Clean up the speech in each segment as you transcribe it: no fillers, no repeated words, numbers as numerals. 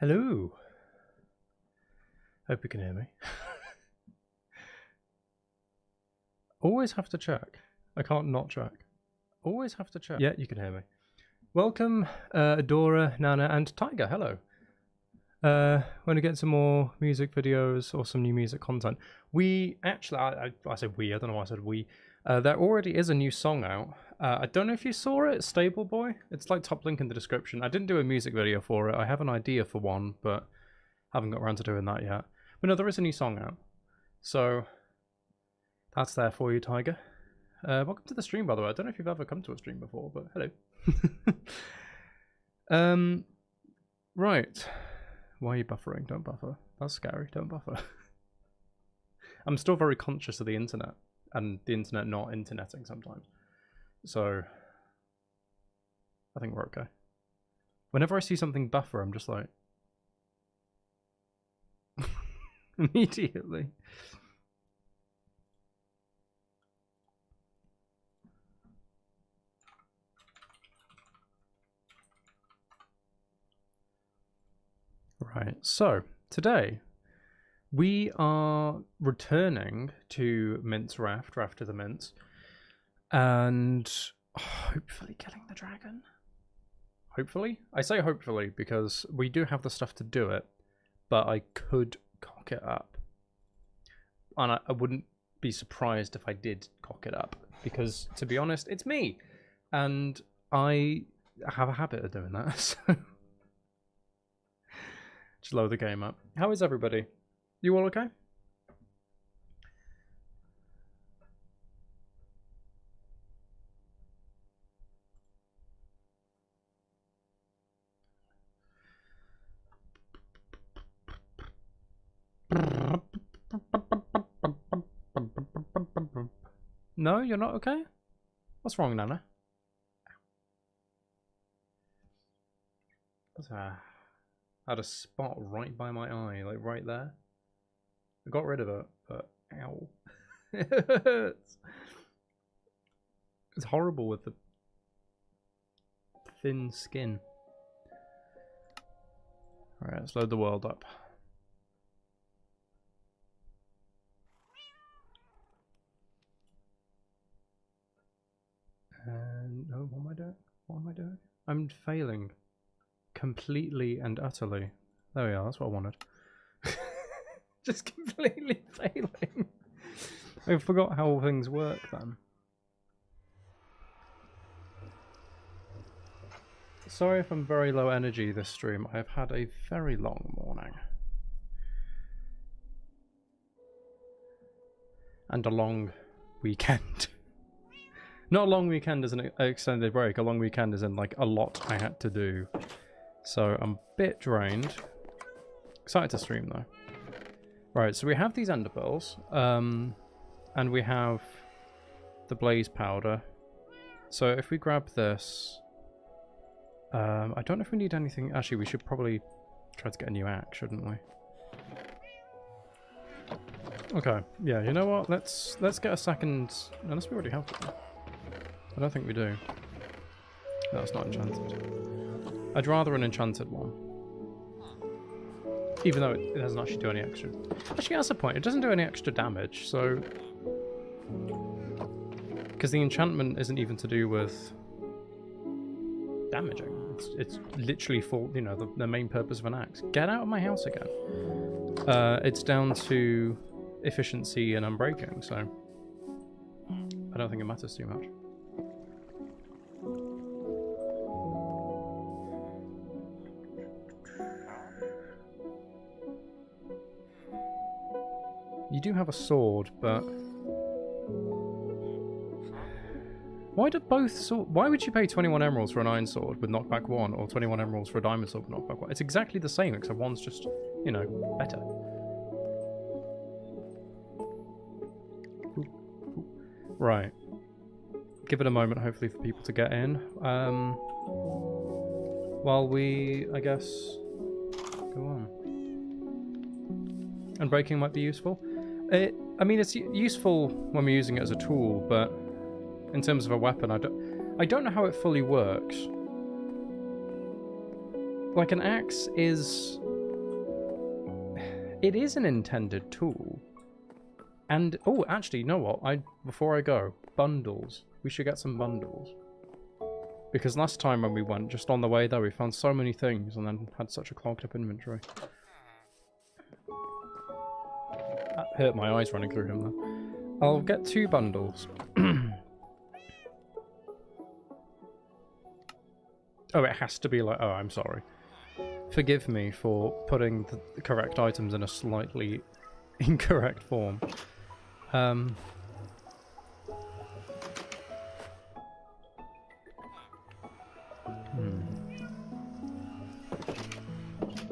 Hello. Hope you can hear me. Always have to check. I can't not check. Always have to check. Yeah, you can hear me. Welcome, Adora, Nana, and Tiger. Hello. Want to get some more music videos or some new music content? We actually, I said we. I don't know why I said we. There already is a new song out. I don't know if you saw it, Stable Boy. It's like top link in the description. I didn't do a music video for it. I have an idea for one, but haven't got around to doing that yet. But no, there is a new song out. So that's there for you, Tiger. Welcome to the stream, by the way. I don't know if you've ever come to a stream before, but hello. Right. Why are you buffering? Don't buffer. That's scary. Don't buffer. I'm still very conscious of the internet and the internet not interneting sometimes. So I think we're okay. Whenever I see something buffer, I'm just like immediately. Right, so today we are returning to Mint's Raft of the Mints, and hopefully killing the dragon. Hopefully? I say hopefully because we do have the stuff to do it, but I could cock it up. And I wouldn't be surprised if I did cock it up, because to be honest, it's me, and I have a habit of doing that, so... Just load the game up. How is everybody? You all okay? No, you're not okay? What's wrong, Nana? What's that? I had a spot right by my eye, like right there. I got rid of it, but ow. It hurts. It's horrible with the thin skin. Alright, let's load the world up. And oh, what am I doing? What am I doing? I'm failing. Completely and utterly. There we are, that's what I wanted. Just completely failing. I forgot how things work then. Sorry if I'm very low energy this stream. I have had a very long morning. And a long weekend. Not a long weekend as an extended break, a long weekend as in like a lot I had to do. So I'm a bit drained. Excited to stream though. Right, so we have these ender pearls, and we have the blaze powder. So if we grab this, I don't know if we need anything. Actually, we should probably try to get a new axe, shouldn't we? Okay, yeah. You know what? Let's get a second. Unless we already have one. I don't think we do. No, it's not enchanted. I'd rather an enchanted one. Even though it doesn't actually do any extra... Actually, that's the point. It doesn't do any extra damage, so... Because the enchantment isn't even to do with... damaging. It's literally for, you know, the main purpose of an axe. Get out of my house again. It's down to efficiency and unbreaking, so... I don't think it matters too much. You do have a sword, but why do both sword? Why would you pay 21 emeralds for an iron sword with knockback 1, or 21 emeralds for a diamond sword with knockback 1? It's exactly the same, except one's just, you know, better. Right. Give it a moment, hopefully, for people to get in. While we, I guess, go on. And breaking might be useful. I mean, it's useful when we're using it as a tool, but in terms of a weapon, I don't know how it fully works. Like, an axe is It is an intended tool. And, oh, actually, you know what? Before I go, bundles. We should get some bundles. Because last time when we went, just on the way there, we found so many things and then had such a clogged up inventory. That hurt my eyes running through him, though. I'll get 2 bundles. Oh, it has to be like... Oh, I'm sorry. Forgive me for putting the correct items in a slightly incorrect form.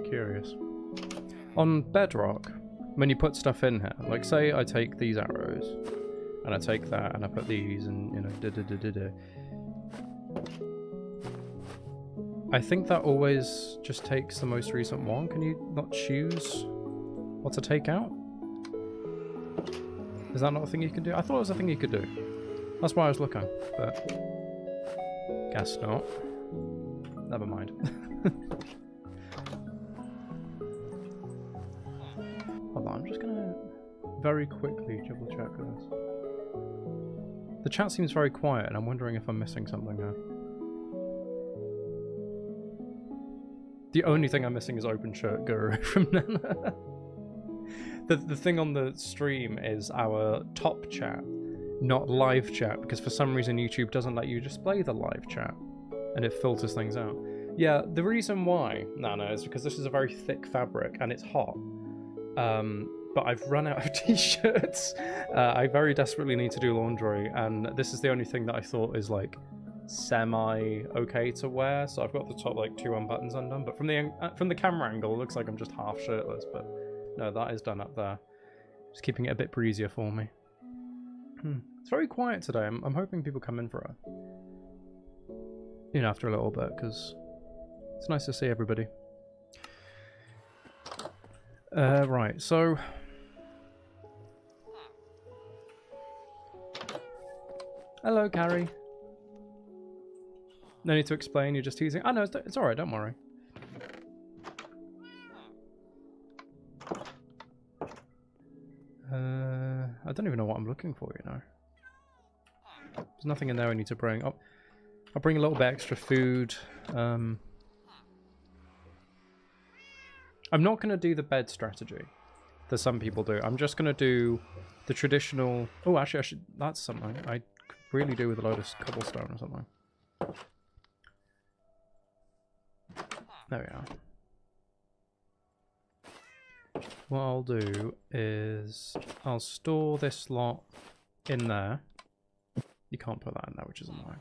Curious. On Bedrock, when you put stuff in here, like say I take these arrows, and I take that, and I put these, and you know, I think that always just takes the most recent one. Can you not choose what to take out? Is that not a thing you can do? I thought it was a thing you could do. That's why I was looking, but guess not. Never mind. Hold on, I'm just gonna very quickly double check this. The chat seems very quiet, and I'm wondering if I'm missing something now. The only thing I'm missing is Open Shirt Guru from Nana. The thing on the stream is our top chat, not live chat, because for some reason YouTube doesn't let you display the live chat, and it filters things out. Yeah, the reason why, Nana, is because this is a very thick fabric, and it's hot. But I've run out of t-shirts. I very desperately need to do laundry, and this is the only thing that I thought is like semi-okay to wear, so I've got the top like 2 buttons undone, but from the camera angle it looks like I'm just half shirtless, but no, that is done up there. Just keeping it a bit breezier for me. It's very quiet today. I'm hoping people come in for a, you know, after a little bit, because it's nice to see everybody. Right, so hello, Carrie. No need to explain, you're just teasing. Oh no, it's alright, don't worry. I don't even know what I'm looking for, you know. There's nothing in there I need to bring. Oh, I'll bring a little bit extra food. I'm not going to do the bed strategy that some people do. I'm just going to do the traditional... Oh, actually, I should... That's something I could really do with a load of cobblestone or something. There we are. What I'll do is I'll store this lot in there. You can't put that in there, which is annoying.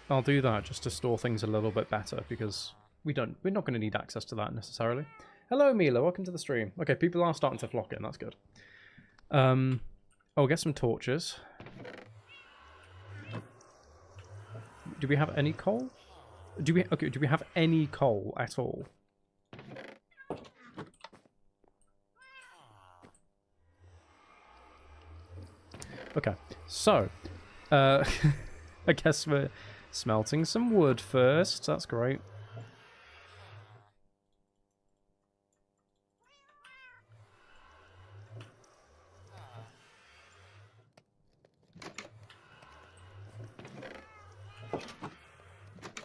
I'll do that just to store things a little bit better, because we're not going to need access to that necessarily. Hello, Mila. Welcome to the stream. Okay, people are starting to flock in. That's good. I'll get some torches. Do we have any coal? Do we have any coal at all? Okay, so I guess we're smelting some wood first. That's great.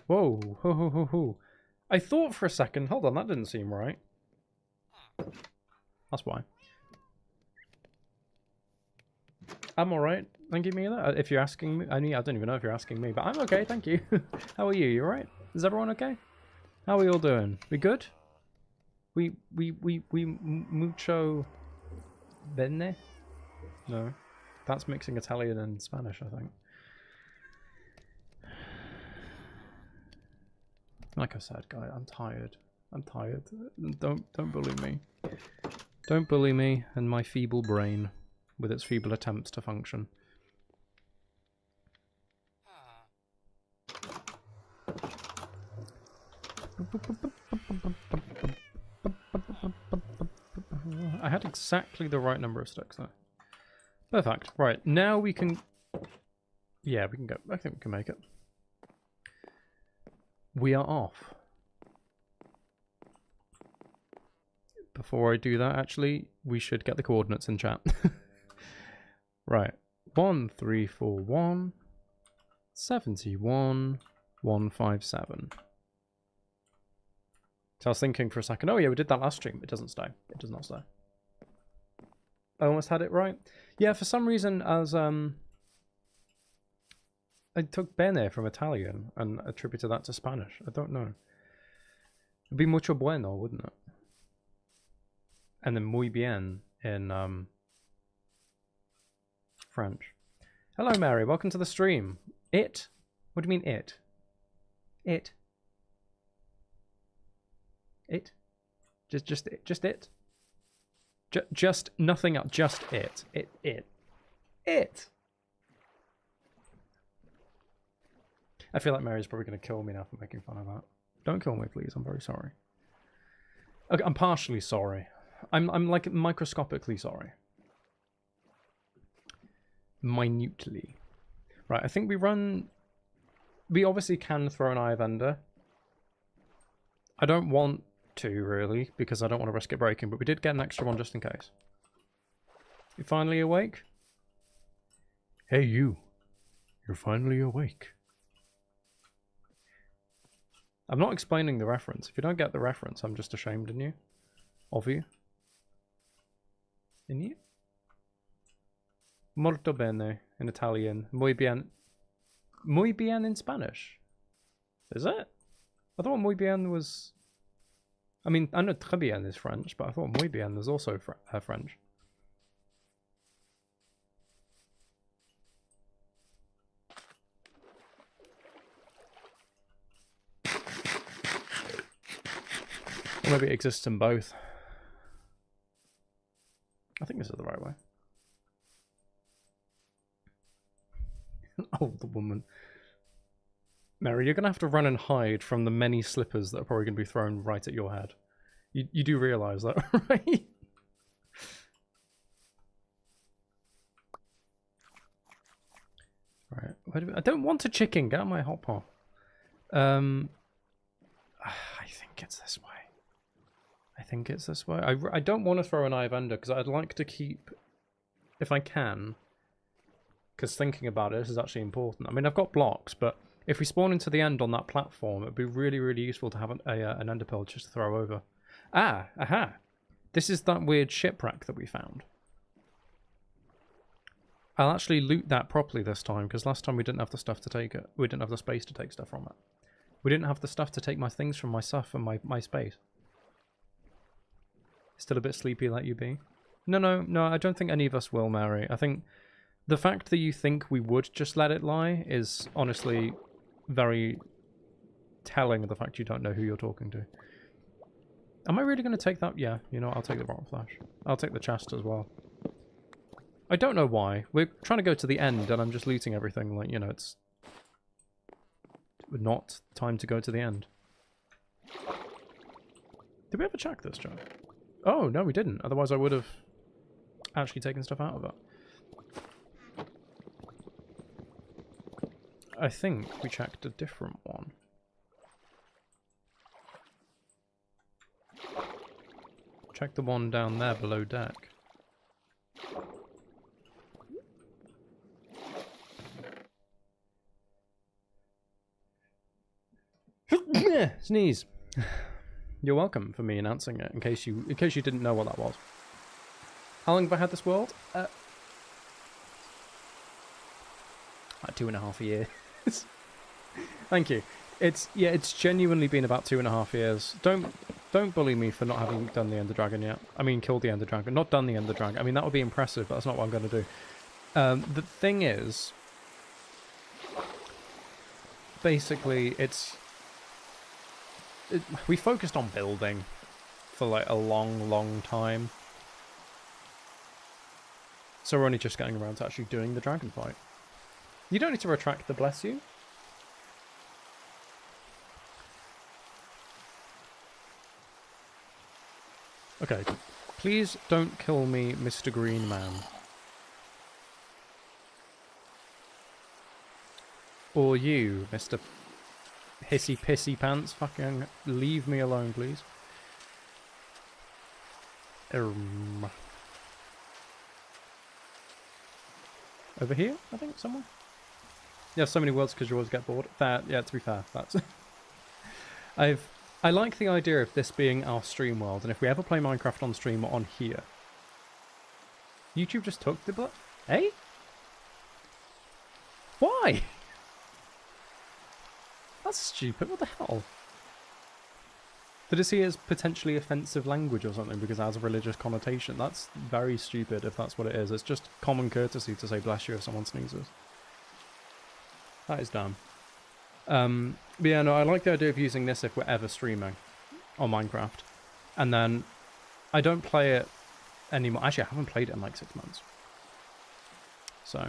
Whoa, ho ho ho ho. I thought for a second, hold on, that didn't seem right. That's why. I'm alright, thank you, Mila. If you're asking me, I don't even know if you're asking me, but I'm okay, thank you. How are you? You alright? Is everyone okay? How are we all doing? We good? We mucho bene? No, that's mixing Italian and Spanish, I think. Like I said, guy, I'm tired. I'm tired. Don't bully me. Don't bully me and my feeble brain with its feeble attempts to function. I had exactly the right number of sticks there. Perfect. Right, now we can... Yeah, we can go. I think we can make it. We are off. before I do that, actually, we should get the coordinates in chat. Right. 1341 71 157. So I was thinking for a second, oh yeah, we did that last stream. It doesn't stay. It does not stay. I almost had it right. Yeah, for some reason, as I took bene from Italian and attributed that to Spanish. I don't know. It'd be mucho bueno, wouldn't it? And then muy bien in French. Hello, Mary. Welcome to the stream. It? What do you mean it? It? It? Just it? Just it? Just nothing else. Just it. It. I feel like Mary's probably going to kill me now for making fun of that. Don't kill me, please. I'm very sorry. Okay, I'm partially sorry. I'm like microscopically sorry. Minutely. Right, I think we run... We obviously can throw an Eye of Ender. I don't want to, really, because I don't want to risk it breaking, but we did get an extra one just in case. You finally awake? Hey, you. You're finally awake. I'm not explaining the reference. If you don't get the reference, I'm just ashamed in you. Of you. In you? Molto bene in Italian. Muy bien. Muy bien in Spanish. Is it? I thought muy bien was... I mean, I know très bien is French, but I thought muy bien was also French. Or maybe it exists in both. I think this is the right way. Oh, the woman. Mary, you're going to have to run and hide from the many slippers that are probably going to be thrown right at your head. You do realise that, right? Right. I don't want a chicken. Get out of my hot pot. I think it's this way. I think it's this way. I don't want to throw an Eye of Ender because I'd like to keep, if I can, because thinking about it, this is actually important. I mean, I've got blocks, but if we spawn into the end on that platform, it'd be really, really useful to have an Ender Pearl just to throw over. Ah, aha! This is that weird shipwreck that we found. I'll actually loot that properly this time, because last time we didn't have the stuff to take it. We didn't have the space to take stuff from it. We didn't have the stuff to take my things from my stuff and my space. Still a bit sleepy like you be? No, I don't think any of us will, Mary. I think the fact that you think we would just let it lie is honestly very telling of the fact you don't know who you're talking to. Am I really going to take that? Yeah, you know, I'll take the rock flash. I'll take the chest as well. I don't know why. We're trying to go to the end and I'm just looting everything. Like, you know, it's not time to go to the end. Did we ever check this, Joe? Oh, no, we didn't. Otherwise I would have actually taken stuff out of it. I think we checked a different one. Check the one down there below deck. Sneeze. You're welcome for me announcing it in case you didn't know what that was. How long have I had this world? Like 2.5 years. Thank you. It's genuinely been about 2.5 years. Don't bully me for not having done the Ender Dragon yet. I mean, killed the Ender Dragon. Not done the Ender Dragon. I mean, that would be impressive, but that's not what I'm going to do. The thing is, basically, we focused on building for like a long time. So we're only just getting around to actually doing the dragon fight. You don't need to retract the bless you. Okay, please don't kill me, Mr. Green Man. Or you, Mr. Hissy Pissy Pants. Fucking leave me alone, please. Over here, I think, somewhere? Yeah, so many worlds because you always get bored. That, yeah, to be fair, that's... I like the idea of this being our stream world, and if we ever play Minecraft on stream on here... YouTube just took the blood? Eh? Why? That's stupid, what the hell? Did it see it as potentially offensive language or something because it has a religious connotation? That's very stupid if that's what it is. It's just common courtesy to say bless you if someone sneezes. That is dumb. But yeah, no, I like the idea of using this if we're ever streaming on Minecraft. And then I don't play it anymore. Actually, I haven't played it in like 6 months. So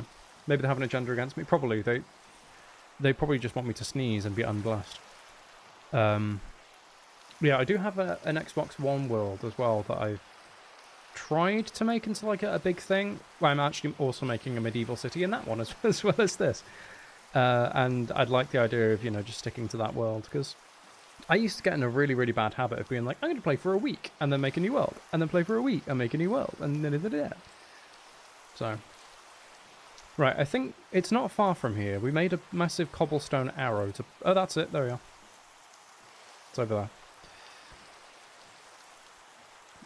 maybe they have an agenda against me. Probably. They probably just want me to sneeze and be unblessed. Yeah, I do have an Xbox One world as well that I've tried to make into like a big thing. Well, I'm actually also making a medieval city in that one as well as this. And I'd like the idea of, you know, just sticking to that world, because I used to get in a really, really bad habit of being like, I'm going to play for a week and then make a new world, and then play for a week and make a new world, and then So, right, I think it's not far from here. We made a massive cobblestone arrow to... Oh, that's it. There we are. It's over there.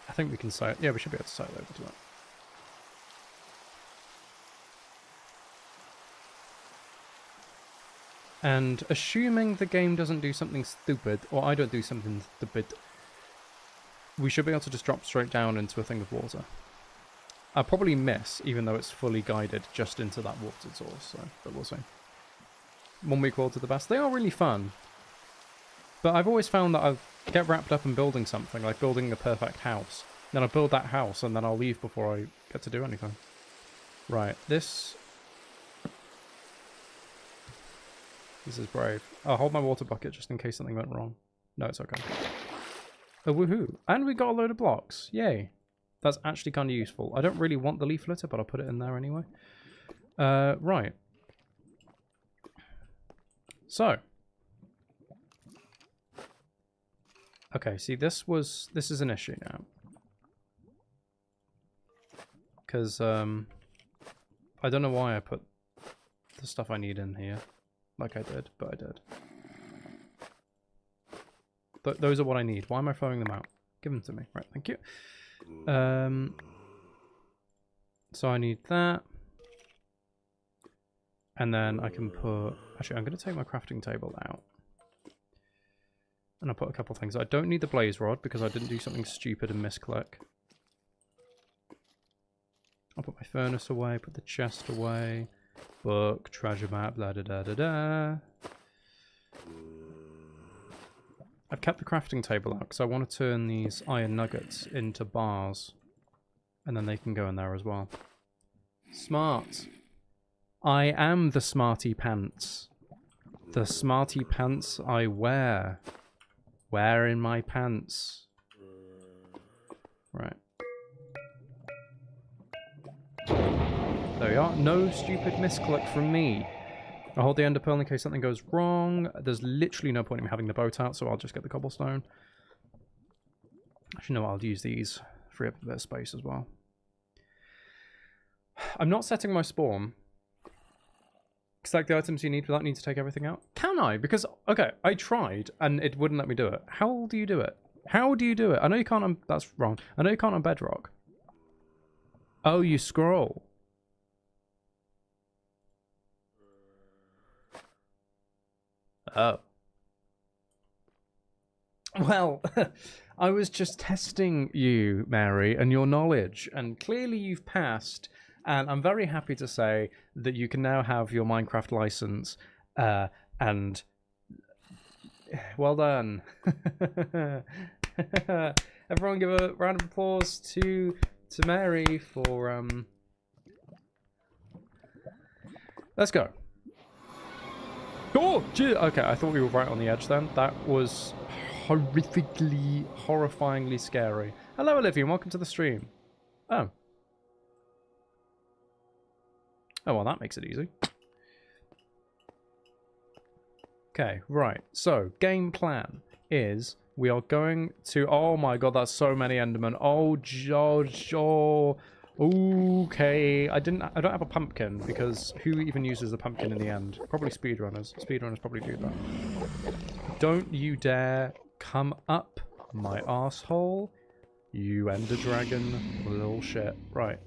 I think we can sail... Yeah, we should be able to sail over to that. And assuming the game doesn't do something stupid, or I don't do something stupid, we should be able to just drop straight down into a thing of water. I'll probably miss, even though it's fully guided just into that water source, so, but we'll see. 1 week world to the best. They are really fun. But I've always found that I get wrapped up in building something, like building a perfect house. Then I'll build that house, and then I'll leave before I get to do anything. Right, this is brave. I'll hold my water bucket just in case something went wrong. No, it's okay. Oh, woohoo. And we got a load of blocks. Yay. That's actually kind of useful. I don't really want the leaf litter, but I'll put it in there anyway. Right. So. Okay, see, this is an issue now. Because, I don't know why I put the stuff I need in here. Like I did, but I did. Those are what I need. Why am I throwing them out? Give them to me. Right, thank you. So I need that. And then I can put... Actually, I'm going to take my crafting table out. And I'll put a couple things. I don't need the blaze rod because I didn't do something stupid and misclick. I'll put my furnace away, put the chest away. Book, treasure map, blah da da da da. I've kept the crafting table out because I want to turn these iron nuggets into bars. And then they can go in there as well. Smart. I am the smarty pants. The smarty pants I wear. Wear in my pants. Right. There we are. No stupid misclick from me. I'll hold the ender pearl in case something goes wrong. There's literally no point in me having the boat out, so I'll just get the cobblestone. Actually, no, I'll use these. Free up a bit of space as well. I'm not setting my spawn. Select the items you need without needing to take everything out. Can I? Because, okay, I tried and it wouldn't let me do it. How do you do it? How do you do it? I know you can't on... That's wrong. I know you can't on bedrock. Oh, you scroll. Oh. Well, I was just testing you, Mary, and your knowledge, and clearly you've passed, and I'm very happy to say that you can now have your Minecraft license, and well done. Everyone give a round of applause to Mary for, let's go. Oh, okay, I thought we were right on the edge then. That was horrifically, horrifyingly scary. Hello, Olivia, and welcome to the stream. Oh. Oh, well, that makes it easy. Okay, right. So, game plan is We are going to... Oh my god, that's so many Endermen. Oh, George. Oh. Okay. I don't have a pumpkin, because who even uses a pumpkin in the end? Probably speedrunners. Speedrunners probably do that. Don't you dare come up my asshole, you ender dragon little shit. Right.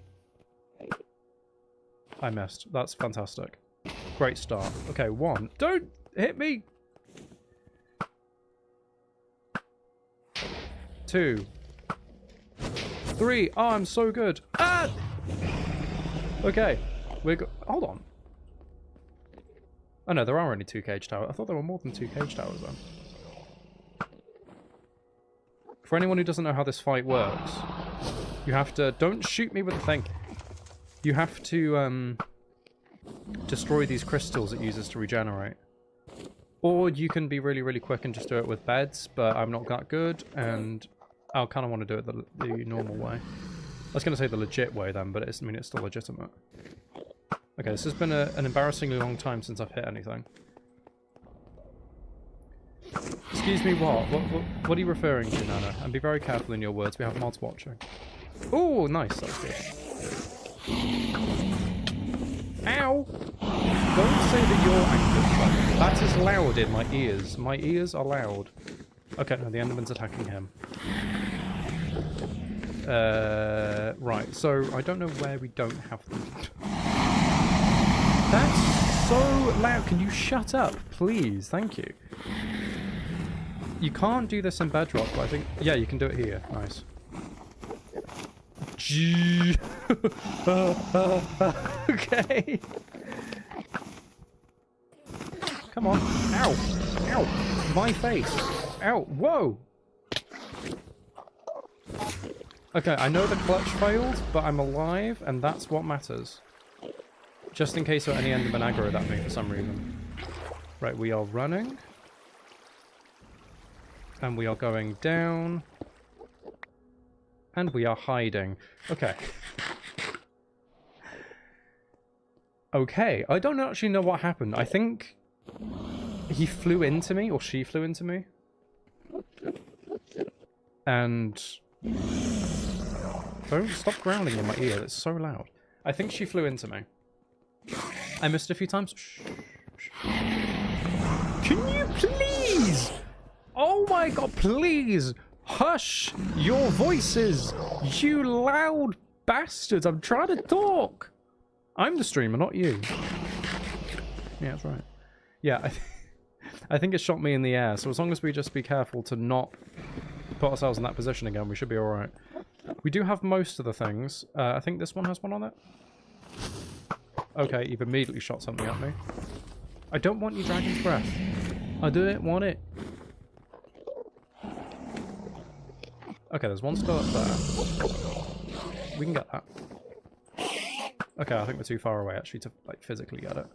I missed. That's fantastic. Great start. Okay, 1. Don't hit me! 2. 3. Oh, I'm so good. Ah! Okay. Hold on. Oh no, there are only 2 cage towers. I thought there were more than 2 cage towers then. For anyone who doesn't know how this fight works, you have to... Don't shoot me with the thing. You have to destroy these crystals it uses to regenerate. Or you can be really, really quick and just do it with beds, but I'm not that good, and I kind of want to do it the normal way. I was going to say the legit way then, but it's still legitimate. Okay, this has been an embarrassingly long time since I've hit anything. Excuse me, what are you referring to, Nana? And be very careful in your words, we have mods watching. Oh, nice, that was good. Ow! Don't say that you're angry. That is loud in my ears. My ears are loud. Okay, no, the Enderman's attacking him. Right, so I don't know where we don't have them. That's so loud. Can you shut up, please? Thank you. You can't do this in Bedrock, but I think... Yeah, you can do it here. Nice. Gee. Okay. Come on. Ow. Ow. My face. Ow. Whoa. Okay, I know the clutch failed, but I'm alive, and that's what matters. Just in case there are any Enderman aggroed at me for some reason. Right, we are running. And we are going down. And we are hiding. Okay. Okay, I don't actually know what happened. I think he flew into me, or she flew into me. And... Don't stop growling in my ear, it's so loud. I think she flew into me. I missed a few times. Shh. Can you please? Oh my god, please! Hush your voices, you loud bastards! I'm trying to talk! I'm the streamer, not you. Yeah, that's right. Yeah, I think it shot me in the air, so as long as we just be careful to not put ourselves in that position again, we should be alright. We do have most of the things. I think this one has one on it. Okay, you've immediately shot something at me. I don't want your dragon's breath. I don't want it. Okay, there's one still up there. We can get that. Okay, I think we're too far away actually to like physically get it.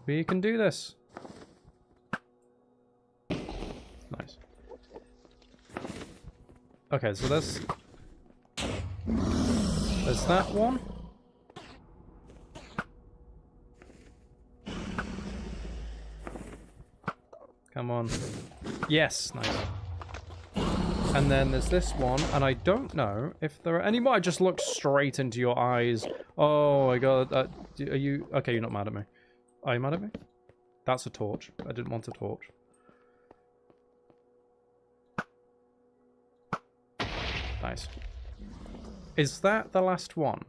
We can do this. Nice. Okay, so there's that one. Come on. Yes, nice. And then there's this one, and I don't know if there are any more. I just looked straight into your eyes. Oh my god. Are you... Okay, you're not mad at me. Are you mad at me? That's a torch. I didn't want a torch. Nice. Is that the last one?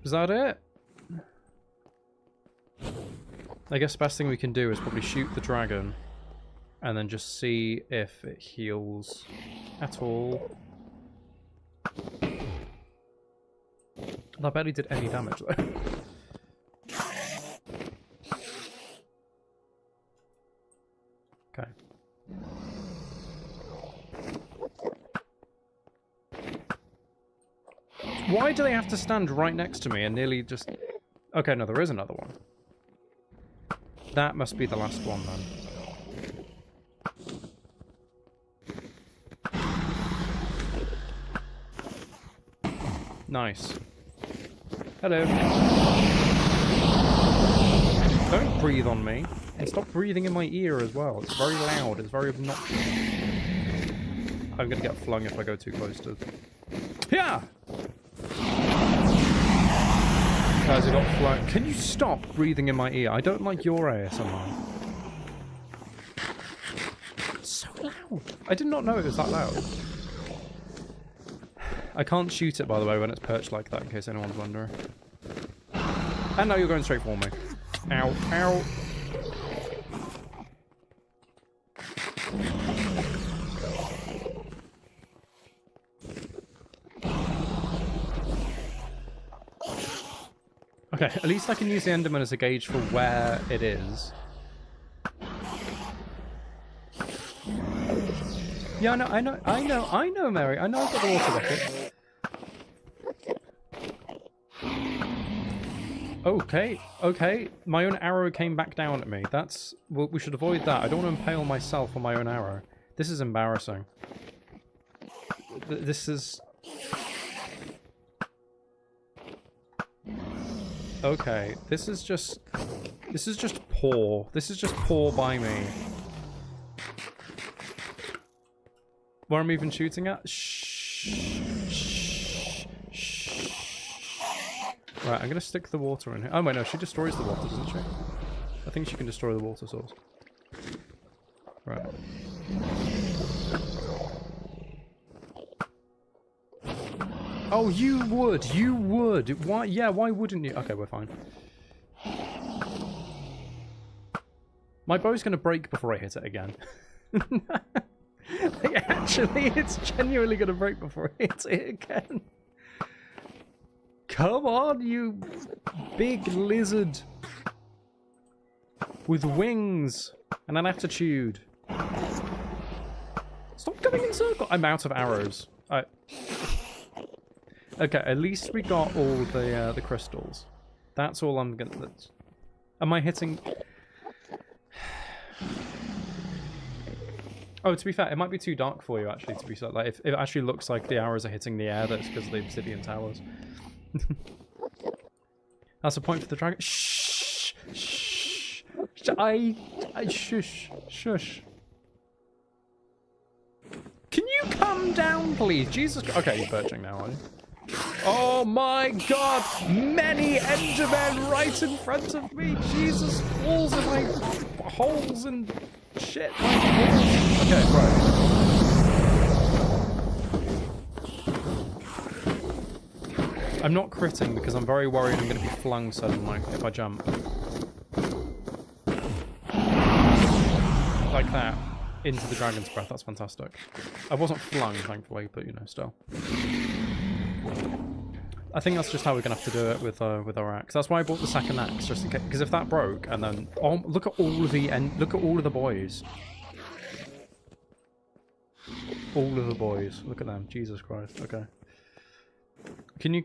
Is that it? I guess the best thing we can do is probably shoot the dragon and then just see if it heals at all. I barely did any damage though. Okay. Why do they have to stand right next to me and nearly just... Okay, no, there is another one. That must be the last one then. Nice. Hello. breathe on me. And stop breathing in my ear as well. It's very loud. It's very obnoxious. I'm gonna get flung if I go too close to... Yeah! Guys, I got flung. Can you stop breathing in my ear? I don't like your ASMR. It's so loud. I did not know it was that loud. I can't shoot it, by the way, when it's perched like that, in case anyone's wondering. And now you're going straight for me. Ow, ow. Okay, at least I can use the Enderman as a gauge for where it is. Yeah, I know, Mary. I know I've got the water bucket. Okay. My own arrow came back down at me. That's... Well, we should avoid that. I don't want to impale myself on my own arrow. This is embarrassing. This is... Okay, this is just poor. This is just poor by me. Where I'm even shooting at? Shh. Right, I'm gonna stick the water in here. Oh wait, no, she destroys the water, doesn't she? I think she can destroy the water source. Right. Oh, you would! Why? Yeah, why wouldn't you? Okay, we're fine. My bow's gonna break before I hit it again. Like, actually, it's genuinely gonna break before it hits it again. Come on, you big lizard with wings and an attitude. Stop going in circles. I'm out of arrows. Okay, at least we got all the crystals. That's all I'm gonna... Am I hitting... Oh, to be fair, it might be too dark for you, actually, to be fair. Like, if it actually looks like the arrows are hitting the air, that's because of the obsidian towers. That's a point for the dragon. Shh! Shh! Shush! Shush! Can you come down, please? Jesus... Okay, you're perching now, are you? Oh my god! Many Endermen right in front of me! Jesus! Walls in my... holes and... shit! Okay, right. I'm not critting because I'm very worried I'm going to be flung suddenly if I jump. Like that. Into the dragon's breath. That's fantastic. I wasn't flung, thankfully, but you know, still. I think that's just how we're gonna have to do it with our axe. That's why I bought the second axe, just in case. Because if that broke, and then look at all of the boys. All of the boys. Look at them. Jesus Christ. Okay. Can you,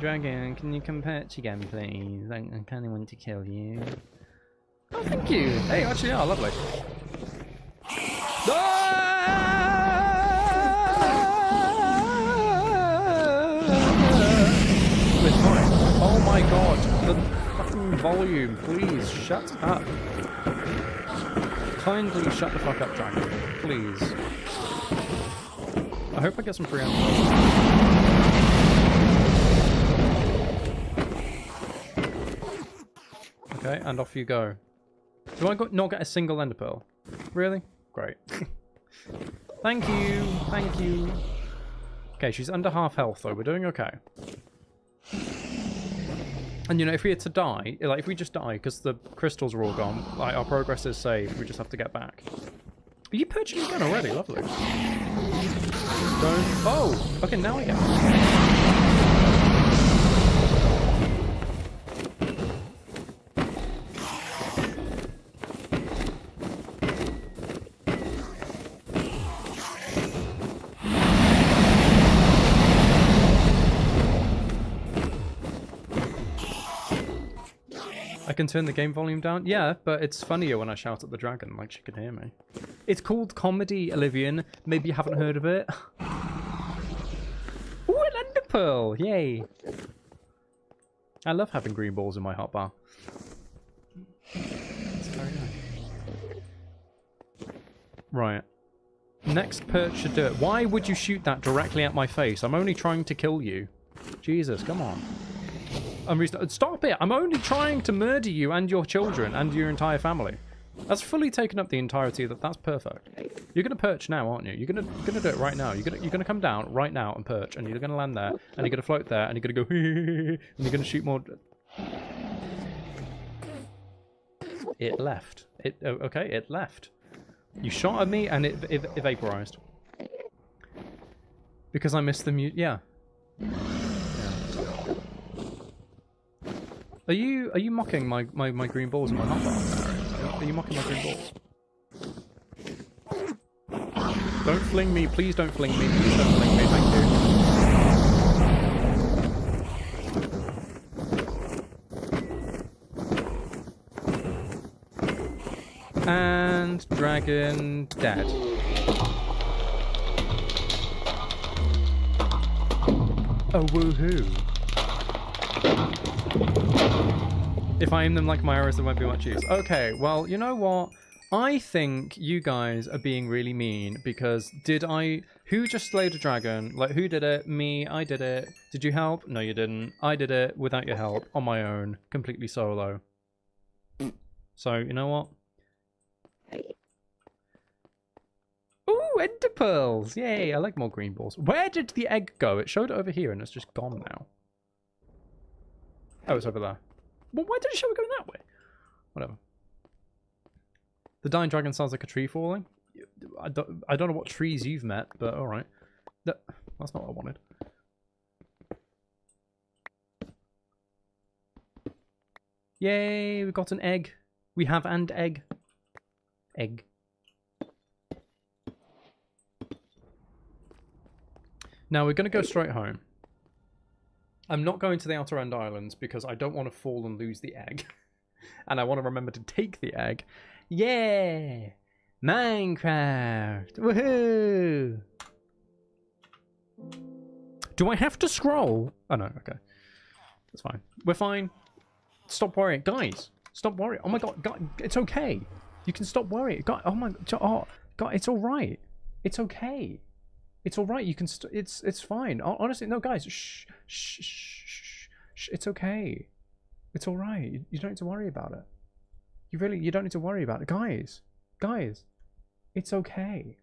dragon? Can you come perch again, please? I kind of want to kill you. Oh, thank you. Hey, actually, yeah, lovely. Oh my god, the fucking volume, please, shut up. Kindly shut the fuck up, dragon, please. I hope I get some free ammo. Okay, and off you go. Do I not get a single ender pearl? Really? Great. Thank you, thank you. Okay, she's under half health though, we're doing okay. And you know, if we had to die, like if we just die because the crystals are all gone, like our progress is saved, we just have to get back. Are you perching again already? Lovely. Don't... Oh! Okay, now I get it. I can turn the game volume down? Yeah, but it's funnier when I shout at the dragon, like she can hear me. It's called Comedy, Olivian. Maybe you haven't heard of it. Ooh, an ender pearl! Yay! I love having green balls in my hotbar. Right. Next perch should do it. Why would you shoot that directly at my face? I'm only trying to kill you. Jesus, come on. Stop it! I'm only trying to murder you and your children and your entire family. That's fully taken up the entirety of that. That's perfect. You're gonna perch now, aren't you? You're gonna do it right now. You're gonna come down right now and perch, and you're gonna land there, and you're gonna float there, and you're gonna go and you're gonna shoot more. It left. Okay, it left. You shot at me and it vaporized. Because I missed the mute. Yeah. Are you mocking my green balls and my hotbar? Are you mocking my green balls? Don't fling me, please don't fling me, please don't fling me, thank you. And dragon dead. Oh, woohoo. If I aim them like my arrows, there won't be much use. Okay, well, you know what? I think you guys are being really mean because who just slayed a dragon? Like, who did it? Me, I did it. Did you help? No, you didn't. I did it without your help, on my own, completely solo. So, you know what? Ooh, ender pearls! Yay, I like more green balls. Where did the egg go? It showed it over here and it's just gone now. Oh, it's over there. Well, why did it show it going that way? Whatever. The dying dragon sounds like a tree falling. I don't know what trees you've met, but alright. That's not what I wanted. Yay, we got an egg. We have an egg. Egg. Now we're going to go straight home. I'm not going to the Outer End Islands because I don't want to fall and lose the egg. And I want to remember to take the egg. Yeah! Minecraft! Woohoo! Do I have to scroll? Oh no, okay. That's fine. We're fine. Stop worrying. Guys, stop worrying. Oh my god, it's okay. You can stop worrying. God, oh my god, it's alright. It's okay. It's alright, you can it's fine. Honestly, no guys, shh. It's okay. It's alright. You don't need to worry about it. You don't need to worry about it. Guys, it's okay.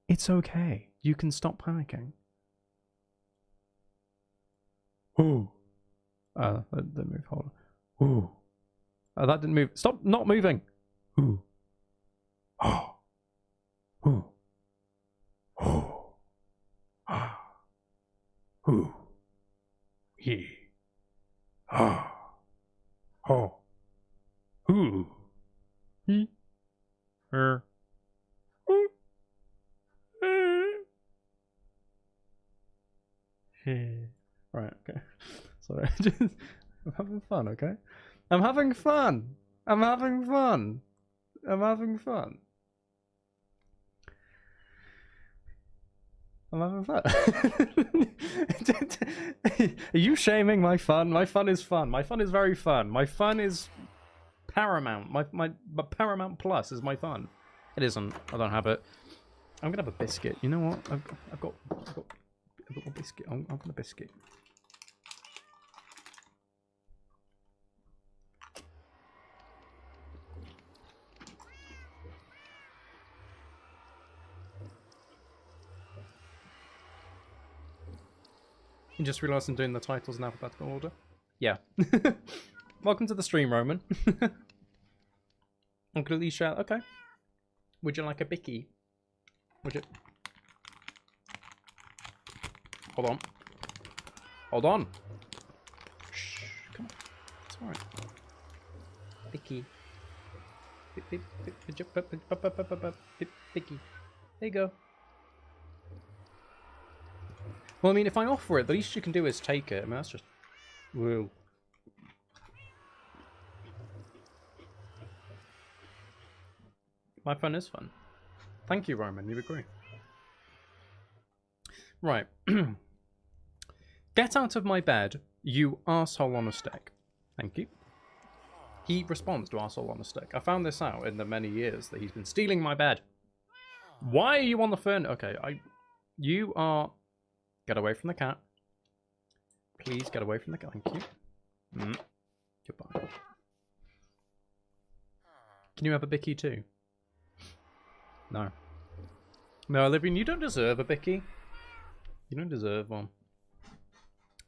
It's okay. You can stop panicking. Ooh. That didn't move. Hold on. Ooh. Oh, that didn't move. Stop not moving. Ooh. Oh. Ooh. Oh. Ah. Ooh. He. Ah. Oh. Ooh. He. Her. Ooh. Right, okay. Sorry, I'm having fun, okay? I'm having fun! I'm having fun! I'm having fun. I'm having fun. Are you shaming my fun? My fun is fun. My fun is very fun. My fun is paramount. My paramount plus is my fun. It isn't. I don't have it. I'm gonna have a biscuit. You know what? I've got a biscuit. I'm gonna biscuit. You just realised I'm doing the titles in alphabetical order? Yeah. Welcome to the stream, Roman. Uncle Alicia, okay. Would you like a bicky? Would you? Hold on. Hold on. Shh, come on. It's alright. Bicky. Bicky. There you go. Well, I mean, if I offer it, the least you can do is take it. I mean, that's just... Woo. My fun is fun. Thank you, Roman. You agree. Right. Get out of my bed, you arsehole on a stick. Thank you. He responds to arsehole on a stick. I found this out in the many years that he's been stealing my bed. Why are you on the phone? Okay, you are... Get away from the cat. Please get away from the cat. Thank you. Goodbye. Can you have a bicky too? No. No, Olivia, you don't deserve a bicky. You don't deserve one.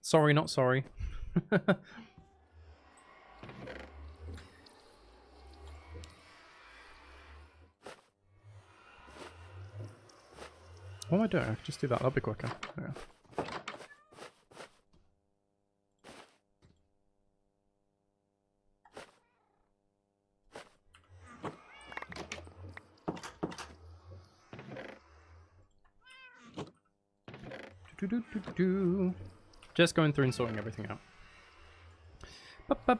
Sorry, not sorry. What am I doing? I could just do that. That'll be quicker. Yeah. Just going through and sorting everything out. There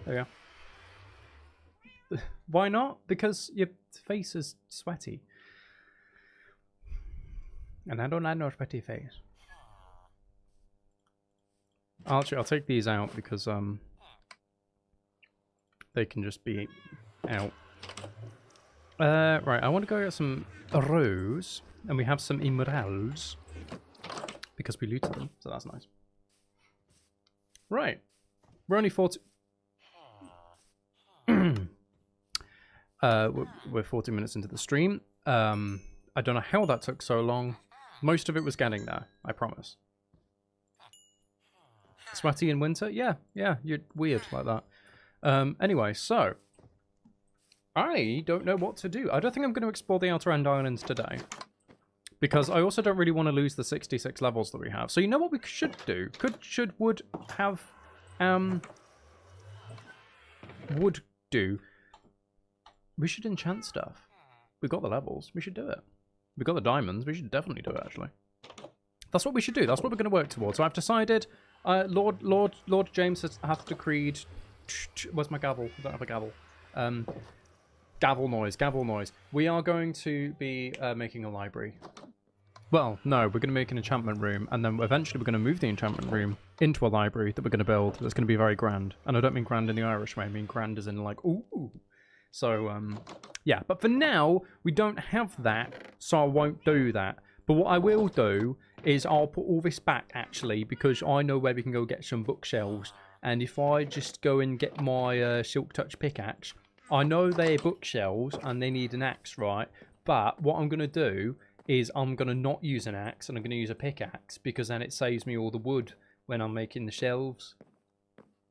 you go. Why not? Because your face is sweaty. And I don't have no sweaty face. Actually, I'll take these out because they can just be out. Right, I want to go get some rose, and we have some emeralds because we looted them, so that's nice. Right, we're only 40. We're 40 minutes into the stream. I don't know how that took so long. Most of it was getting there, I promise. Sweaty in winter? Yeah, you're weird like that. Anyway, so I don't know what to do. I don't think I'm going to explore the Outer End Islands today, because I also don't really want to lose the 66 levels that we have. So you know what we should do? Would do. We should enchant stuff. We got the levels. We should do it. We got the diamonds. We should definitely do it, actually. That's what we should do. That's what we're going to work towards. So I've decided. Lord James hath decreed. Where's my gavel? I don't have a gavel. Gavel noise. We are going to be making a library. Well, no, we're going to make an enchantment room, and then eventually we're going to move the enchantment room into a library that we're going to build that's going to be very grand. And I don't mean grand in the Irish way, I mean grand as in like, ooh. So, yeah, but for now, we don't have that, so I won't do that. But what I will do is I'll put all this back, actually, because I know where we can go get some bookshelves. And if I just go and get my Silk Touch pickaxe, I know they're bookshelves and they need an axe, right? But what I'm going to do is I'm going to not use an axe and I'm going to use a pickaxe, because then it saves me all the wood when I'm making the shelves.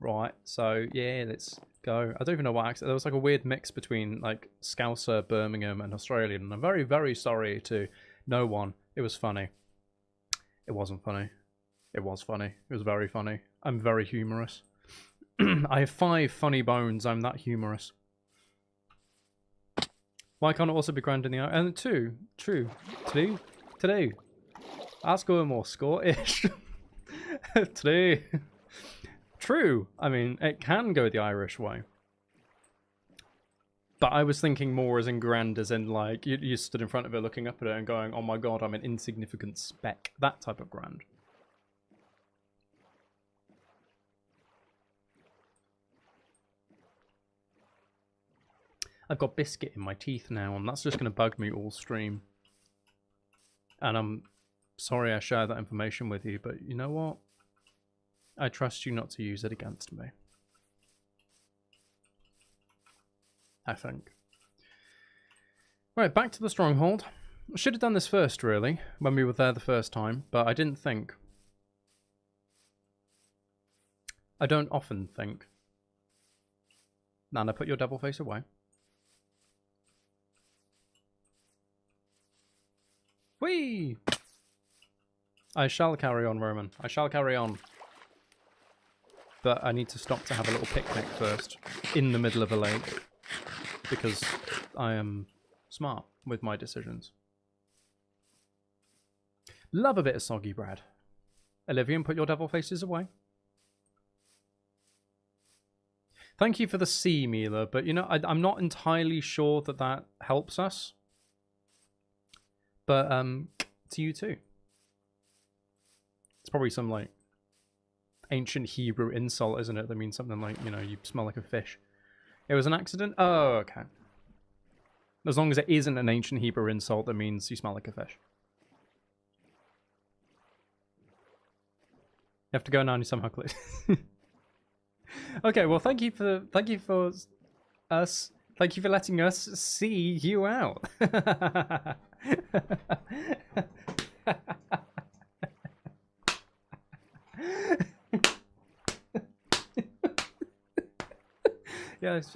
Right, so yeah, let's go. I don't even know what accent. There was like a weird mix between like Scouser, Birmingham and Australian. And I'm very, very sorry to no one. It was funny. It wasn't funny. It was funny. It was very funny. I'm very humorous. I have 5 funny bones. I'm that humorous. Why can't it also be grand in the eye? And 2. True. Today. That's going more Scottish. Today. True. I mean, it can go the Irish way. But I was thinking more as in grand, as in like, you stood in front of it looking up at it and going, oh my god, I'm an insignificant speck. That type of grand. I've got biscuit in my teeth now, and that's just going to bug me all stream. And I'm sorry I shared that information with you, but you know what? I trust you not to use it against me. I think. Right, back to the stronghold. I should have done this first, really, when we were there the first time, but I didn't think. I don't often think. Nana, put your devil face away. Whee! I shall carry on, Roman. I shall carry on. But I need to stop to have a little picnic first, in the middle of a lake, because I am smart with my decisions. Love a bit of soggy bread. Olivia, put your devil faces away. Thank you for the C, Mila, but you know, I'm not entirely sure that that helps us. But, to you too. It's probably some, like, ancient Hebrew insult, isn't it? That means something like, you know, you smell like a fish. It was an accident? Oh, okay. As long as it isn't an ancient Hebrew insult, that means you smell like a fish. You have to go now and you somehow click. Okay, well, thank you for letting us see you out. Yeah, it's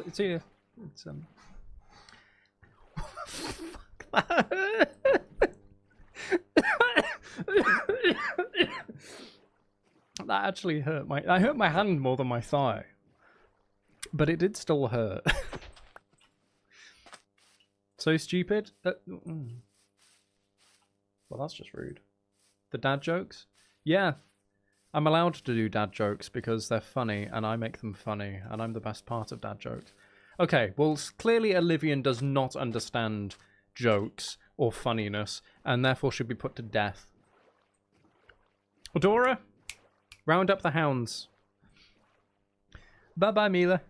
fuck that. That actually hurt I hurt my hand more than my thigh. But it did still hurt. So stupid. Well, that's just rude. The dad jokes? Yeah. I'm allowed to do dad jokes because they're funny and I make them funny and I'm the best part of dad jokes. Okay, well, clearly Olivian does not understand jokes or funniness and therefore should be put to death. Adora, round up the hounds. Bye-bye, Mila.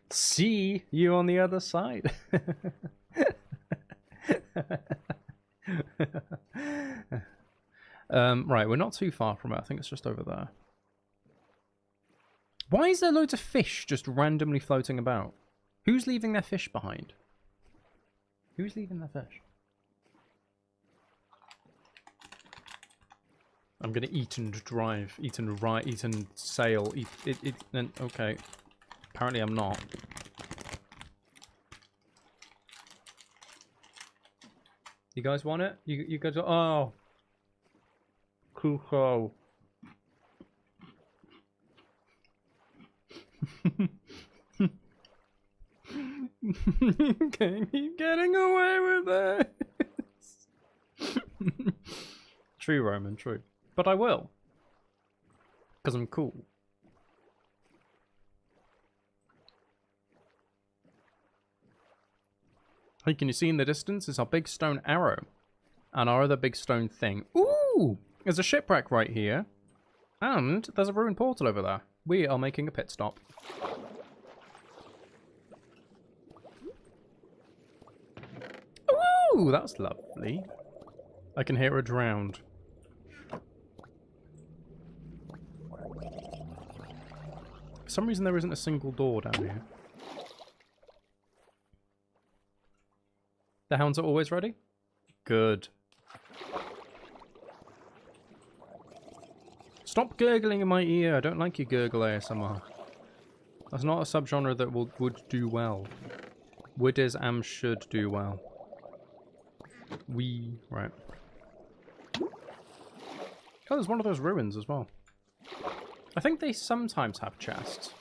See you on the other side. Right, we're not too far from it. I think it's just over there. Why is there loads of fish just randomly floating about? Who's leaving their fish behind? Who's leaving their fish? I'm gonna eat and drive, eat and ride, eat and sail, okay. Apparently I'm not. You guys want it? You guys are, oh. Cool. You can't keep getting away with this. True, Roman, true. But I will. Because I'm cool. Hey, can you see in the distance? It's our big stone arrow. And our other big stone thing. Ooh! There's a shipwreck right here. And there's a ruined portal over there. We are making a pit stop. Ooh! That's lovely. I can hear it drowned. For some reason there isn't a single door down here. The hounds are always ready? Good. Stop gurgling in my ear. I don't like your gurgle ASMR. That's not a subgenre that would do well. Would is should do well. Right. Oh, there's one of those ruins as well. I think they sometimes have chests.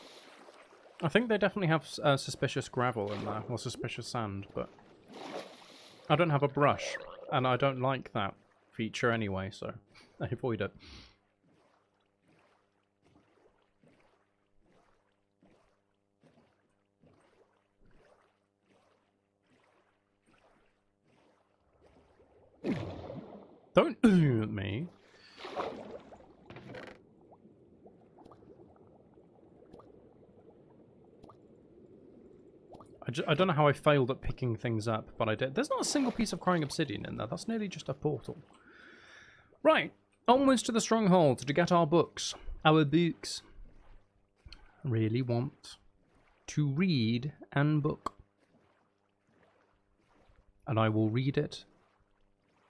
I think they definitely have suspicious gravel in there, or suspicious sand, but I don't have a brush, and I don't like that feature anyway, so I avoid it. Don't at me. I don't know how I failed at picking things up, but I did. There's not a single piece of crying obsidian in there. That's nearly just a portal. Right. Onwards to the stronghold to get our books. Our books. Really want to read and book. And I will read it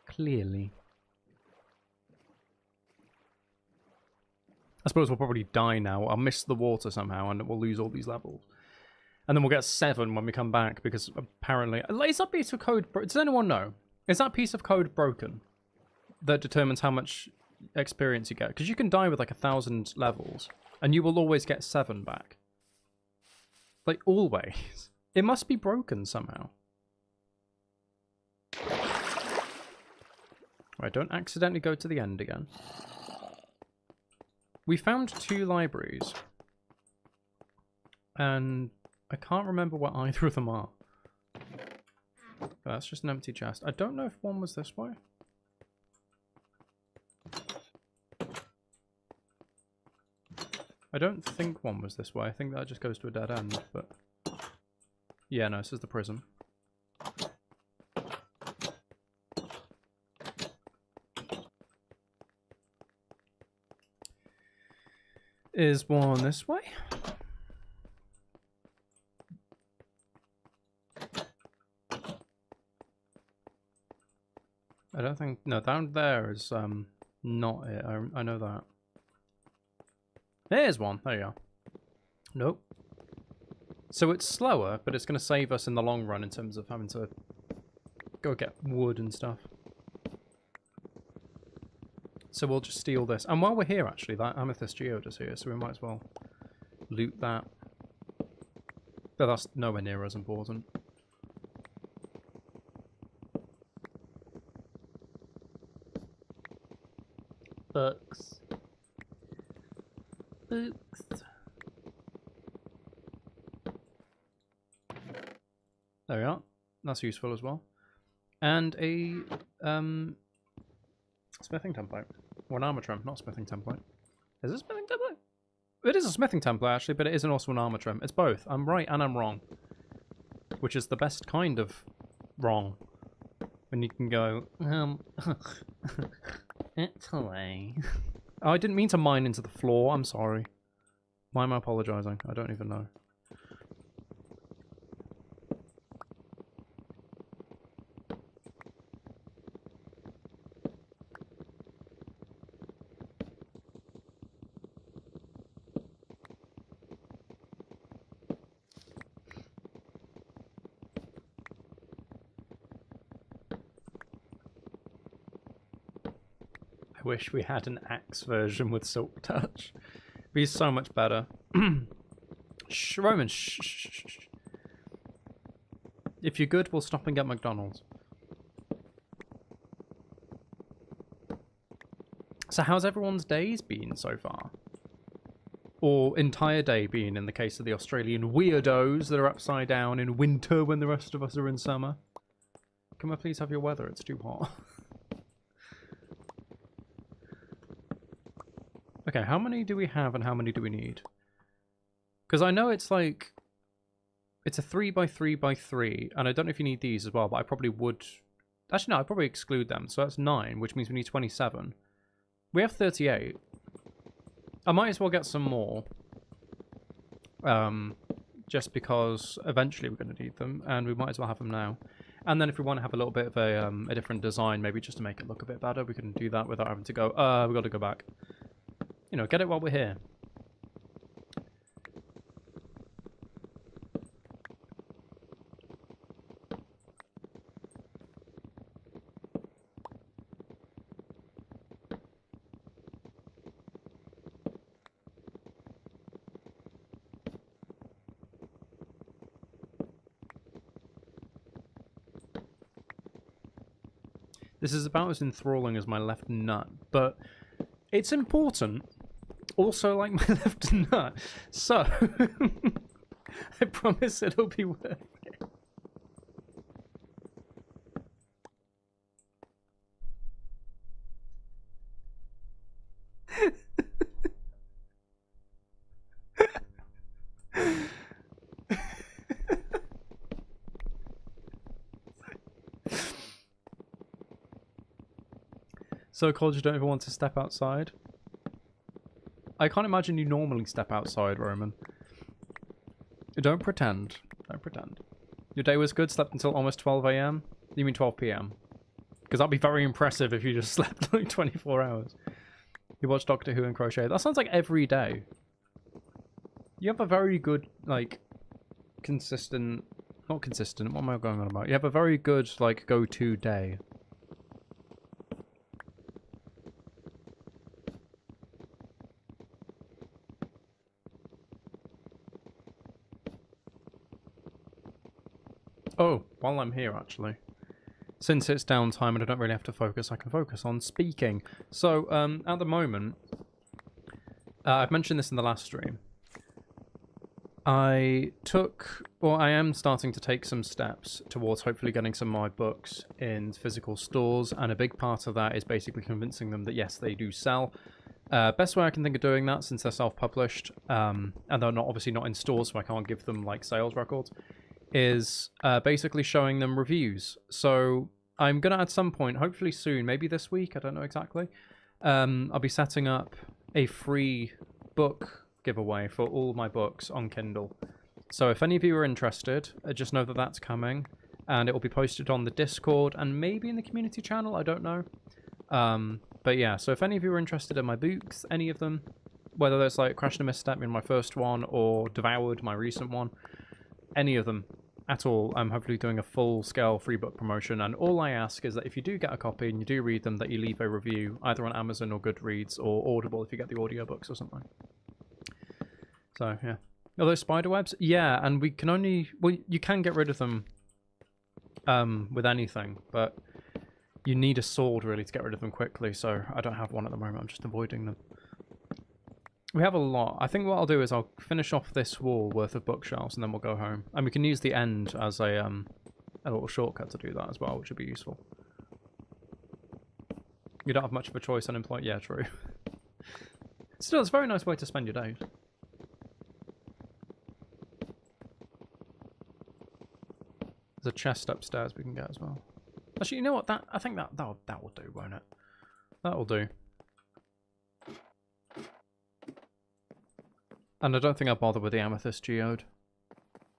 clearly. I suppose we'll probably die now. I'll miss the water somehow and we'll lose all these levels. And then we'll get 7 when we come back because apparently... Is that piece of code... Does anyone know? Is that piece of code broken? that determines how much experience you get. Because you can die with like 1,000 levels, and you will always get 7 back. Like, always. It must be broken somehow. Right, don't accidentally go to the end again. We found 2 libraries. And I can't remember what either of them are. But that's just an empty chest. I don't know if one was this way. I don't think one was this way. I think that just goes to a dead end, but... Yeah, no, this is the prison. Is one this way? I don't think... No, down there is not it. I know that. There's one. There you go. Nope. So it's slower, but it's going to save us in the long run in terms of having to go get wood and stuff. So we'll just steal this. And while we're here, actually, that Amethyst Geode is here, so we might as well loot that. But that's nowhere near as important. Books. Books. There we are. That's useful as well. And a smithing template. Or an armor trim, not smithing template. Is it a smithing template? It is a smithing template, actually, but it isn't also an armor trim. It's both. I'm right and I'm wrong. Which is the best kind of wrong. When you can go, it's away. Oh, I didn't mean to mine into the floor. I'm sorry. Why am I apologizing? I don't even know. I wish we had an axe version with Silk Touch. It'd be so much better. Shh, Roman, shh. If you're good, we'll stop and get McDonald's. So how's everyone's days been so far? Or entire day been in the case of the Australian weirdos that are upside down in winter when the rest of us are in summer? Can I please have your weather? It's too hot. Okay, how many do we have and how many do we need? Because I know it's like... It's a 3x3x3, and I don't know if you need these as well, but I probably would... Actually, no, I'd probably exclude them. So that's 9, which means we need 27. We have 38. I might as well get some more. Just because eventually we're going to need them, and we might as well have them now. And then if we want to have a little bit of a different design, maybe just to make it look a bit better, we can do that without having to go, we've got to go back. You know, get it while we're here. This is about as enthralling as my left nut, but it's important. Also like my left nut. So, I promise it'll be worth it. So cold you don't even want to step outside? I can't imagine you normally step outside, Roman. Don't pretend. Don't pretend. Your day was good, slept until almost 12 AM? You mean 12 PM? Because that'd be very impressive if you just slept like 24 hours. You watch Doctor Who and crochet. That sounds like every day. You have a very good, like, consistent... Not consistent, what am I going on about? You have a very good, like, go-to day. while I'm here, actually. Since it's downtime and I don't really have to focus, I can focus on speaking. So, at the moment, I've mentioned this in the last stream. I am starting to take some steps towards hopefully getting some of my books in physical stores, and a big part of that is basically convincing them that yes, they do sell. Best way I can think of doing that, since they're self-published, and they're obviously not in stores, so I can't give them like sales records, is basically showing them reviews. So I'm gonna at some point, hopefully soon, maybe this week, I don't know exactly, I'll be setting up a free book giveaway for all my books on Kindle. So if any of you are interested, just know that that's coming, and it will be posted on the Discord and maybe in the community channel, I don't know. But yeah, so if any of you are interested in my books, any of them, whether that's like Crash and Misstep in my first one or Devoured, my recent one, any of them at all, I'm hopefully doing a full-scale free book promotion, and all I ask is that if you do get a copy and you do read them, that you leave a review either on Amazon or Goodreads or Audible if you get the audiobooks or something. So, yeah. Are those spiderwebs? Yeah, and we can only... Well, you can get rid of them with anything, but you need a sword, really, to get rid of them quickly, so I don't have one at the moment. I'm just avoiding them. We have a lot. I think what I'll do is I'll finish off this wall worth of bookshelves, and then we'll go home. And we can use the end as a little shortcut to do that as well, which would be useful. You don't have much of a choice, unemployed. Yeah, true. Still, it's a very nice way to spend your days. There's a chest upstairs we can get as well. Actually, you know what? I think that will do, won't it? That'll do. And I don't think I'll bother with the amethyst geode.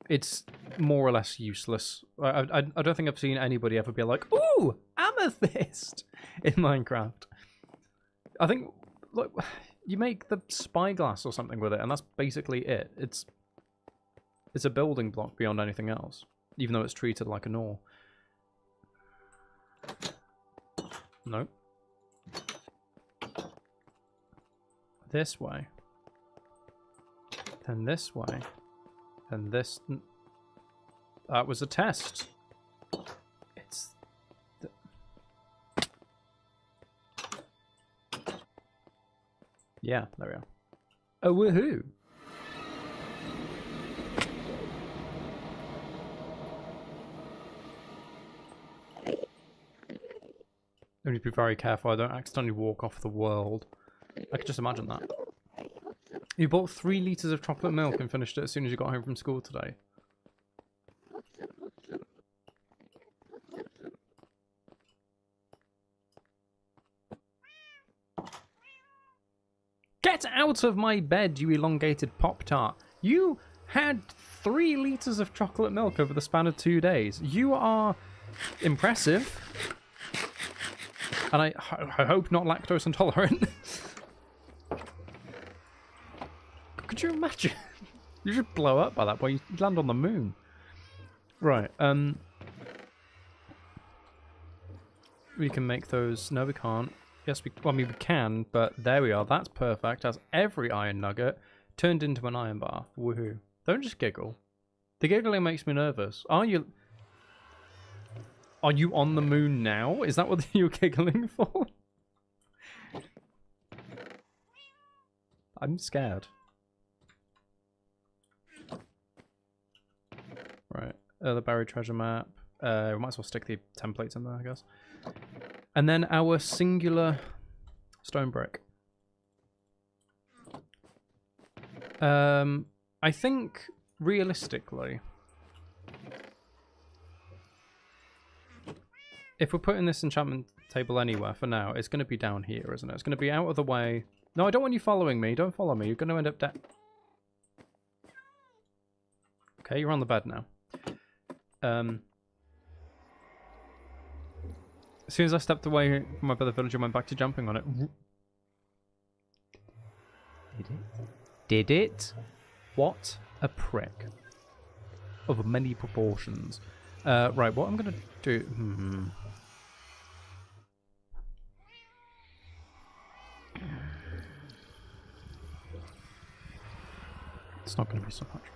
It's more or less useless. I don't think I've seen anybody ever be like, "Ooh, amethyst!" in Minecraft. I think, look, you make the spyglass or something with it, and that's basically it. It's a building block beyond anything else, even though it's treated like an ore. Nope. This way. Then this way. Then this... That was a test. It's... Yeah, there we are. Oh, woohoo! I need to be very careful I don't accidentally walk off the world. I could just imagine that. You bought 3 litres of chocolate milk and finished it as soon as you got home from school today. Get out of my bed, you elongated Pop-Tart. You had 3 litres of chocolate milk over the span of 2 days. You are impressive. And I hope not lactose intolerant. Could you imagine? You should blow up by that point. You land on the moon. Right. We can make those. No, we can't. Yes, well, I mean, we can, but there we are. That's perfect. That's every iron nugget turned into an iron bar. Woohoo. Don't just giggle. The giggling makes me nervous. Are you on the moon now? Is that what you're giggling for? I'm scared. Right. The buried treasure map. We might as well stick the templates in there, I guess. And then our singular stone brick. I think, realistically, if we're putting this enchantment table anywhere for now, it's going to be down here, isn't it? It's going to be out of the way. No, I don't want you following me. Don't follow me. You're going to end up dead. Okay, you're on the bed now. As soon as I stepped away from my brother village, I went back to jumping on it. Did it? Did it? What a prick. Of many proportions. Right, what I'm going to do... It's not going to be symmetrical.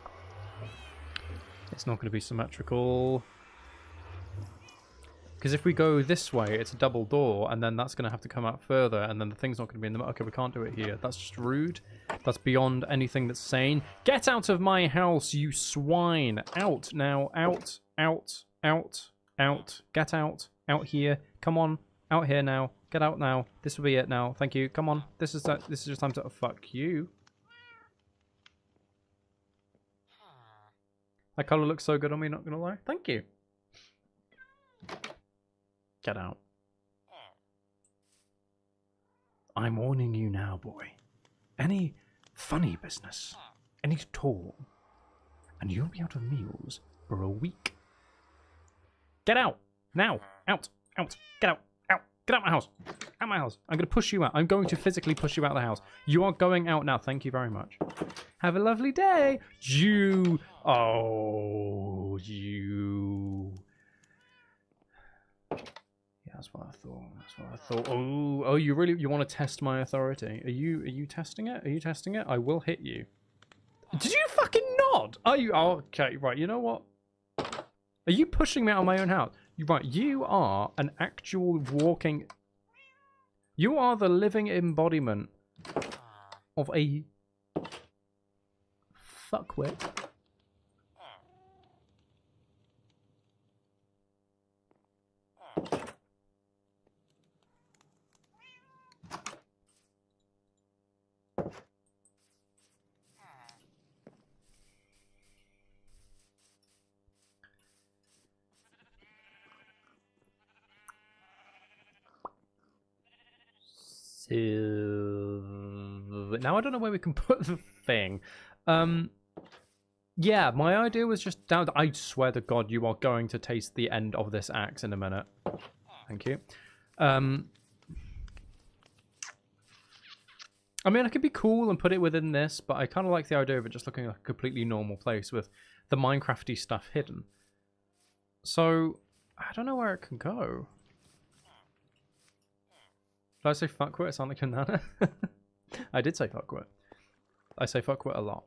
It's not going to be symmetrical. Because if we go this way, it's a double door, and then that's going to have to come out further, and then the thing's not going to be in the... Okay, we can't do it here. That's just rude. That's beyond anything that's sane. Get out of my house, you swine! Out now. Out. Out. Out. Out. Get out. Out here. Come on. Out here now. Get out now. This will be it now. Thank you. Come on. This is just time to... Oh, fuck you. That colour looks so good on me, not going to lie. Thank you. Get out. I'm warning you now, boy. Any funny business, any at all, and you'll be out of meals for a week. Get out! Now! Out! Out! Get out! Out! Get out my house! Out my house! I'm going to push you out. I'm going to physically push you out of the house. You are going out now. Thank you very much. Have a lovely day! You... Oh, you... That's what I thought. That's what I thought. Oh, you want to test my authority? Are you testing it? Are you testing it? I will hit you. Did you fucking nod? Are you? Oh, okay, right. You know what? Are you pushing me out of my own house? Right. You are an actual walking. You are the living embodiment of a fuckwit. Now I don't know where we can put the thing. Yeah, my idea was just down. I swear to God, you are going to taste the end of this axe in a minute. Thank you. I mean, I could be cool and put it within this, but I kind of like the idea of it just looking like a completely normal place with the Minecrafty stuff hidden. So, I don't know where it can go. Did I say fuckwit? It sounded like a nana. I did say fuckwit. I say fuckwit a lot.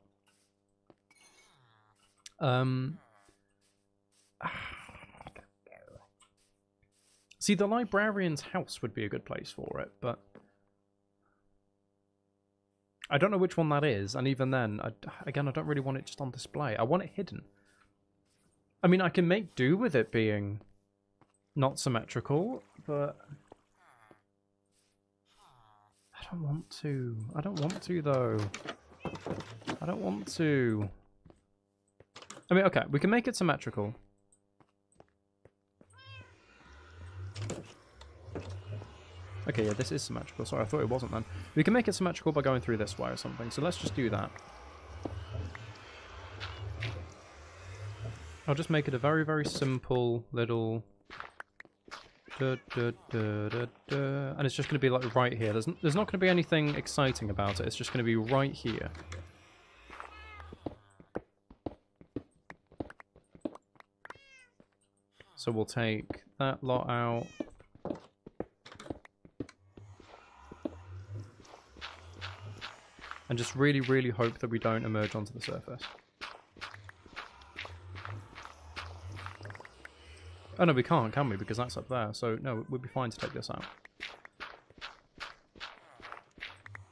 See, the librarian's house would be a good place for it, but I don't know which one that is, and even then, again, I don't really want it just on display. I want it hidden. I mean, I can make do with it being not symmetrical, but I don't want to. I don't want to, though. I don't want to. I mean, okay, we can make it symmetrical. Okay, yeah, this is symmetrical. Sorry, I thought it wasn't then. We can make it symmetrical by going through this way or something, so let's just do that. I'll just make it a very, very simple little... And it's just going to be like right here. There's not going to be anything exciting about it. It's just going to be right here. So we'll take that lot out. And just really, really hope that we don't emerge onto the surface. Oh no, we can't, can we? Because that's up there. So no, we'll be fine to take this out.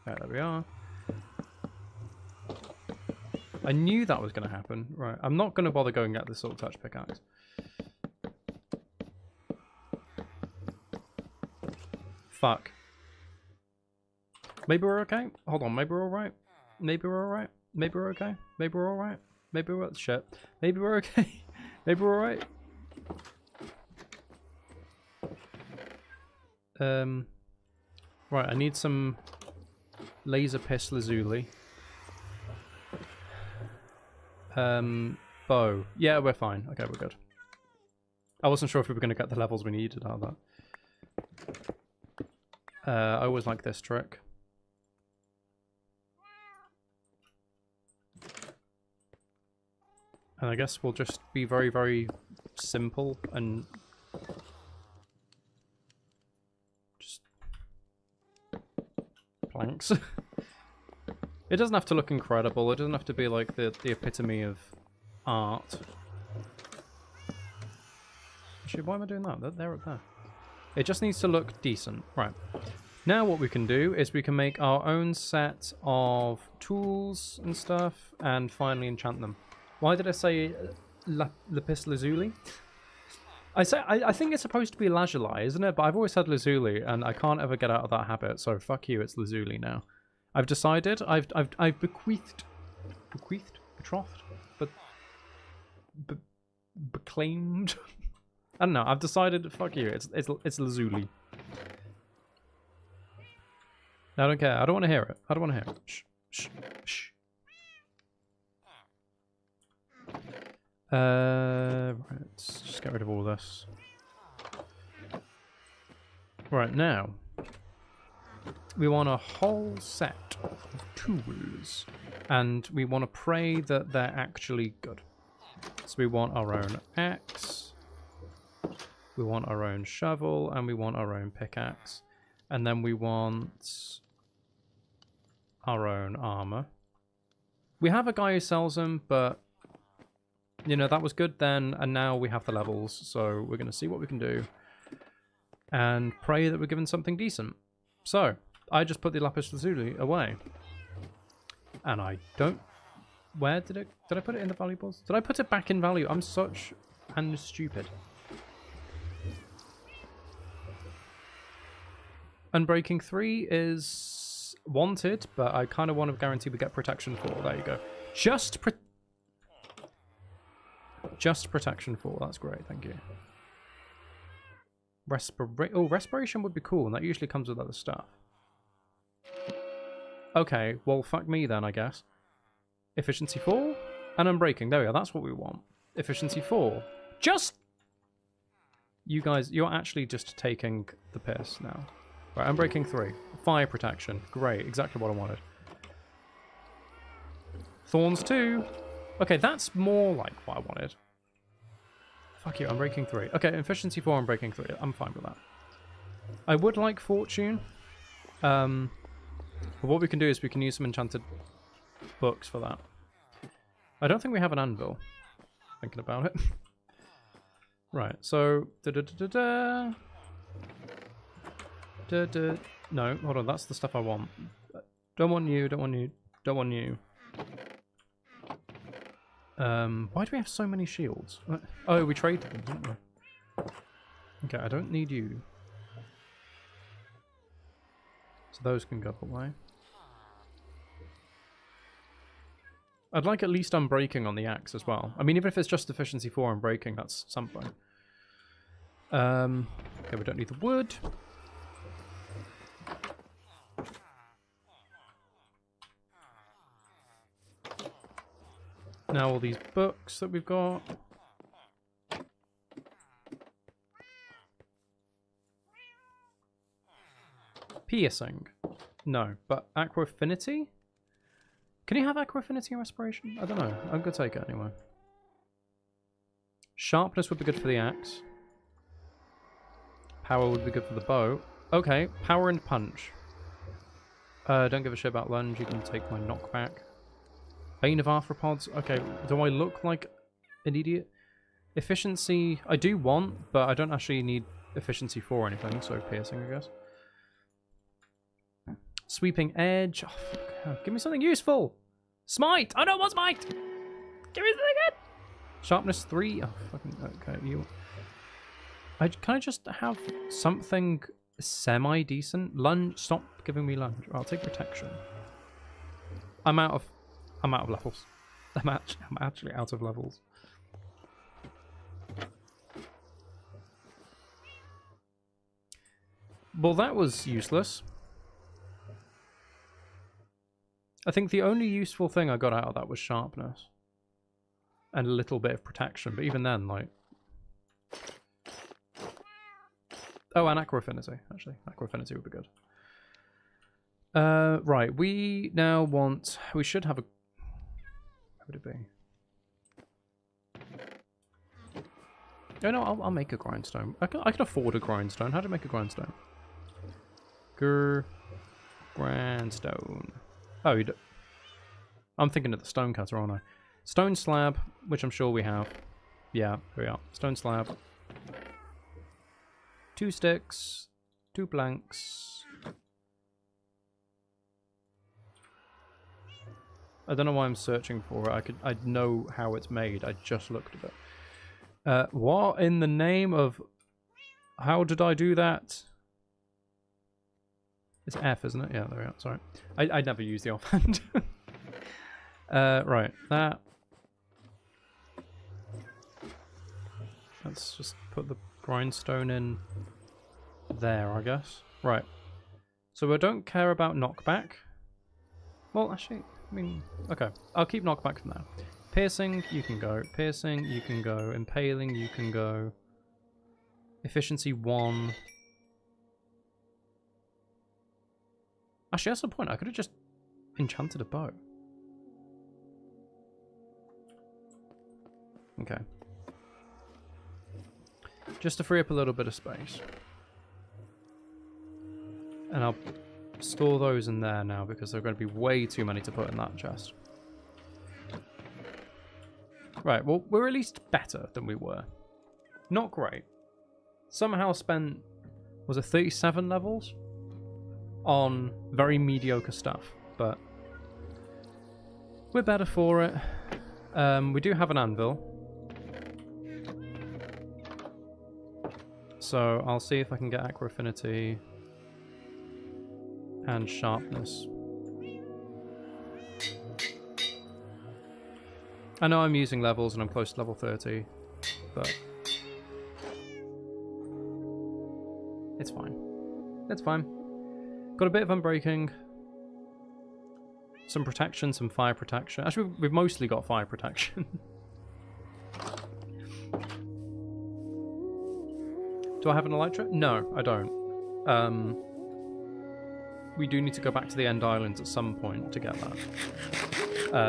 Yeah, there we are. I knew that was going to happen. Right, I'm not going to bother going at this little touch pickaxe. Fuck. Maybe we're okay? Hold on, maybe we're alright? Maybe we're alright? Maybe we're okay? Maybe we're alright? Maybe we're... Shit. Maybe we're okay? Maybe we're alright? Right, I need some laser piss lazuli. Bow. Yeah, we're fine. Okay, we're good. I wasn't sure if we were going to get the levels we needed out of that. I always like this trick. And I guess we'll just be very, very simple and just planks. It doesn't have to look incredible. It doesn't have to be like the epitome of art. Actually, why am I doing that? They're up there. It just needs to look decent. Right. Now what we can do is we can make our own set of tools and stuff and finally enchant them. Why did I say lapis lazuli? I think it's supposed to be lazuli, isn't it? But I've always said lazuli and I can't ever get out of that habit. So fuck you, it's lazuli now. I've decided, I've betrothed, but claimed. I don't know. I've decided. Fuck you. It's lazuli. I don't care. I don't want to hear it. I don't want to hear it. Shh. Shh. Shh. Right. Let's just get rid of all this. Right now, we want a whole set of tools, and we want to pray that they're actually good. So we want our own axe, we want our own shovel, and we want our own pickaxe. And then we want our own armor. We have a guy who sells them, but, you know, that was good then, and now we have the levels, so we're going to see what we can do. And pray that we're given something decent. So, I just put the lapis lazuli away. And I don't... Where did I put it in the valuables? Did I put it back in value? I'm such and stupid. Unbreaking 3 is wanted, but I kind of want to guarantee we get protection 4. There you go. Just protection 4. That's great, thank you. Respiration would be cool, and that usually comes with other stuff. Okay, well, fuck me then, I guess. Efficiency 4 and unbreaking. There we go. That's what we want. Efficiency 4. Just... You guys, you're actually just taking the piss now. Right, unbreaking 3. Fire protection. Great. Exactly what I wanted. Thorns 2. Okay, that's more like what I wanted. Fuck you. Unbreaking 3. Okay, efficiency 4, unbreaking 3. I'm fine with that. I would like fortune. But what we can do is we can use some enchanted books for that. I don't think we have an anvil. Thinking about it. Right, so... No, hold on, that's the stuff I want. Don't want you, don't want you, don't want you. Why do we have so many shields? Oh, we traded them, didn't we? Okay, I don't need you. So those can go away. I'd like at least unbreaking on the axe as well. I mean, even if it's just efficiency 4 unbreaking, that's something. Okay, we don't need the wood. Now all these books that we've got. Piercing. No, but Aqua Affinity? Can you have Aqua Affinity and Respiration? I don't know. I'm going to take it anyway. Sharpness would be good for the axe. Power would be good for the bow. Okay, power and punch. Don't give a shit about lunge. You can take my knockback. Bane of Arthropods. Okay, do I look like an idiot? Efficiency, I do want, but I don't actually need efficiency 4 or anything, so piercing, I guess. Sweeping Edge. Oh, fuck. Give me something useful. Smite! I don't want Smite! Give me something good! Sharpness 3. Oh, fucking... Okay, you... Can I just have something semi-decent? Lunge? Stop giving me lunge. I'll take protection. I'm out of levels. I'm actually out of levels. Well, that was useless. I think the only useful thing I got out of that was sharpness. And a little bit of protection, but even then, like... Oh, and Aqua Affinity, actually. Aqua Affinity would be good. Right, we now want... We should have a... What would it be? Oh no, I'll make a grindstone. I can afford a grindstone. How do I make a grindstone? Grindstone. Oh, you do. I'm thinking of the stone cutter, aren't I? Stone slab, which I'm sure we have. Yeah, here we are. Stone slab. 2 sticks, 2 planks. I don't know why I'm searching for it. I'd know how it's made. I just looked at it. What in the name of... How did I do that? It's F, isn't it? Yeah, there we are. Sorry. I'd never use the offhand. Right. That. Let's just put the grindstone in there, I guess. Right. So I don't care about knockback. Well, actually... I mean, okay. I'll keep knockback for now. Piercing, you can go. Piercing, you can go. Impaling, you can go. Efficiency 1. Actually, that's the point. I could have just enchanted a bow. Okay. Just to free up a little bit of space. And I'll store those in there now because there are going to be way too many to put in that chest. Right, well, we're at least better than we were. Not great. Somehow spent, was it 37 levels? On very mediocre stuff, but we're better for it. We do have an anvil. So I'll see if I can get Aqua Affinity and Sharpness. I know I'm using levels and I'm close to level 30, but it's fine. It's fine. Got a bit of Unbreaking, some protection, some fire protection. Actually, we've mostly got fire protection. Do I have an Elytra? No, I don't. We do need to go back to the End Islands at some point to get that.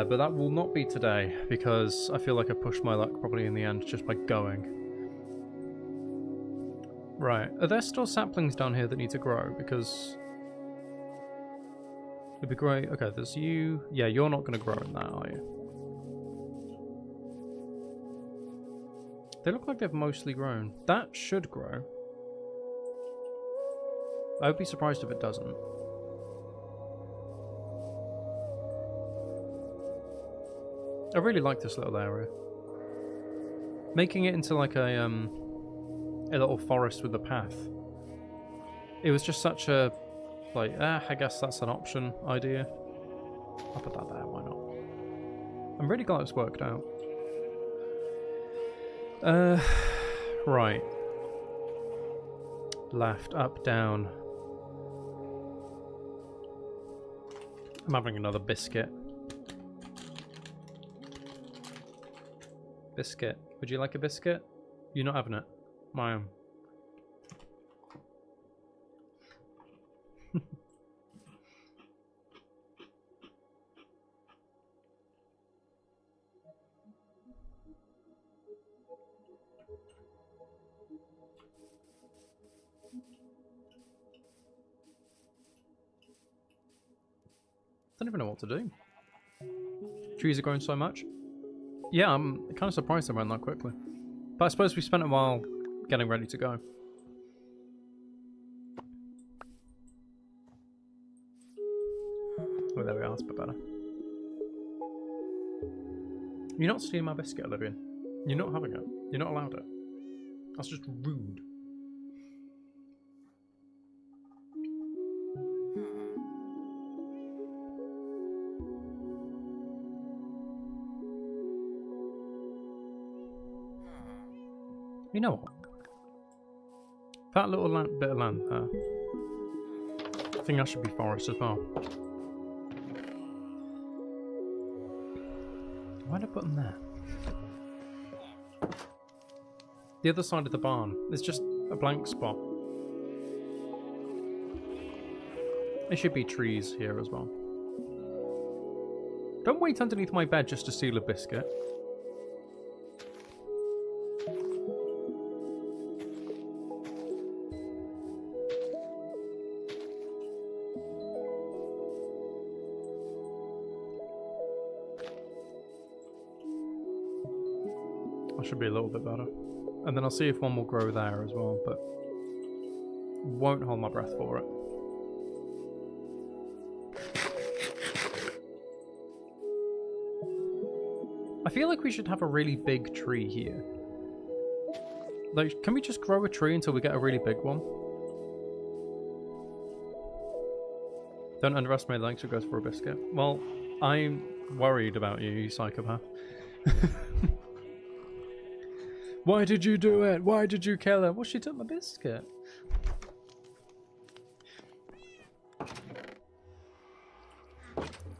But that will not be today, because I feel like I pushed my luck probably in the end just by going. Right, are there still saplings down here that need to grow? Because it'd be great. Okay, there's you. Yeah, you're not going to grow in that, are you? They look like they've mostly grown. That should grow. I would be surprised if it doesn't. I really like this little area. Making it into like a little forest with a path. It was just such a, like, I guess that's an option idea. I'll put that there, why not? I'm really glad it's worked out. Right. Left, up, down. I'm having another biscuit. Biscuit. Would you like a biscuit? You're not having it. My own. I don't even know what to do. Trees are growing so much. Yeah, I'm kind of surprised they went that quickly. But I suppose we spent a while getting ready to go. Oh, there we are. That's a bit better. You're not stealing my biscuit, Olivia. You're not having it. You're not allowed it. That's just rude. You know what? That little bit of land there. I think that should be forest as well. Why did I put them there? The other side of the barn. There's just a blank spot. There should be trees here as well. Don't wait underneath my bed just to steal a biscuit. Should be a little bit better. And then I'll see if one will grow there as well, but won't hold my breath for it. I feel like we should have a really big tree here. Like, can we just grow a tree until we get a really big one? Don't underestimate the lengths it goes for a biscuit. Well, I'm worried about you, you psychopath. Why did you do it? Why did you kill her? Well, she took my biscuit.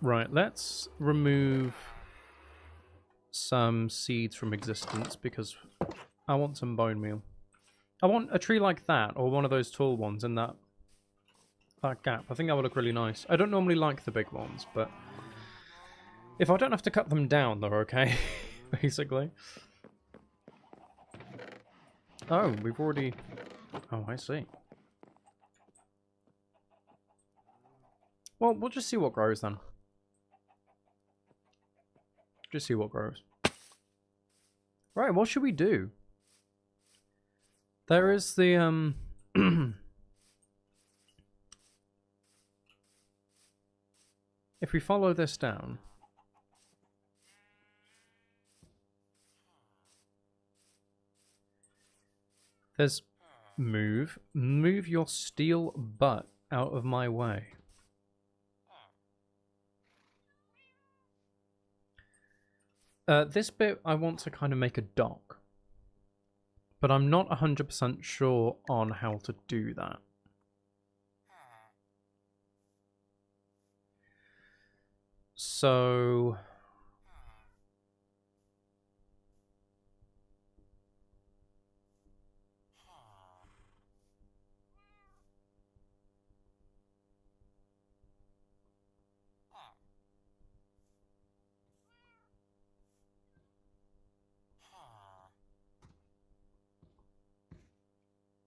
Right, let's remove some seeds from existence because I want some bone meal. I want a tree like that, or one of those tall ones in that gap. I think that would look really nice. I don't normally like the big ones, but if I don't have to cut them down, they're okay, basically. Oh, we've already... Oh, I see. Well, we'll just see what grows then. Just see what grows. Right, what should we do? There is the, if we follow this down... There's move. Move your steel butt out of my way. This bit I want to kind of make a dock. But I'm not 100% sure on how to do that. So...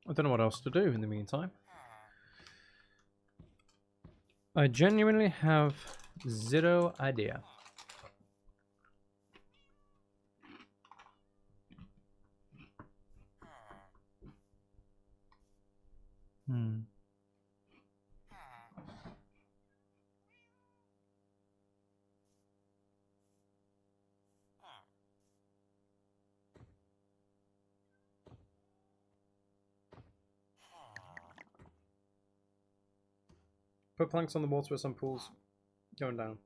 I don't know what else to do in the meantime. I genuinely have zero idea. Put planks on the water with some pools going down.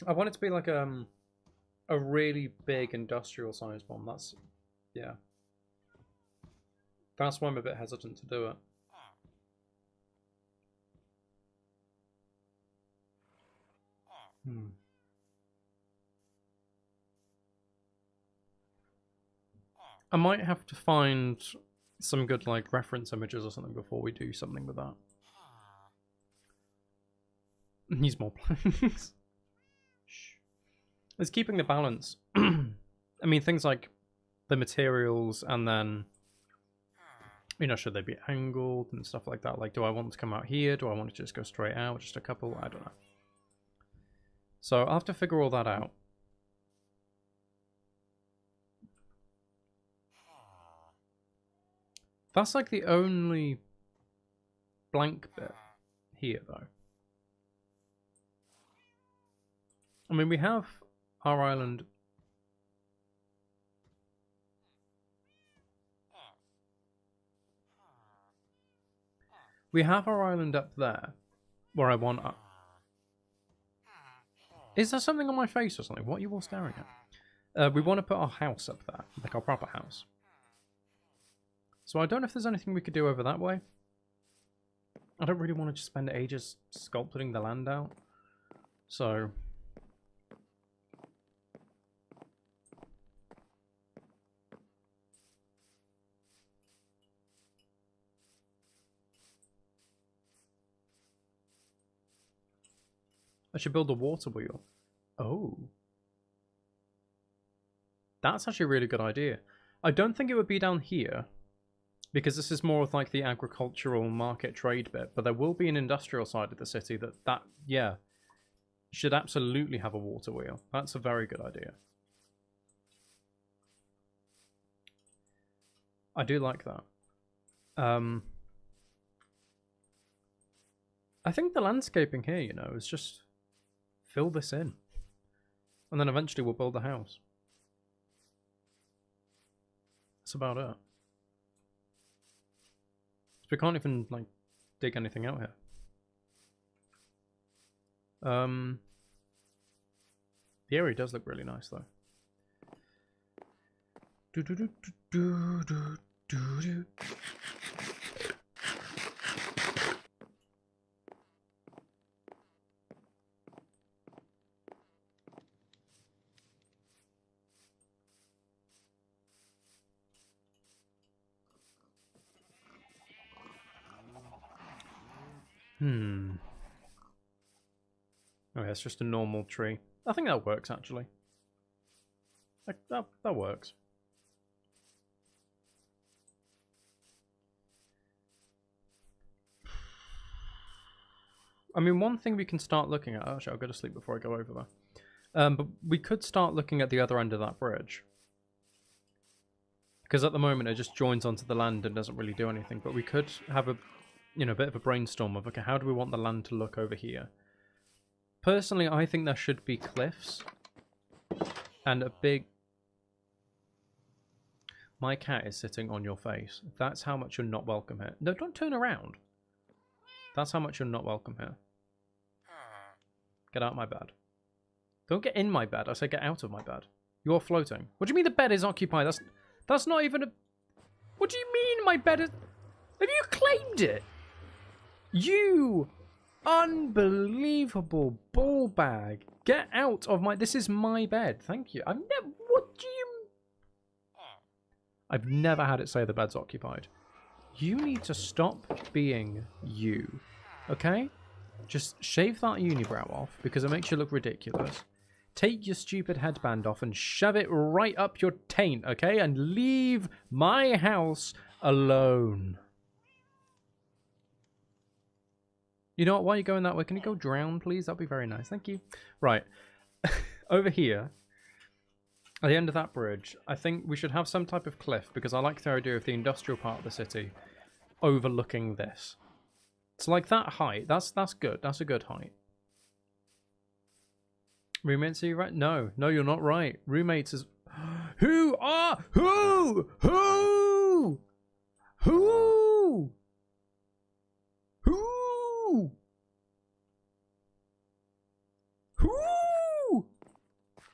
I want it to be like a really big industrial size one. That's, yeah. That's why I'm a bit hesitant to do it. I might have to find some good like reference images or something before we do something with that. Needs more planks. It's keeping the balance. I mean, things like the materials and then, you know, should they be angled and stuff like that? Like, do I want to come out here? Do I want to just go straight out? Just a couple? I don't know. So I'll have to figure all that out. That's like the only blank bit here, though. I mean, we have our island. We have our island up there, where I want up. Is there something on my face or something? What are you all staring at? We want to put our house up there, like our proper house. So I don't know if there's anything we could do over that way. I don't really want to just spend ages sculpting the land out. So... I should build a water wheel. Oh. That's actually a really good idea. I don't think it would be down here, because this is more of like the agricultural market trade bit, but there will be an industrial side of the city that yeah, should absolutely have a water wheel. That's a very good idea. I do like that. I think the landscaping here, you know, is just fill this in. And then eventually we'll build a house. That's about it. So we can't even, like, dig anything out here. The area does look really nice, though. Do do do do do do do. Oh, yeah, it's just a normal tree. I think that works, actually. Like, that works. I mean, one thing we can start looking at... Actually, I'll go to sleep before I go over there. But we could start looking at the other end of that bridge. Because at the moment, it just joins onto the land and doesn't really do anything. But we could have a, you know, bit of a brainstorm of, okay, how do we want the land to look over here? Personally, I think there should be cliffs and a big... My cat is sitting on your face. That's how much you're not welcome here. No, don't turn around. That's how much you're not welcome here. Get out of my bed. Don't get in my bed. I say get out of my bed. You're floating. What do you mean the bed is occupied? That's not even a... What do you mean my bed is... Have you claimed it? You... Unbelievable ball bag. Get out of my... This is my bed. Thank you. I've never... What do you... I've never had it say the bed's occupied. You need to stop being you. Okay? Just shave that unibrow off because it makes you look ridiculous. Take your stupid headband off and shove it right up your taint, okay? And leave my house alone. You know what? While you're going that way, can you go drown, please? That'd be very nice. Thank you. Right. Over here, at the end of that bridge, I think we should have some type of cliff because I like the idea of the industrial part of the city overlooking this. So like that height, that's good. That's a good height. Roommates, are you right? No, you're not right. Roommates is... Who?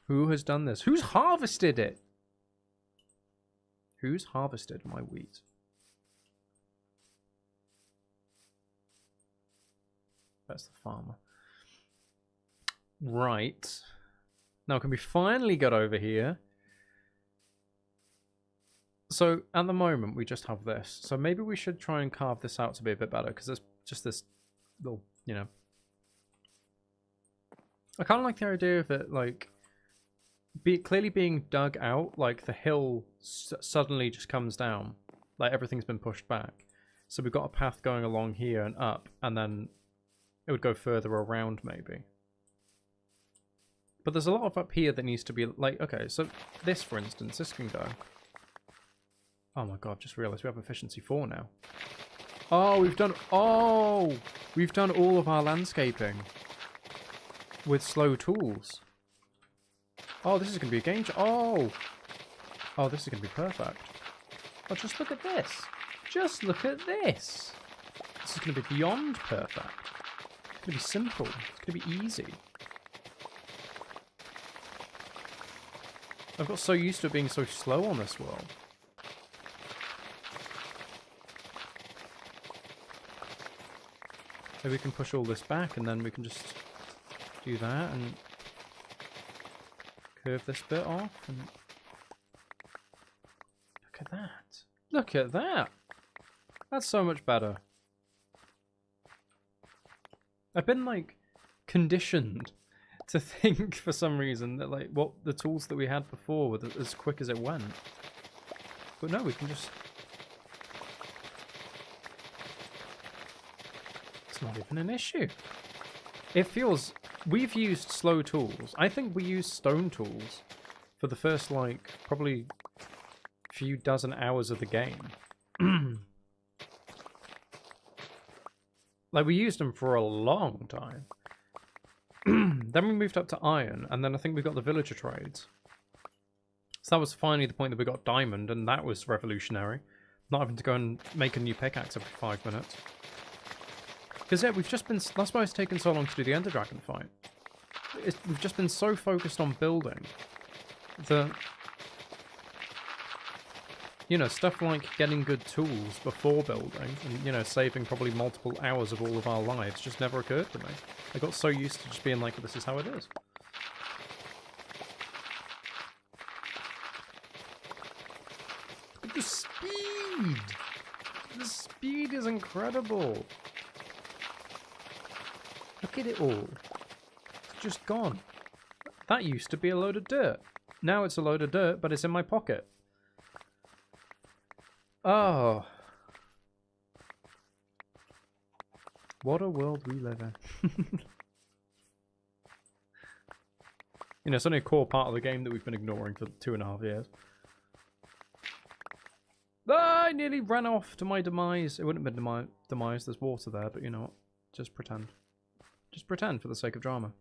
Who has done this? Who's harvested it? Who's harvested my wheat? That's the farmer. Right. Now can we finally get over here? So at the moment we just have this. So maybe we should try and carve this out to be a bit better because there's just this little, you know. I kind of like the idea of it like clearly being dug out, like the hill suddenly just comes down. Like everything's been pushed back. So we've got a path going along here and up, and then it would go further around maybe. But there's a lot of up here that needs to be, like, okay, so this, for instance, this can go. Oh my god, just realised we have efficiency 4 now. Oh, we've done all of our landscaping with slow tools. Oh, this is going to be a game changer. Oh, this is going to be perfect. Oh, just look at this. Just look at this. This is going to be beyond perfect. It's going to be simple. It's going to be easy. I've got so used to it being so slow on this world. Maybe we can push all this back and then we can just do that and curve this bit off and look at that. Look at that. That's so much better. I've been like conditioned to think for some reason that like what the tools that we had before were as quick as it went. But no, we can just... It's not even an issue. It feels... We've used slow tools. I think we used stone tools for the first, like, probably few dozen hours of the game. Like, we used them for a long time. Then we moved up to iron, and then I think we got the villager trades. So that was finally the point that we got diamond, and that was revolutionary. Not having to go and make a new pickaxe every 5 minutes. Because, yeah, we've just been... That's why it's taken so long to do the Ender Dragon fight. We've just been so focused on building that... You know, stuff like getting good tools before building and, you know, saving probably multiple hours of all of our lives just never occurred to me. I got so used to just being like, this is how it is. The speed! The speed is incredible! Look at it all. It's just gone. That used to be a load of dirt. Now it's a load of dirt, but it's in my pocket. Oh. What a world we live in. You know, it's only a core part of the game that we've been ignoring for 2.5 years. Ah, I nearly ran off to my demise. It wouldn't have been my demise. There's water there, but you know what? Just pretend. Just pretend for the sake of drama.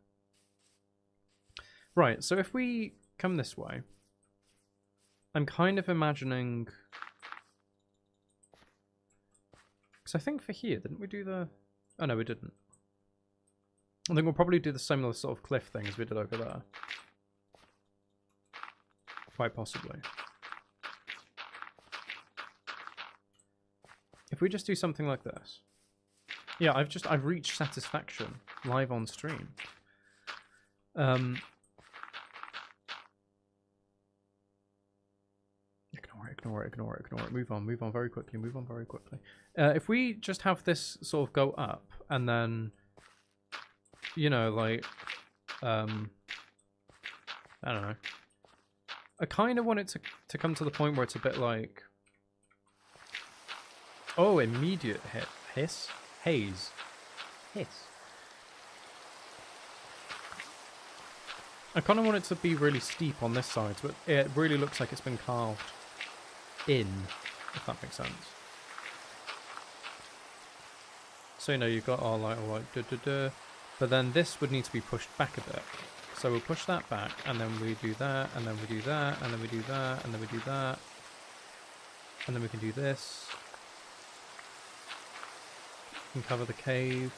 Right, so if we come this way, I'm kind of imagining... Because I think for here, didn't we do the... Oh no, we didn't. I think we'll probably do the similar sort of cliff thing as we did over there. Quite possibly. If we just do something like this. Yeah, I've reached satisfaction live on stream. Ignore it. Move on very quickly. If we just have this sort of go up and then, you know, like, I don't know. I kind of want it to come to the point where it's a bit like, oh, immediate hit. Hiss? Haze. Hiss. I kind of want it to be really steep on this side, so it really looks like it's been carved in, if that makes sense. So, you know, you've got our like, but then this would need to be pushed back a bit. So we'll push that back, and then we do that, and then we do that, and then we do that, and then we do that. And then we can do this. We can cover the cave.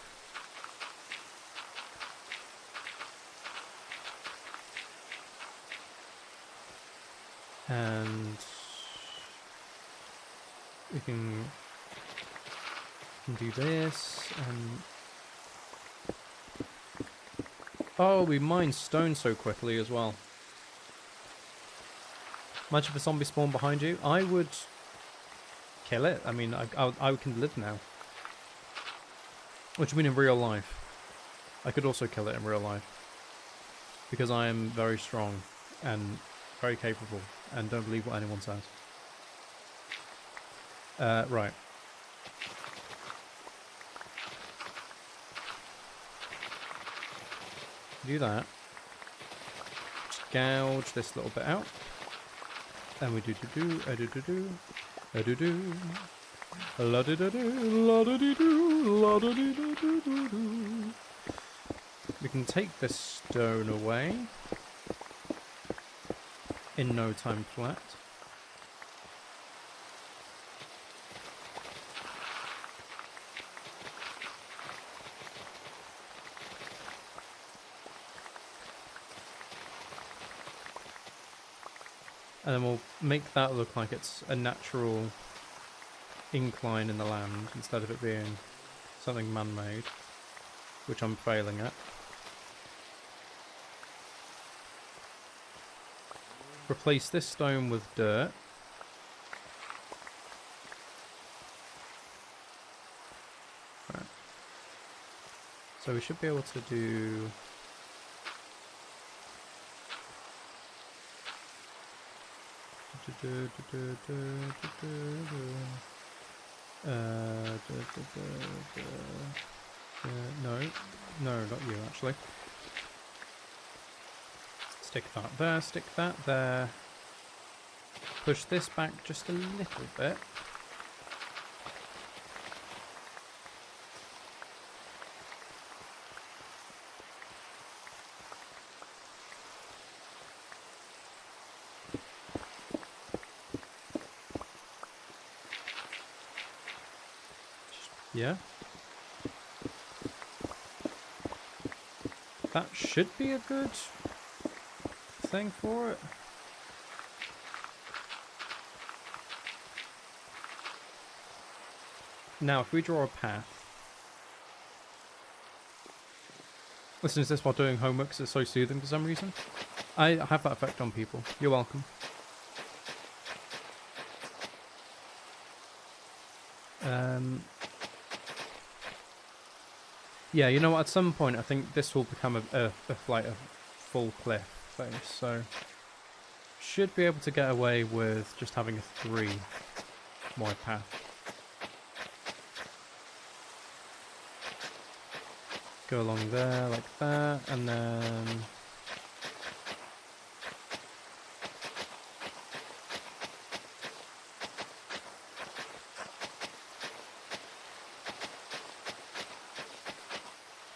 And we can do this, and oh, we mine stone so quickly as well. Imagine if a zombie spawned behind you. I would kill it. I mean, I can live now. What do you mean in real life? I could also kill it in real life. Because I am very strong and very capable and don't believe what anyone says. Right. Do that. Just gouge this little bit out. And we do la do do la do do la do do. We can take this stone away in no time flat. And then we'll make that look like it's a natural incline in the land instead of it being something man-made, which I'm failing at. Replace this stone with dirt. Right. So we should be able to do... no, not you actually. Stick that there, stick that there. Push this back just a little bit. Yeah. That should be a good thing for it. Now, if we draw a path... Listen to this while doing homework because it's so soothing for some reason. I have that effect on people. You're welcome. Yeah, you know what? At some point, I think this will become like a full cliff face. So, should be able to get away with just having a 3 wide path. Go along there like that, and then...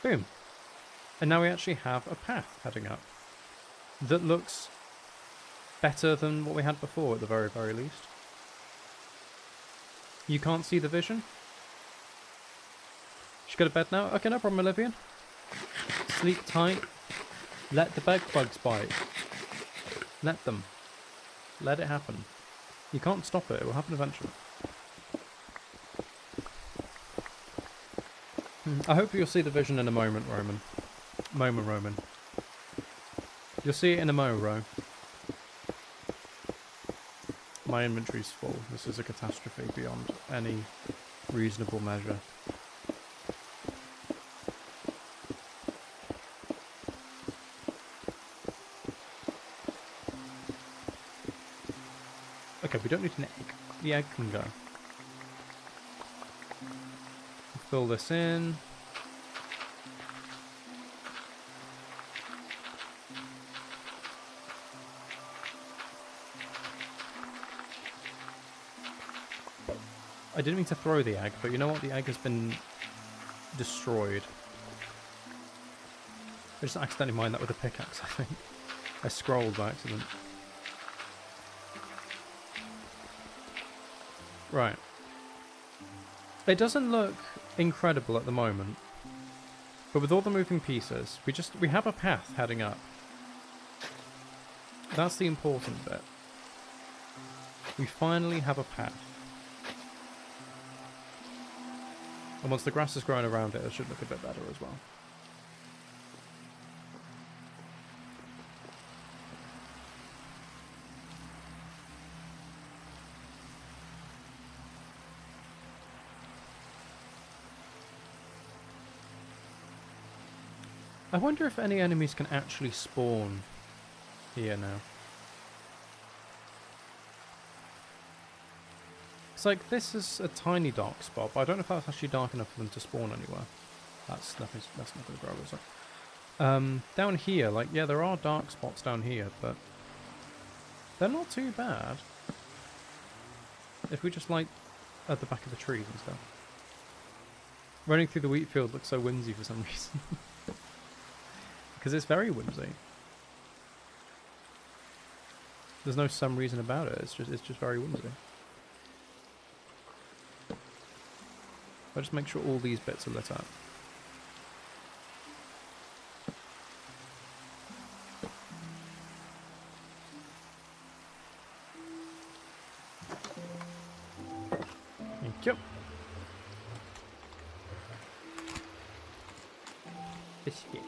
Boom. And now we actually have a path heading up that looks better than what we had before at the very, very least. You can't see the vision? Should go to bed now? Okay, no problem, Olivian. Sleep tight. Let the bed bugs bite. Let them. Let it happen. You can't stop it. It will happen eventually. I hope you'll see the vision in a moment, Roman. Roman. You'll see it in a Ro. My inventory's full. This is a catastrophe beyond any reasonable measure. Okay, we don't need an egg. The egg can go. Fill this in. I didn't mean to throw the egg, but you know what? The egg has been destroyed. I just accidentally mined that with a pickaxe, I think. I scrolled by accident. Right. It doesn't look incredible at the moment, but with all the moving pieces, we have a path heading up. That's the important bit. We finally have a path. And once the grass has grown around it, it should look a bit better as well. I wonder if any enemies can actually spawn here now. It's like, this is a tiny dark spot, but I don't know if that's actually dark enough for them to spawn anywhere. That's not going to grow, is it? Down here, like, yeah, there are dark spots down here, but they're not too bad. If we just, like, at the back of the trees and stuff. Running through the wheat field looks so whimsy for some reason. Because it's very whimsy. There's no some reason about it. It's just very whimsy. I'll just make sure all these bits are lit up. Thank you. Biscuit.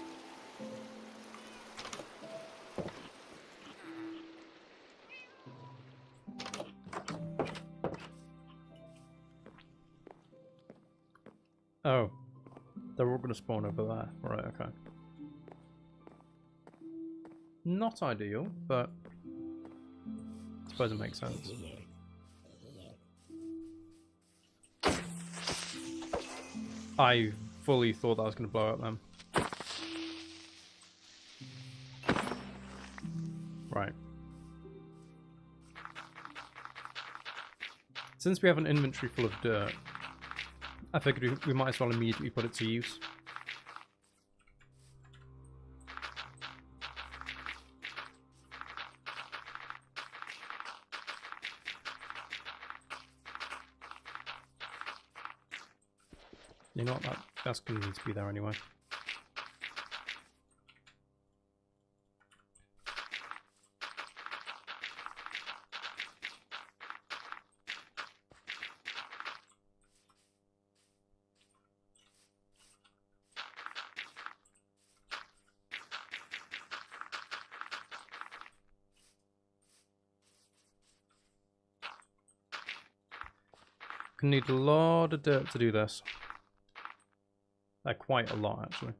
Oh, they're all going to spawn over there. Right, okay. Not ideal, but I suppose it makes sense. I fully thought that was going to blow up them. Right. Since we have an inventory full of dirt, I figured we might as well immediately put it to use. You know what? That's going to need to be there anyway. Gonna need a lot of dirt to do this. Quite a lot, actually.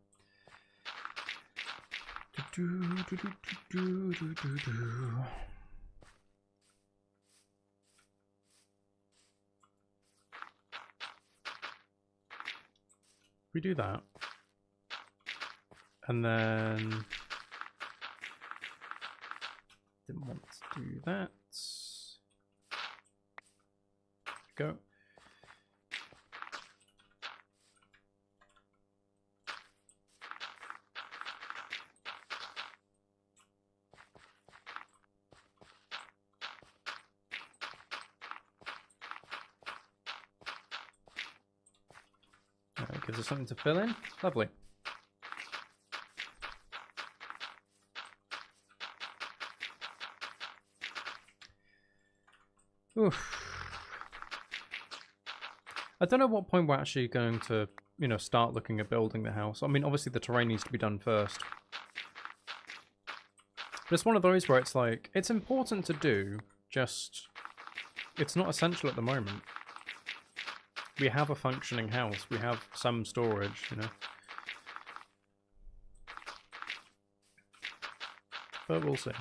We do that. And then... didn't want to do that. Go. Gives us something to fill in. Lovely. Oof. I don't know what point we're actually going to, you know, start looking at building the house. I mean, obviously the terrain needs to be done first. But it's one of those where it's like, it's important to do, just it's not essential at the moment. We have a functioning house. We have some storage, you know. But we'll see.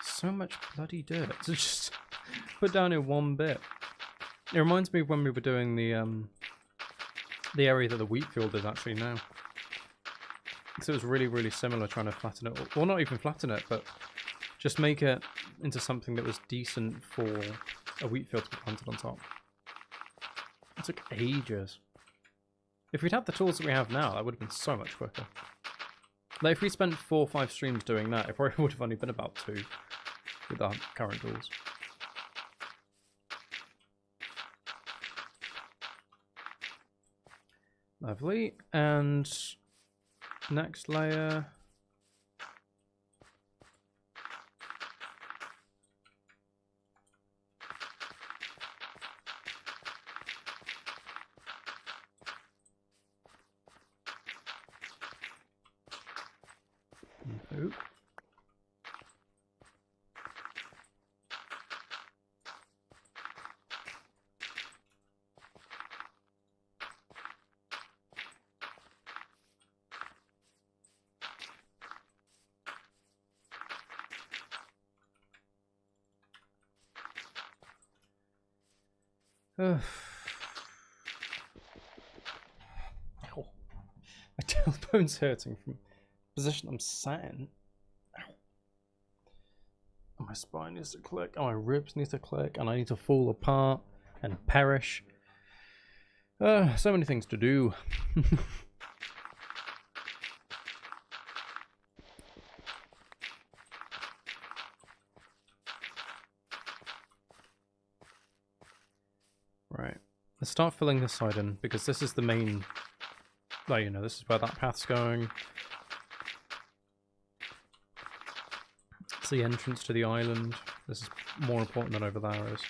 So much bloody dirt to just put down in one bit. It reminds me of when we were doing the area that the wheat field is actually now. Because it was really, really similar, trying to flatten it, or not even flatten it, but just make it into something that was decent for a wheat field to be planted on top. It took ages. If we'd had the tools that we have now, that would have been so much quicker. Like, if we spent 4 or 5 streams doing that, it probably would have only been about 2 with our current tools. Lovely. And next layer. Oop. Ow. My tailbone's hurting from the position I'm sat in. Ow. My spine needs to click, my ribs need to click, and I need to fall apart and perish. So many things to do. Right, let's start filling this side in, because this is the main, like, you know, this is where that path's going. It's the entrance to the island. This is more important than over there is.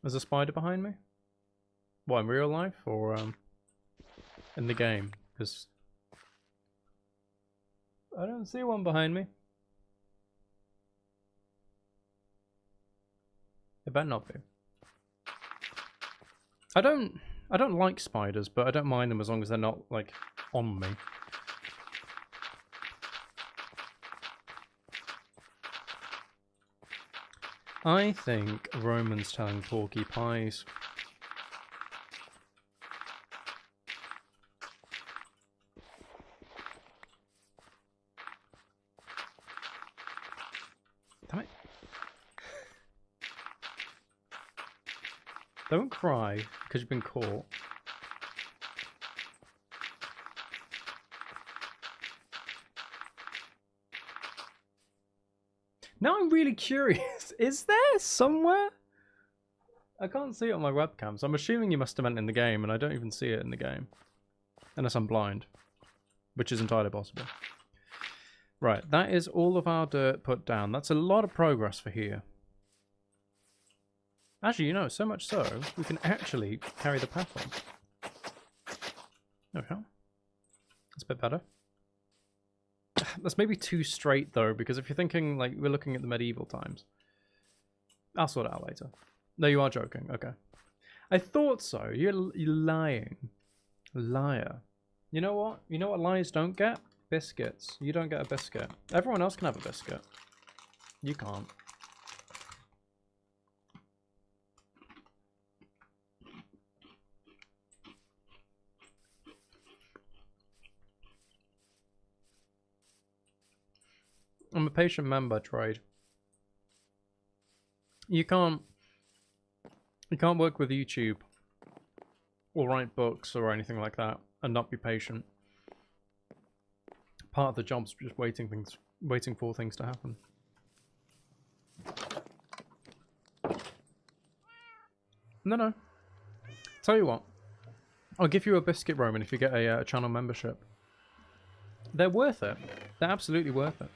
There's a spider behind me? What, in real life or in the game? Because I don't see one behind me. It better not be. I don't like spiders, but I don't mind them as long as they're not like on me. I think Roman's telling Porky Pies. Damn it. Don't cry because you've been caught. Now I'm really curious. Is there somewhere? I can't see it on my webcam, so I'm assuming you must have meant in the game, and I don't even see it in the game. Unless I'm blind. Which is entirely possible. Right, that is all of our dirt put down. That's a lot of progress for here. Actually, you know, so much so, we can actually carry the path on. There we go. That's a bit better. That's maybe too straight, though, because if you're thinking, like, we're looking at the medieval times. I'll sort it out later. No, you are joking. Okay. I thought so. You're lying. Liar. You know what? You know what liars don't get? Biscuits. You don't get a biscuit. Everyone else can have a biscuit. You can't. I'm a patient member, trade. You can't work with YouTube or write books or anything like that and not be patient. Part of the job's just waiting for things to happen. No. Tell you what, I'll give you a biscuit, Roman, if you get a channel membership. They're worth it. They're absolutely worth it.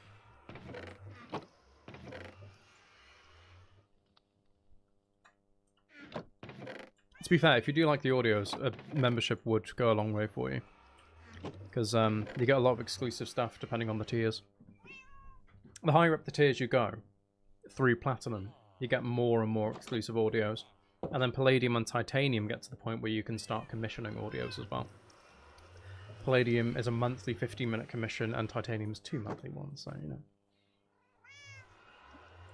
To be fair, if you do like the audios, a membership would go a long way for you. Because you get a lot of exclusive stuff depending on the tiers. The higher up the tiers you go, through Platinum, you get more and more exclusive audios. And then Palladium and Titanium get to the point where you can start commissioning audios as well. Palladium is a monthly 15-minute commission, and Titanium is 2 monthly ones, so you know.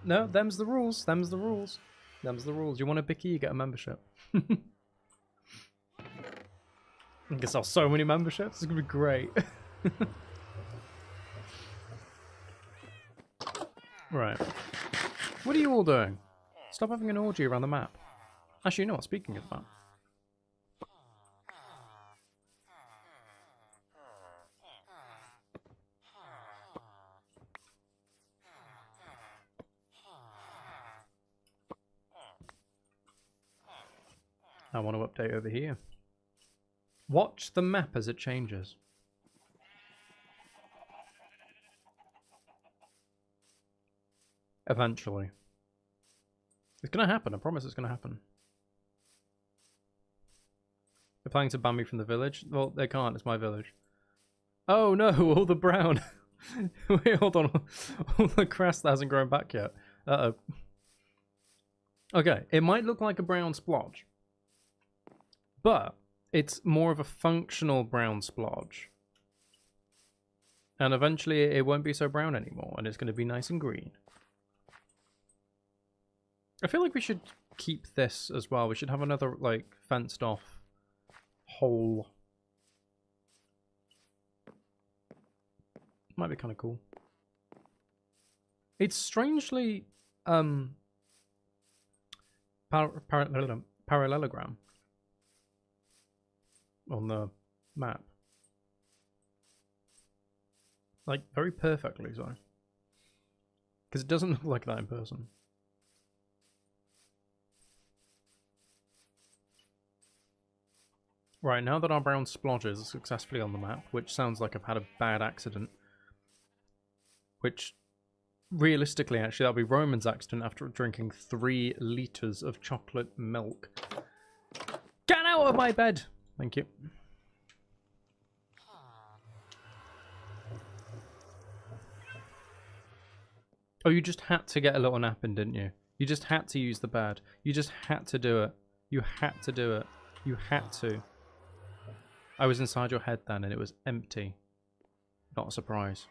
No, them's the rules. Them's the rules. Them's the rules. You want a Bicky, you get a membership. I guess I'll have so many memberships. It's gonna be great. Right. What are you all doing? Stop having an orgy around the map. Actually, you know what? Speaking of that. I want to update over here. Watch the map as it changes. Eventually. It's going to happen. I promise it's going to happen. They're planning to ban me from the village? Well, they can't. It's my village. Oh no, all the brown. Wait, hold on. All the grass that hasn't grown back yet. Uh-oh. Okay, it might look like a brown splotch. But it's more of a functional brown splodge. And eventually it won't be so brown anymore, and it's going to be nice and green. I feel like we should keep this as well. We should have another, like, fenced off hole. Might be kind of cool. It's strangely parallelogram on the map. Like, very perfectly so. Because it doesn't look like that in person. Right, now that our brown splodges are successfully on the map, which sounds like I've had a bad accident, which realistically, actually, that'll be Roman's accident after drinking 3 liters of chocolate milk. Get out of my bed! Thank you. Oh, you just had to get a little nap in, didn't you? You just had to use the bed. You just had to do it. You had to do it. You had to. I was inside your head then and it was empty. Not a surprise.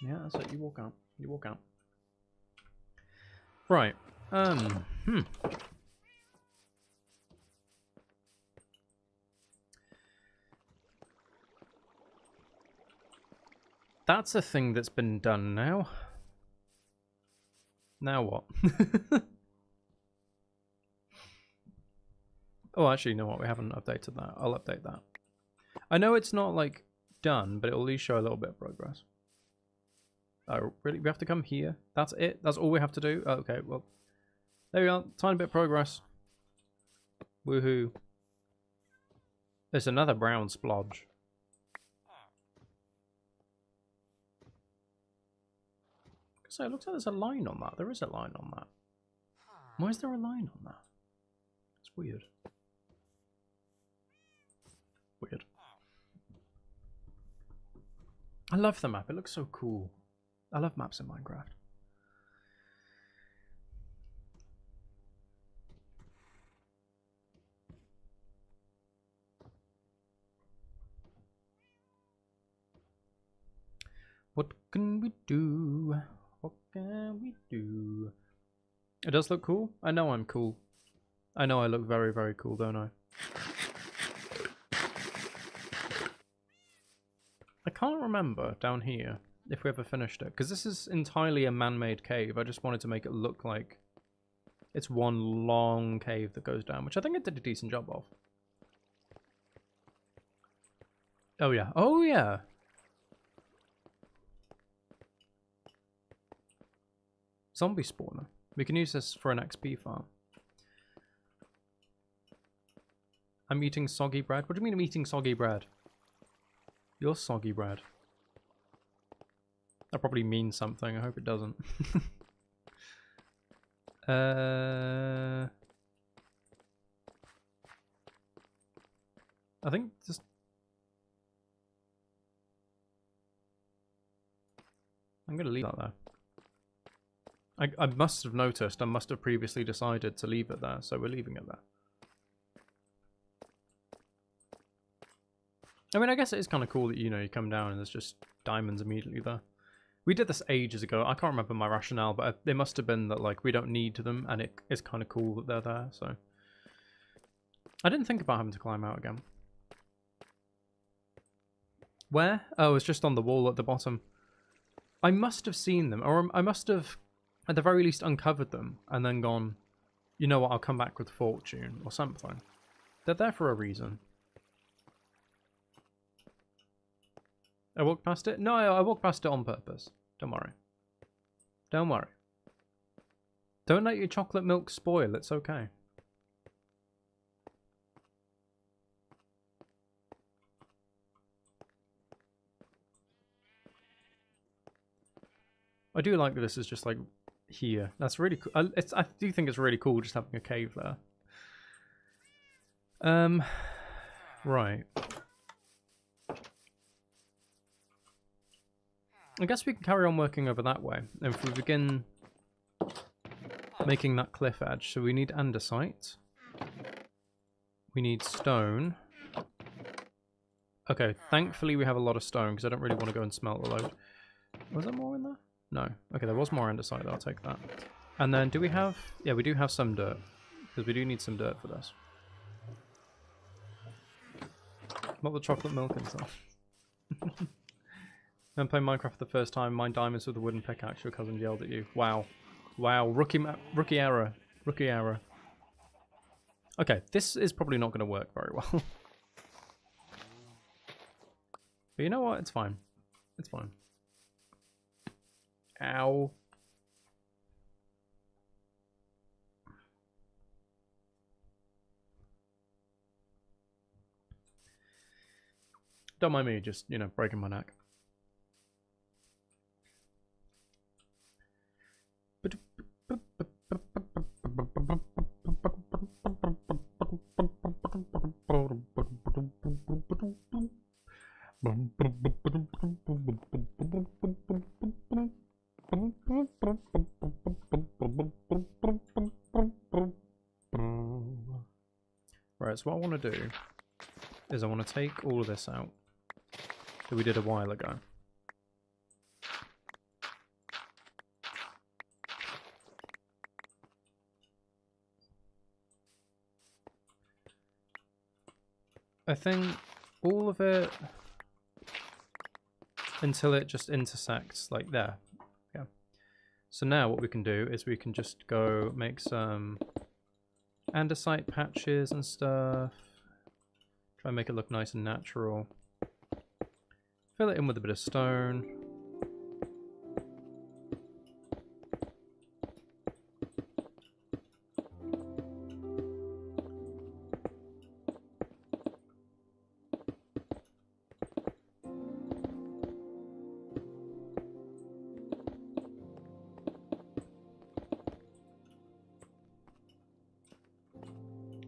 Yeah, that's it. You walk out. You walk out. Right. That's a thing that's been done now. Now what? Oh, actually, you know what? We haven't updated that. I'll update that. I know it's not, like, done, but it'll at least show a little bit of progress. Oh, really? We have to come here? That's it? That's all we have to do? Oh, okay, well. There we are. Tiny bit of progress. Woohoo. There's another brown splodge. So it looks like there's a line on that. There is a line on that. Why is there a line on that? It's weird. Weird. I love the map. It looks so cool. I love maps in Minecraft. What can we do? What can we do? It does look cool. I know I'm cool. I know I look very, very cool, don't I? I can't remember down here if we ever finished it, because this is entirely a man-made cave. I just wanted to make it look like it's one long cave that goes down, which I think it did a decent job of. Oh yeah. Oh yeah! Zombie spawner. We can use this for an XP farm. I'm eating soggy bread? What do you mean I'm eating soggy bread? You're soggy bread. That probably means something. I hope it doesn't. I think just... I'm going to leave that there. I must have noticed, I must have previously decided to leave it there, so we're leaving it there. I mean, I guess it is kind of cool that, you know, you come down and there's just diamonds immediately there. We did this ages ago. I can't remember my rationale, but it must have been that, like, we don't need them, and it is kind of cool that they're there, so... I didn't think about having to climb out again. Where? Oh, it's just on the wall at the bottom. I must have seen them, or I must have, at the very least, uncovered them, and then gone, you know what, I'll come back with fortune, or something. They're there for a reason. I walked past it? No, I walked past it on purpose. Don't worry. Don't worry. Don't let your chocolate milk spoil, it's okay. I do like that this is just like here. That's really cool. I do think it's really cool just having a cave there. Right. I guess we can carry on working over that way. And if we begin making that cliff edge, so we need andesite. We need stone. Okay, thankfully we have a lot of stone, because I don't really want to go and smelt a load. Was there more in there? No. Okay, there was more andesite, I'll take that. And then do we have... Yeah, we do have some dirt, because we do need some dirt for this. Not the chocolate milk and stuff. I'm playing Minecraft for the first time. Mine diamonds with a wooden pickaxe. Your cousin yelled at you. Wow. Wow. Rookie error. Rookie error. Okay, this is probably not going to work very well. But you know what? It's fine. It's fine. Ow. don't mind me just, you know, breaking my neck. Right, so what I want to do is I want to take all of this out that we did a while ago. I think all of it until it just intersects like there. Yeah. So now what we can do is we can just go make some andesite patches and stuff. Try and make it look nice and natural. Fill it in with a bit of stone.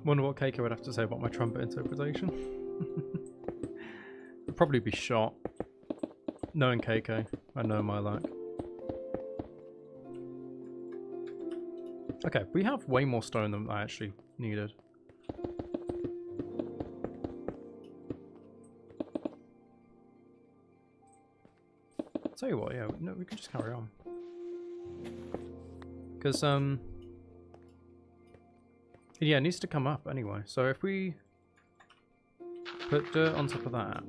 Wonder what Keiko would have to say about my trumpet interpretation. I'd probably be shot. Knowing KK, I know my luck. Okay, we have way more stone than I actually needed. Tell you what, yeah, no, we can just carry on. Because, yeah, it needs to come up anyway. So if we put dirt on top of that,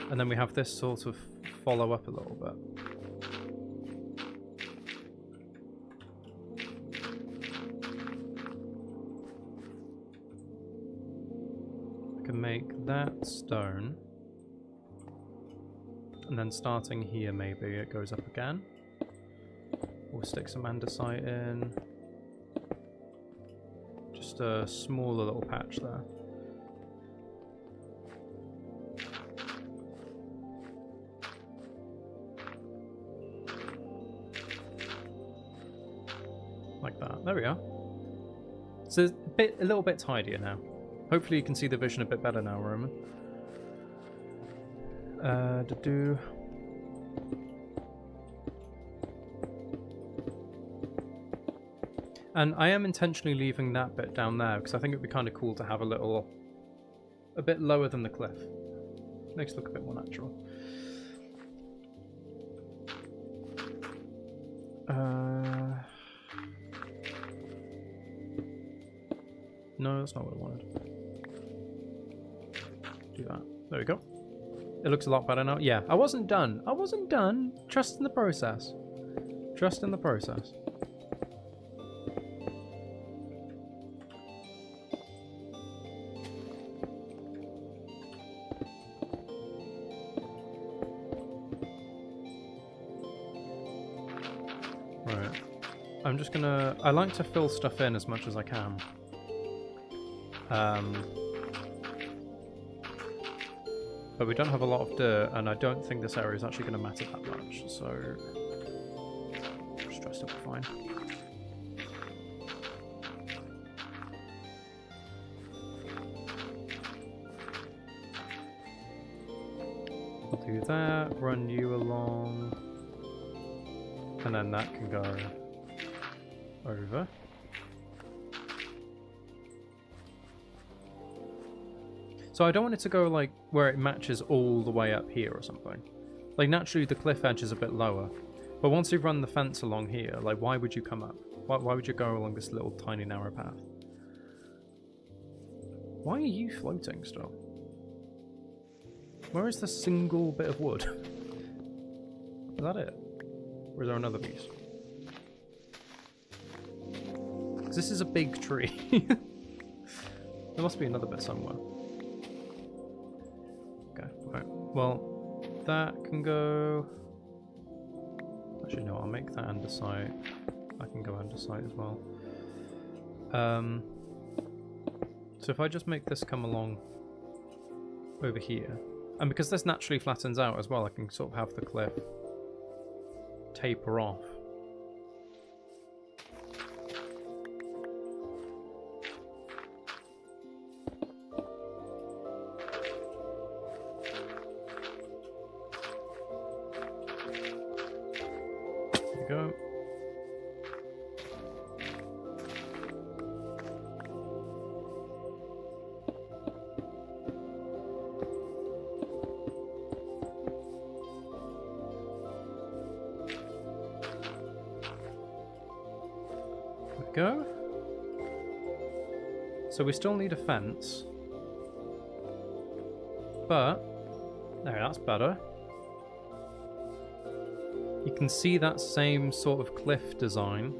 and then we have this sort of follow up a little bit. I can make that stone. And then starting here, maybe it goes up again. We'll stick some andesite in. Just a smaller little patch there. Like that. There we are. So it's a little bit tidier now. Hopefully you can see the vision a bit better now, Roman. And I am intentionally leaving that bit down there because I think it would be kind of cool to have a bit lower than the cliff. Makes it look a bit more natural. No, that's not what I wanted. Do that. There we go. It looks a lot better now. Yeah, I wasn't done. I wasn't done. Trust in the process. Trust in the process. Right. I'm just gonna... I like to fill stuff in as much as I can. But we don't have a lot of dirt, and I don't think this area is actually going to matter that much, so just trust it will be fine. We'll do that, run you along, and then that can go over. So I don't want it to go like where it matches all the way up here or something. Like naturally the cliff edge is a bit lower. But once you run the fence along here, like why would you come up? Why would you go along this little tiny narrow path? Why are you floating still? Where is the single bit of wood? Is that it? Or is there another piece? Because this is a big tree. There must be another bit somewhere. Okay, right. Well, that can go... Actually, no, I'll make that andesite. I can go andesite as well. So if I just make this come along over here. And because this naturally flattens out as well, I can sort of have the cliff taper off. There we go. Go. So we still need a fence, but there, that's better. You can see that same sort of cliff design.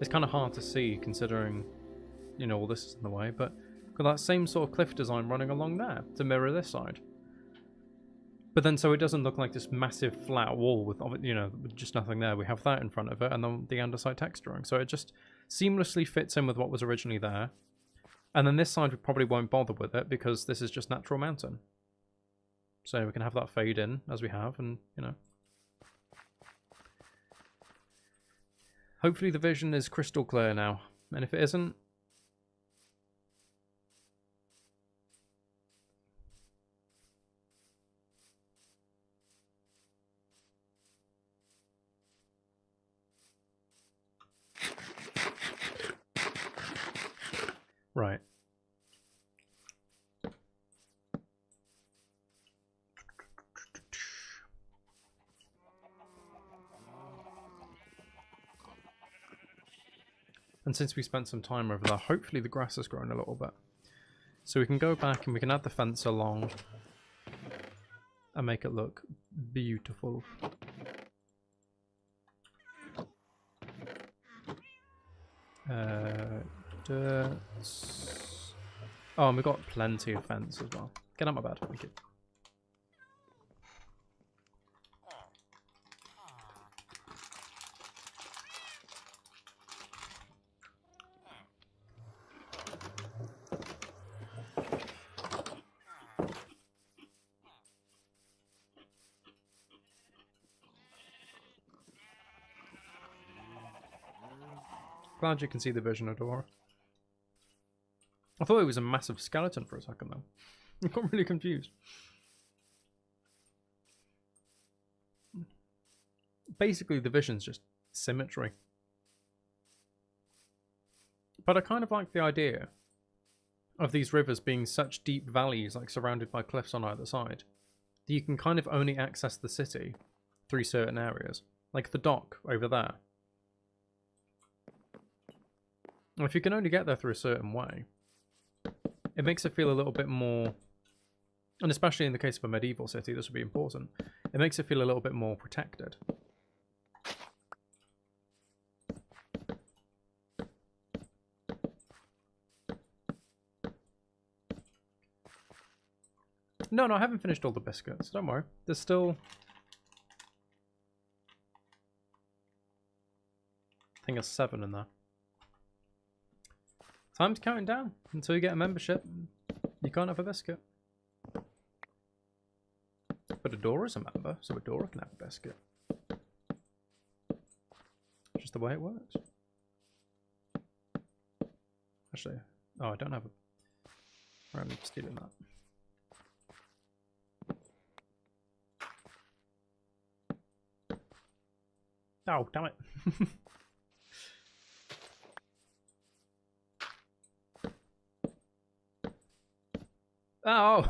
It's kind of hard to see considering, you know, all this is in the way, but got that same sort of cliff design running along there to mirror this side. But then, so it doesn't look like this massive flat wall with, you know, just nothing there. We have that in front of it, and then the andesite texturing. So it just seamlessly fits in with what was originally there. And then this side we probably won't bother with it because this is just natural mountain. So we can have that fade in as we have, and, you know. Hopefully the vision is crystal clear now. And if it isn't, right. And since we spent some time over there, hopefully the grass has grown a little bit. So we can go back and we can add the fence along and make it look beautiful. Oh, and we've got plenty of fence as well. Get out my bed, thank you. Glad you can see the vision, Adora. I thought it was a massive skeleton for a second though. I got really confused. Basically the vision's just symmetry. But I kind of like the idea of these rivers being such deep valleys, like surrounded by cliffs on either side, that you can kind of only access the city through certain areas. Like the dock over there. If you can only get there through a certain way, it makes it feel a little bit more, and especially in the case of a medieval city, this would be important, it makes it feel a little bit more protected. No, I haven't finished all the biscuits, don't worry. There's still, I think there's 7 in there. Time's counting down until you get a membership. You can't have a biscuit. But Adora's a member, so Adora can have a biscuit. Just the way it works. Actually, oh, I don't have a... I'm stealing that. Oh, damn it. Oh!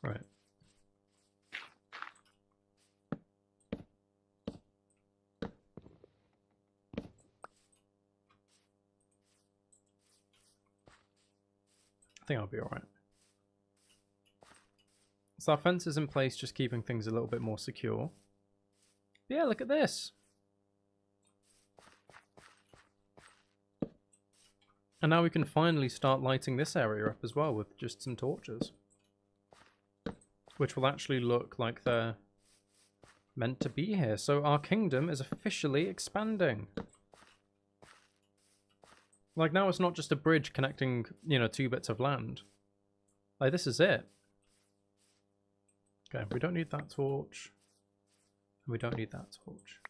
Right. I think I'll be alright. So our fence is in place, just keeping things a little bit more secure. But yeah, look at this! And now we can finally start lighting this area up as well with just some torches. Which will actually look like they're meant to be here. So our kingdom is officially expanding. Like, now it's not just a bridge connecting, you know, 2 bits of land. Like, this is it. Okay, we don't need that torch. We don't need that torch.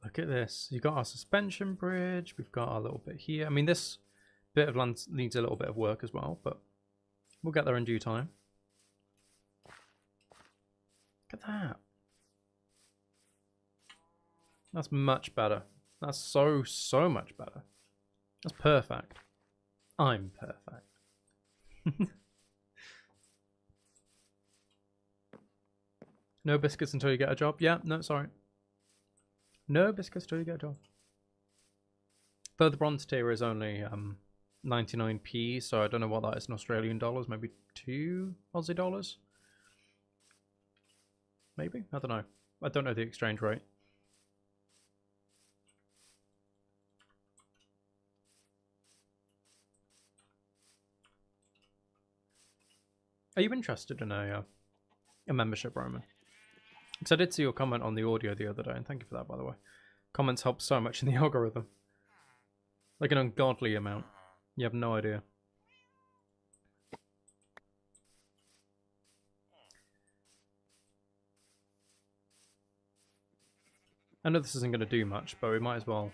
Look at this. You've got our suspension bridge. We've got our little bit here. I mean, this bit of land needs a little bit of work as well, but we'll get there in due time. Look at that. That's much better. That's so much better. That's perfect. I'm perfect. No biscuits until you get a job? Yeah, no, sorry. No biscuits until you get a job. Though the bronze tier is only 99p, so I don't know what that is in Australian dollars. Maybe 2 Aussie dollars? Maybe? I don't know. I don't know the exchange rate. Are you interested in a membership, Roman? Because I did see your comment on the audio the other day, and thank you for that, by the way. Comments help so much in the algorithm. Like an ungodly amount. You have no idea. I know this isn't going to do much, but we might as well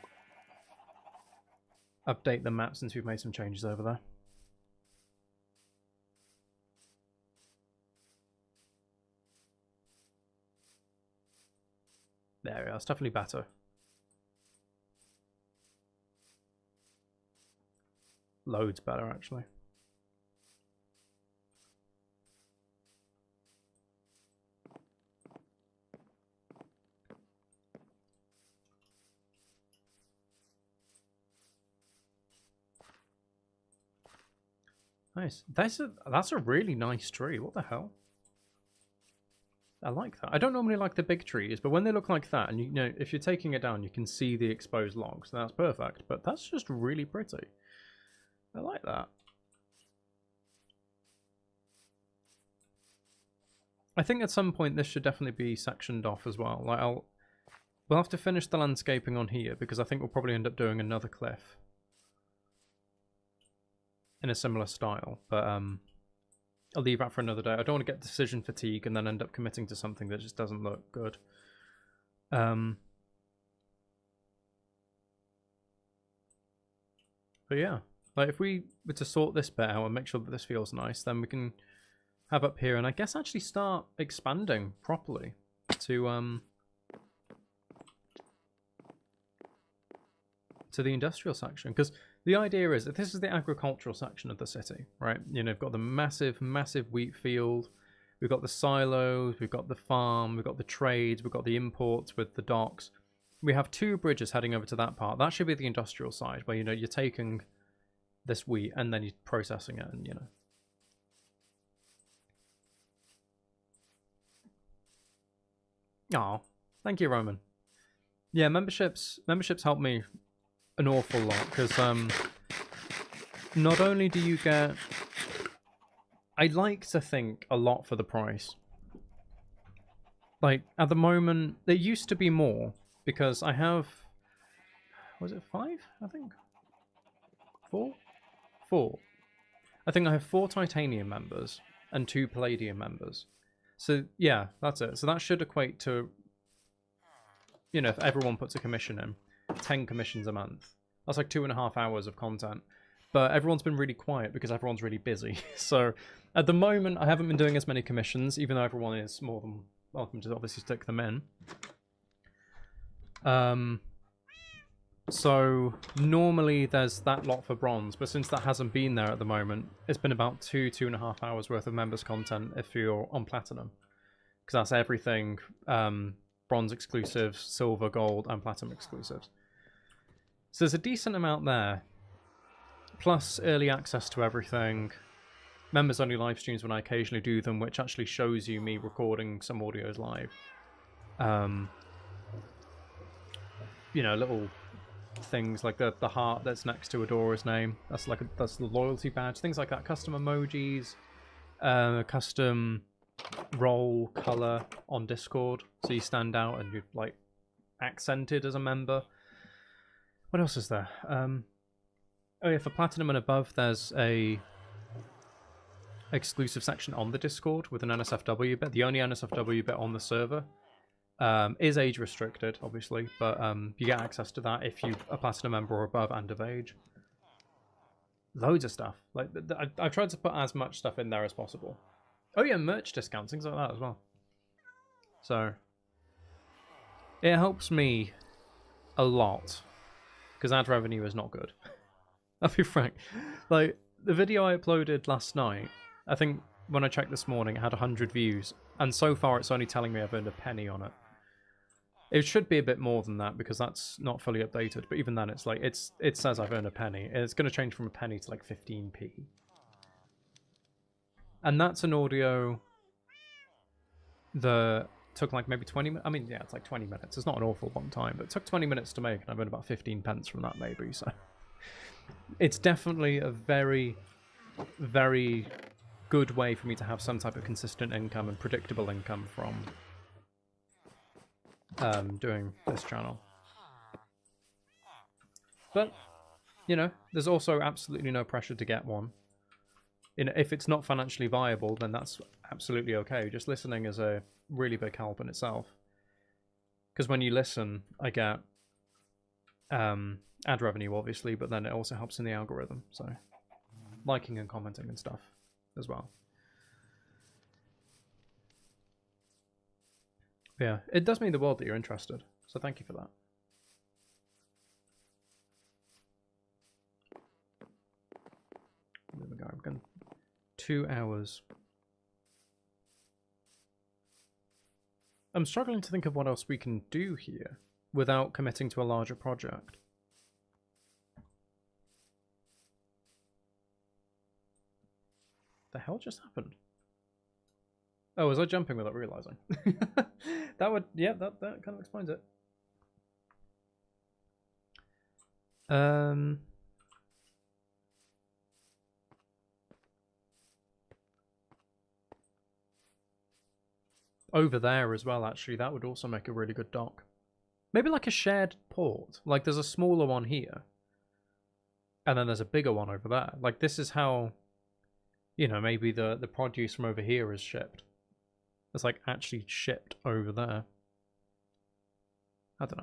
update the map since we've made some changes over there. There we are, it's definitely better. Loads better, actually. Nice. That's a really nice tree. What the hell? I like that. I don't normally like the big trees, but when they look like that, and you know, if you're taking it down, you can see the exposed logs. That's perfect. But that's just really pretty. I like that. I think at some point this should definitely be sectioned off as well. Like we'll have to finish the landscaping on here because I think we'll probably end up doing another cliff in a similar style. But I'll leave that for another day. I don't want to get decision fatigue and then end up committing to something that just doesn't look good. But yeah, like if we were to sort this bit out and make sure that this feels nice, then we can have up here and I guess actually start expanding properly to the industrial section, because the idea is that this is the agricultural section of the city, right? You know, we've got the massive wheat field, we've got the silos, we've got the farm, we've got the trades, we've got the imports with the docks. We have 2 bridges heading over to that part. That should be the industrial side, where, you know, you're taking this wheat and then you're processing it, and, you know. Oh, thank you, Roman. Yeah, memberships help me an awful lot, because not only do you get, I like to think, a lot for the price. Like at the moment there used to be more, because I have, was it 5? I think 4 I think I have 4 titanium members and 2 palladium members. So yeah, that's it. So that should equate to, you know, if everyone puts a commission in, 10 commissions a month. That's like 2.5 hours of content. But everyone's been really quiet because everyone's really busy. So at the moment, I haven't been doing as many commissions, even though everyone is more than welcome to obviously stick them in. So normally there's that lot for bronze, but since that hasn't been there at the moment, it's been about 2.5 hours worth of members content if you're on platinum. Because that's everything bronze exclusives, silver, gold, and platinum exclusives. So there's a decent amount there, plus early access to everything, members only live streams when I occasionally do them, which actually shows you me recording some audios live. You know, little things like the heart that's next to Adora's name. That's like that's the loyalty badge. Things like that. Custom emojis, custom role color on Discord, so you stand out and you're like accented as a member. What else is there? Oh yeah, for Platinum and above, there's a exclusive section on the Discord with an NSFW bit. The only NSFW bit on the server is age restricted, obviously, but you get access to that if you're a Platinum member or above and of age. Loads of stuff. Like I've tried to put as much stuff in there as possible. Oh yeah, merch discounts, things like that as well. So it helps me a lot because ad revenue is not good. I'll be frank. Like the video I uploaded last night, I think when I checked this morning, it had 100 views, and so far it's only telling me I've earned a penny on it. It should be a bit more than that because that's not fully updated, but even then it's like it says I've earned a penny. It's going to change from a penny to like 15p. And that's an audio that took like maybe 20 minutes. I mean, yeah, it's like 20 minutes. It's not an awful long time, but it took 20 minutes to make, and I've earned about 15 pence from that maybe, so... It's definitely a very, very good way for me to have some type of consistent income and predictable income from doing this channel. But, you know, there's also absolutely no pressure to get one. If it's not financially viable, then that's absolutely okay. Just listening is a really big help in itself. Because when you listen, I get ad revenue, obviously, but then it also helps in the algorithm. So, liking and commenting and stuff as well. Yeah, it does mean the world that you're interested. So thank you for that. There we go. I've gone 2 hours. I'm struggling to think of what else we can do here without committing to a larger project. The hell just happened? Oh, was I jumping without realizing? That would, yeah, that kind of explains it. Over there as well, actually, that would also make a really good dock. Maybe like a shared port. Like there's a smaller one here, and then there's a bigger one over there. Like this is how, you know, maybe the produce from over here is shipped. It's like actually shipped over there. I don't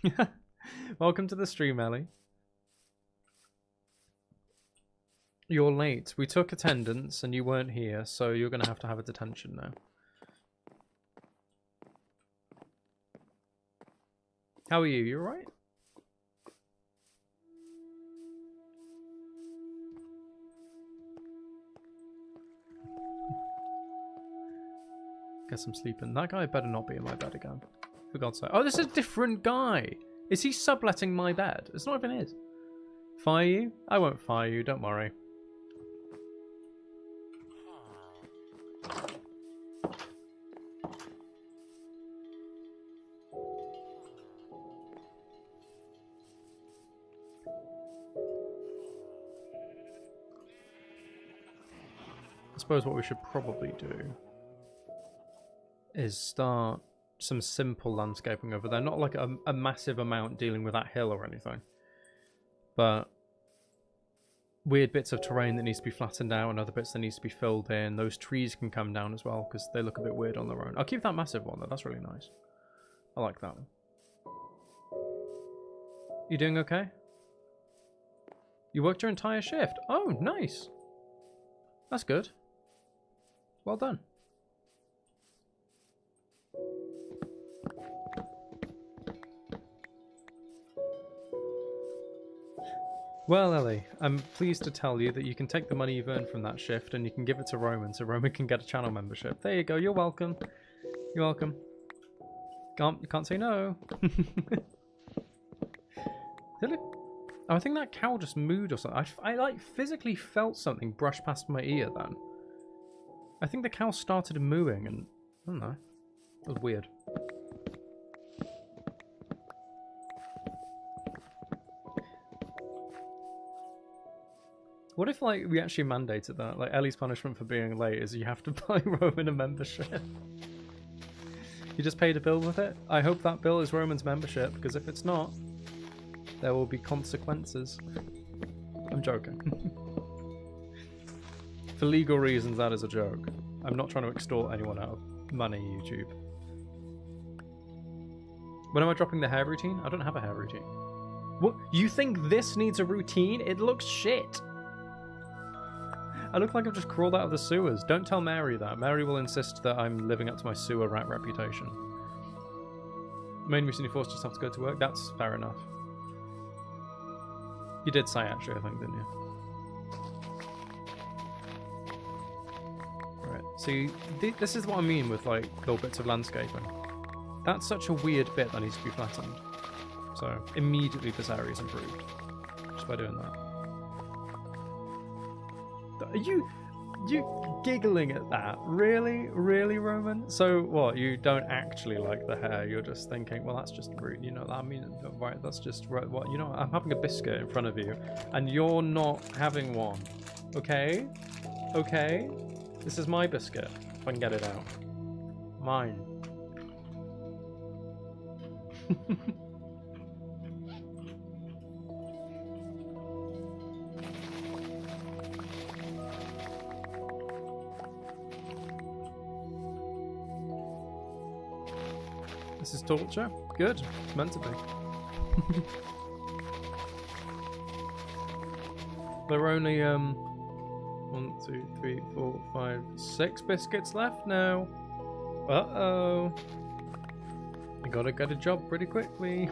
know. Welcome to the stream, Ellie. You're late. We took attendance and you weren't here, so you're going to have a detention now. How are you? You alright? Guess I'm sleeping. That guy better not be in my bed again. For God's sake. Oh, this is a different guy. Is he subletting my bed? It's not even his. Fire you? I won't fire you, don't worry. I suppose what we should probably do is start some simple landscaping over there. Not like a massive amount dealing with that hill or anything. But weird bits of terrain that needs to be flattened out and other bits that needs to be filled in. Those trees can come down as well because they look a bit weird on their own. I'll keep that massive one though. That's really nice. I like that one. You doing okay? You worked your entire shift. Oh, nice. That's good. Well done. Well, Ellie, I'm pleased to tell you that you can take the money you've earned from that shift and you can give it to Roman so Roman can get a channel membership. There you go. You're welcome. You're welcome. You can't say no. Oh, I think that cow just mooed or something. I like physically felt something brush past my ear then. I think the cow started mooing and I don't know. It was weird. What if, like, we actually mandated that? Like, Ellie's punishment for being late is you have to buy Roman a membership. You just paid a bill with it? I hope that bill is Roman's membership, because if it's not, there will be consequences. I'm joking. For legal reasons, that is a joke. I'm not trying to extort anyone out of money, YouTube. When am I dropping the hair routine? I don't have a hair routine. What? You think this needs a routine? It looks shit. I look like I've just crawled out of the sewers. Don't tell Mary that. Mary will insist that I'm living up to my sewer rat reputation. Main reason you forced yourself to go to work? That's fair enough. You did say, actually, I think, didn't you? Right. See, this is what I mean with, like, little bits of landscaping. That's such a weird bit that needs to be flattened. So, immediately this area is improved. Just by doing that. Are you giggling at that? Really? Really, Roman? So, what, you don't actually like the hair? You're just thinking, well, that's just rude, you know, I mean, right, that's just, right, what, you know, I'm having a biscuit in front of you, and you're not having one. Okay? Okay? This is my biscuit, if I can get it out. Mine. This is torture? Good. It's meant to be. There are only 1, 2, 3, 4, 5, 6 biscuits left now. Uh-oh. I gotta get a job pretty quickly.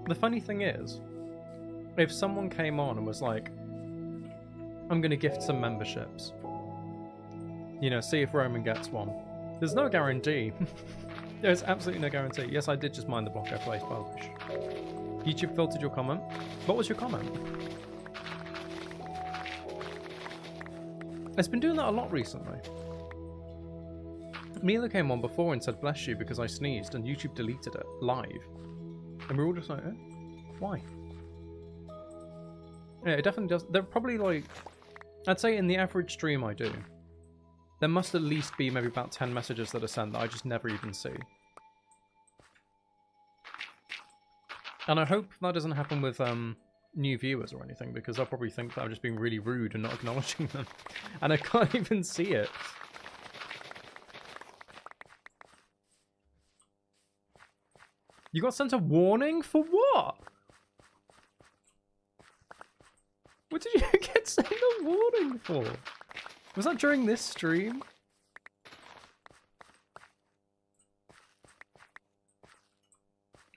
The funny thing is, if someone came on and was like, I'm going to gift some memberships. You know, see if Roman gets one. There's no guarantee. There's absolutely no guarantee. Yes, I did just mind the block I placed, publish. YouTube filtered your comment. What was your comment? It's been doing that a lot recently. Amelia came on before and said bless you because I sneezed and YouTube deleted it live. And we're all just like, eh? Why? Yeah, it definitely does. They're probably like... I'd say in the average stream I do, there must at least be maybe about 10 messages that are sent that I just never even see. And I hope that doesn't happen with new viewers or anything, because they'll probably think that I'm just being really rude and not acknowledging them. And I can't even see it. You got sent a warning? For what? What did you get sent a warning for? Was that during this stream?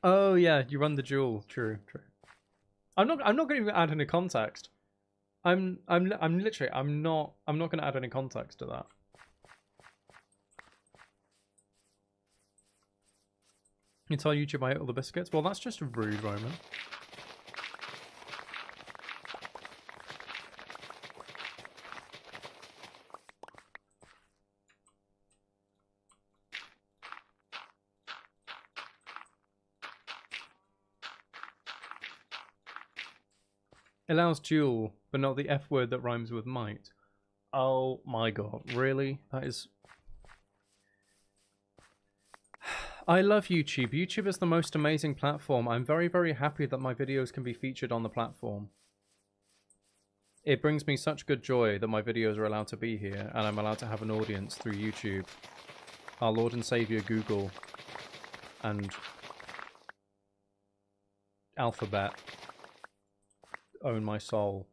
Oh yeah, you run the duel. True, true. I'm not going to add any context. I'm not going to add any context to that. You tell YouTube I ate all the biscuits? Well, that's just rude, Roman. Allows duel, but not the F word that rhymes with might. Oh my god, really? That is... I love YouTube. YouTube is the most amazing platform. I'm very, very happy that my videos can be featured on the platform. It brings me such good joy that my videos are allowed to be here, and I'm allowed to have an audience through YouTube. Our Lord and Saviour Google and Alphabet own my soul.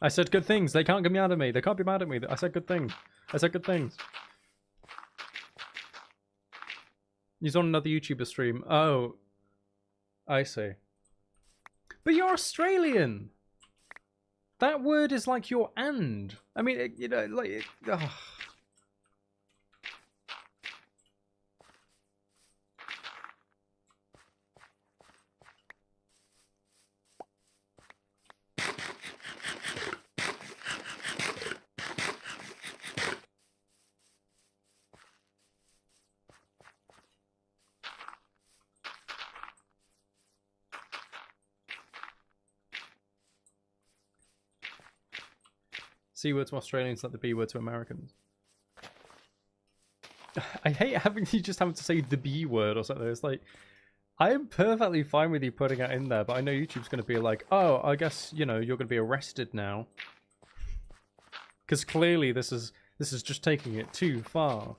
I said good things. They can't get me out of me. They can't be mad at me. I said good things. I said good things. He's on another YouTuber stream. Oh. I see. But you're Australian. That word is like your and. I mean, it, you know, like... Ugh. C word to Australians like the B word to Americans. I hate having you just having to say the B word or something. It's like, I am perfectly fine with you putting it in there, but I know YouTube's going to be like, oh, I guess, you know, you're going to be arrested now. Because clearly this is just taking it too far.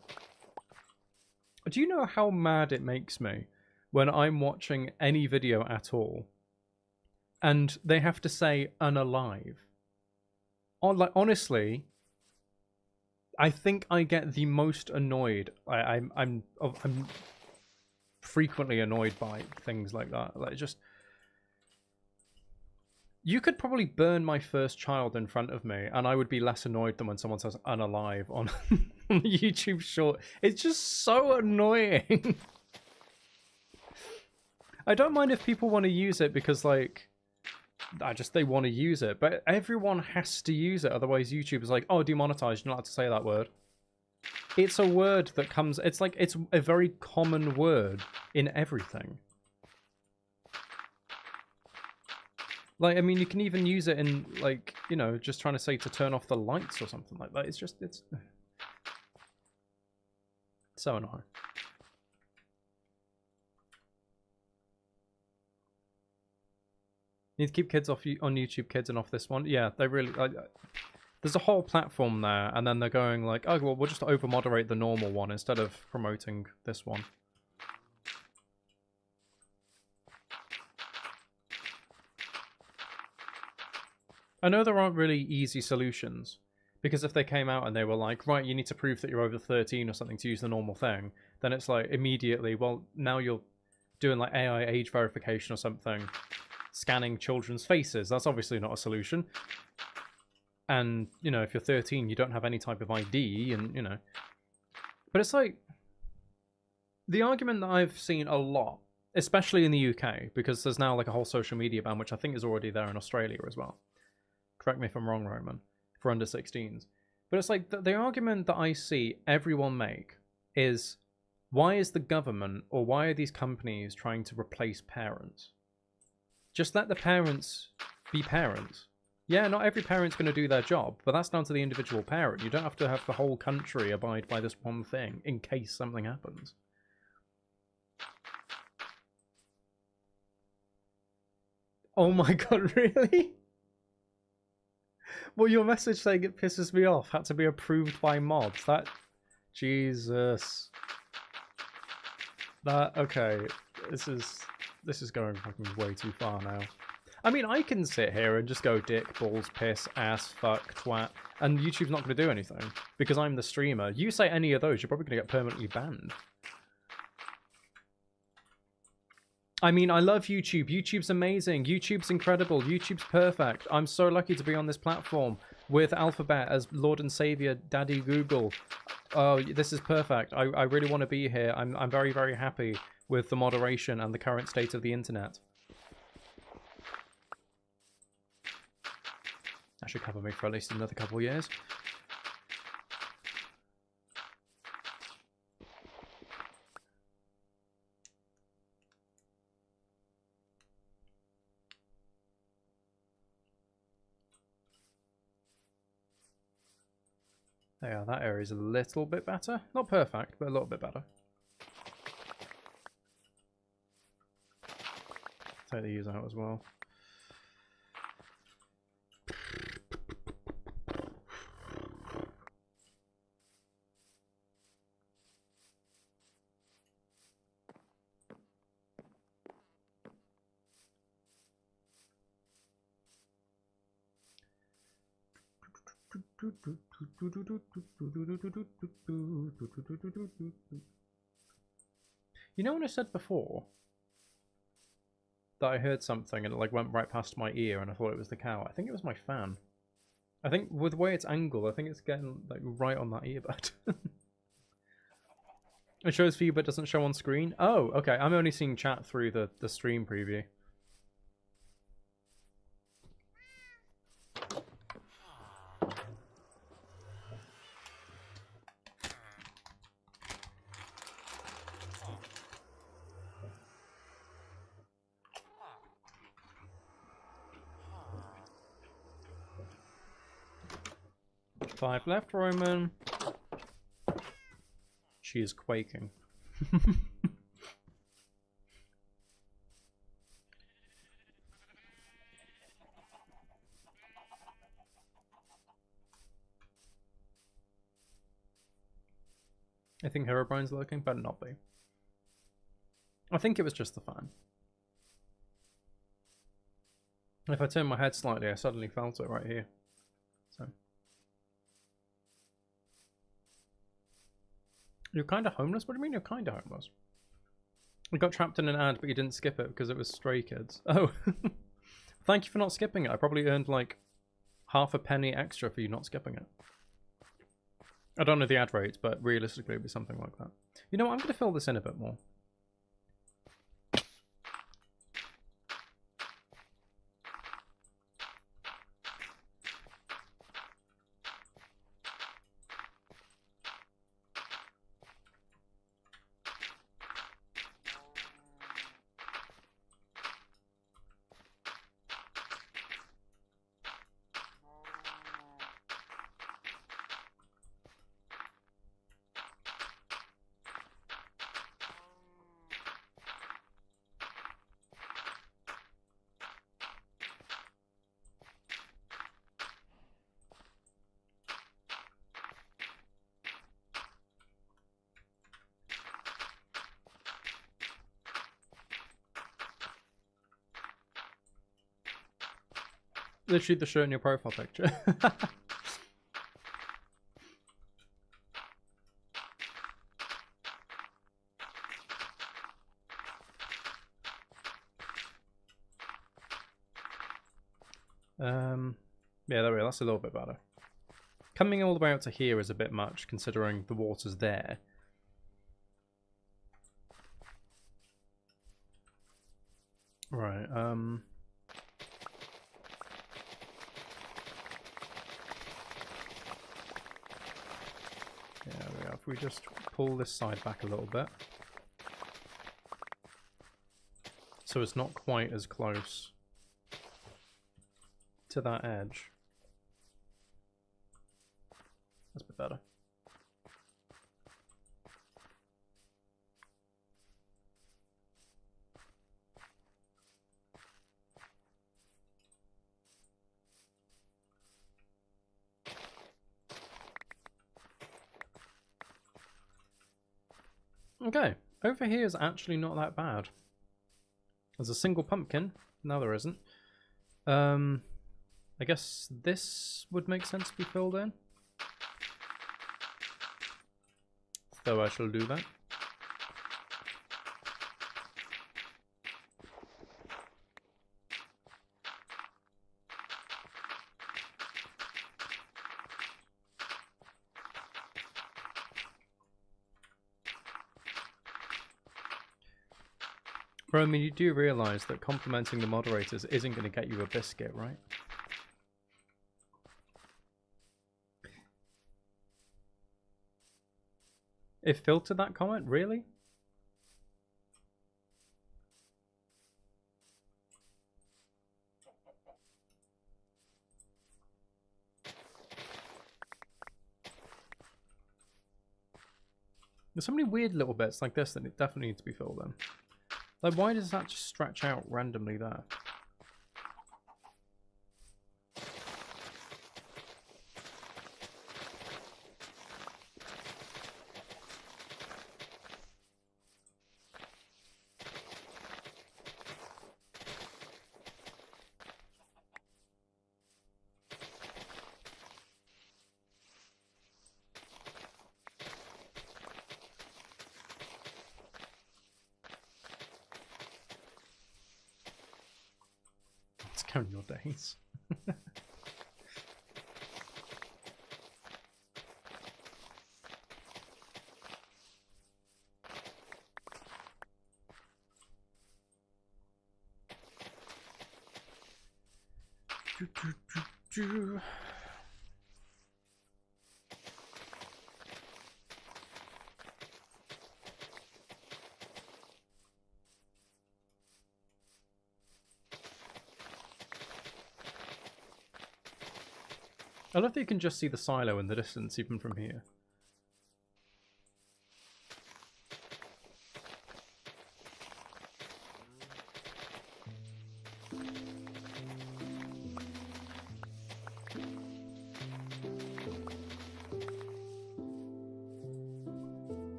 Do you know how mad it makes me when I'm watching any video at all and they have to say unalive? Like, honestly, I think I get the most annoyed. I'm frequently annoyed by things like that. Like, just, you could probably burn my first child in front of me, and I would be less annoyed than when someone says unalive on on the YouTube short. It's just so annoying. I don't mind if people want to use it because, like, they want to use it, but everyone has to use it, otherwise YouTube is like, oh, demonetized, you're not allowed to say that word. It's a word that comes, it's like, it's a very common word in everything. Like, I mean, you can even use it in, like, you know, just trying to say to turn off the lights or something like that. It's just, it's so annoying. Need to keep kids off on YouTube Kids and off this one. Yeah, they really... there's a whole platform there, and then they're going like, oh, well, we'll just over-moderate the normal one instead of promoting this one. I know there aren't really easy solutions, because if they came out and they were like, right, you need to prove that you're over 13 or something to use the normal thing, then it's like, immediately, well, now you're doing like AI age verification or something, scanning children's faces. That's obviously not a solution. And, you know, if you're 13, you don't have any type of ID, and, you know. But it's like, the argument that I've seen a lot, especially in the UK, because there's now like a whole social media ban, which I think is already there in Australia as well. Correct me if I'm wrong, Roman, for under 16s. But it's like, the argument that I see everyone make is, why is the government, or why are these companies trying to replace parents? Just let the parents be parents. Yeah, not every parent's going to do their job, but that's down to the individual parent. You don't have to have the whole country abide by this one thing in case something happens. Oh my god, really? Well, your message saying it pisses me off had to be approved by mods. That... Jesus. That... Okay. This is going fucking way too far now. I mean, I can sit here and just go dick, balls, piss, ass, fuck, twat, and YouTube's not going to do anything, because I'm the streamer. You say any of those, you're probably going to get permanently banned. I mean, I love YouTube. YouTube's amazing. YouTube's incredible. YouTube's perfect. I'm so lucky to be on this platform with Alphabet as Lord and Savior, Daddy Google. Oh, this is perfect. I really want to be here. I'm very, very happy with the moderation and the current state of the internet. That should cover me for at least another couple of years. Yeah, that area is a little bit better. Not perfect, but a little bit better. Take these out as well. You know when I said before that I heard something and it like went right past my ear and I thought it was the cow? I think it was my fan. I think with the way it's angled, I think it's getting like right on that earbud. It shows for you but doesn't show on screen. Oh, okay. I'm only seeing chat through the stream preview. 5 left, Roman. She is quaking. I think Herobrine's lurking, better not be. I think it was just the fan. If I turn my head slightly, I suddenly felt it right here. So. You're kind of homeless? What do you mean you're kind of homeless? We got trapped in an ad, but you didn't skip it because it was Stray Kids. Oh. Thank you for not skipping it. I probably earned like half a penny extra for you not skipping it. I don't know the ad rates, but realistically it'd be something like that. You know what? I'm going to fill this in a bit more. Literally the shirt in your profile picture. Yeah, there we go. That's a little bit better. Coming all the way out to here is a bit much, considering the water's there. Right, yeah, we are. If we just pull this side back a little bit. So it's not quite as close to that edge. That's a bit better. Okay, over here is actually not that bad. There's a single pumpkin. No, there isn't. I guess this would make sense to be filled in. So I shall do that. Bro, I mean, you do realise that complimenting the moderators isn't going to get you a biscuit, right? It filtered that comment? Really? There's so many weird little bits like this that it definitely needs to be filled in. Like, why does that just stretch out randomly there? Count your days. I love that you can just see the silo in the distance, even from here.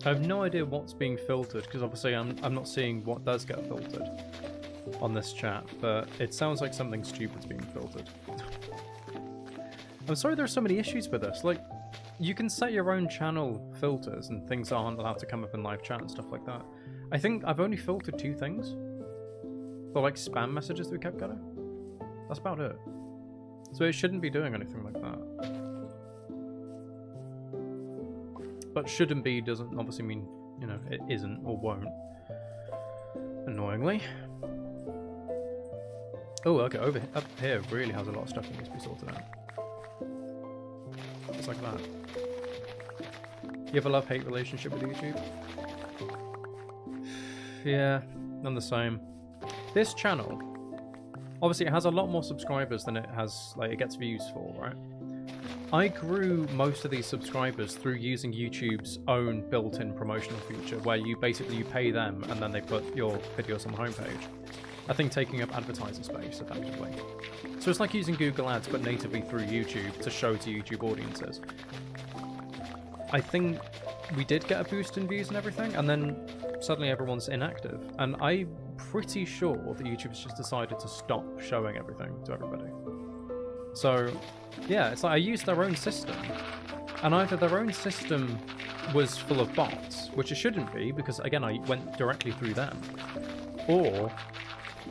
I have no idea what's being filtered, because obviously I'm not seeing what does get filtered on this chat, but it sounds like something stupid's being filtered. I'm sorry there are so many issues with this. Like, you can set your own channel filters and things aren't allowed to come up in live chat and stuff like that. I think I've only filtered 2 things. The like spam messages that we kept getting. That's about it. So it shouldn't be doing anything like that. But shouldn't be doesn't obviously mean, you know, it isn't or won't. Annoyingly. Oh, okay, up here really has a lot of stuff that needs to be sorted out. Just like that. You have a love-hate relationship with YouTube? Yeah, I'm the same. This channel, obviously it has a lot more subscribers than it has, like, it gets views for, right? I grew most of these subscribers through using YouTube's own built-in promotional feature, where you pay them and then they put your videos on the homepage. I think taking up advertiser space, effectively. So it's like using Google Ads, but natively through YouTube to show to YouTube audiences. I think we did get a boost in views and everything, and then suddenly everyone's inactive. And I'm pretty sure that YouTube's just decided to stop showing everything to everybody. So, yeah, it's like I used their own system, and either their own system was full of bots, which it shouldn't be, because, again, I went directly through them, or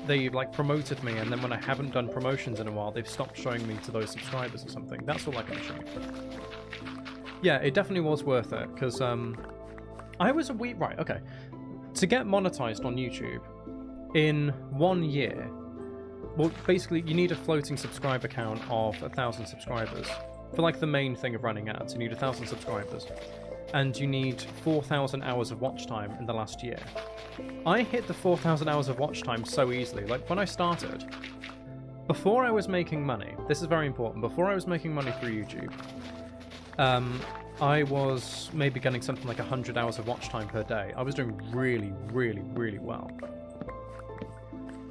they, like, promoted me, and then when I haven't done promotions in a while, they've stopped showing me to those subscribers or something. That's all I can assume. Yeah, it definitely was worth it, because, I was a week... Right, okay. To get monetized on YouTube, in 1 year... Well, basically, you need a floating subscriber count of 1,000 subscribers. For, like, the main thing of running ads, you need 1,000 subscribers. And you need 4,000 hours of watch time in the last year. I hit the 4,000 hours of watch time so easily. Like, when I started, before I was making money, this is very important, before I was making money through YouTube, I was maybe getting something like 100 hours of watch time per day. I was doing really, really, really well.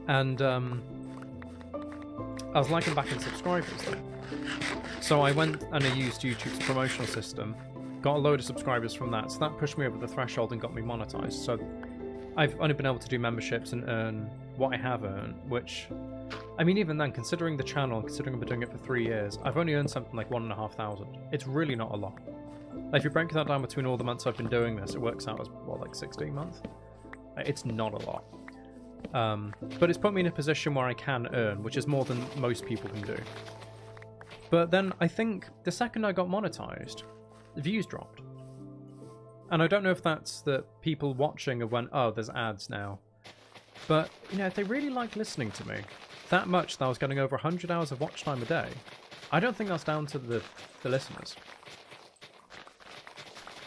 And, I was liking back in subscribers though. So I went and I used YouTube's promotional system, got a load of subscribers from that, so that pushed me over the threshold and got me monetized. So I've only been able to do memberships and earn what I have earned, which, I mean, even then, considering the channel, considering I've been doing it for 3 years, I've only earned something like 1,500. It's really not a lot. Like, if you break that down between all the months I've been doing this, it works out as, what, like 16 months? It's not a lot. But it's put me in a position where I can earn, which is more than most people can do. But then I think the second I got monetized, the views dropped. And I don't know if that's that people watching have went, oh, there's ads now. But, you know, if they really like listening to me that much that I was getting over 100 hours of watch time a day, I don't think that's down to the listeners.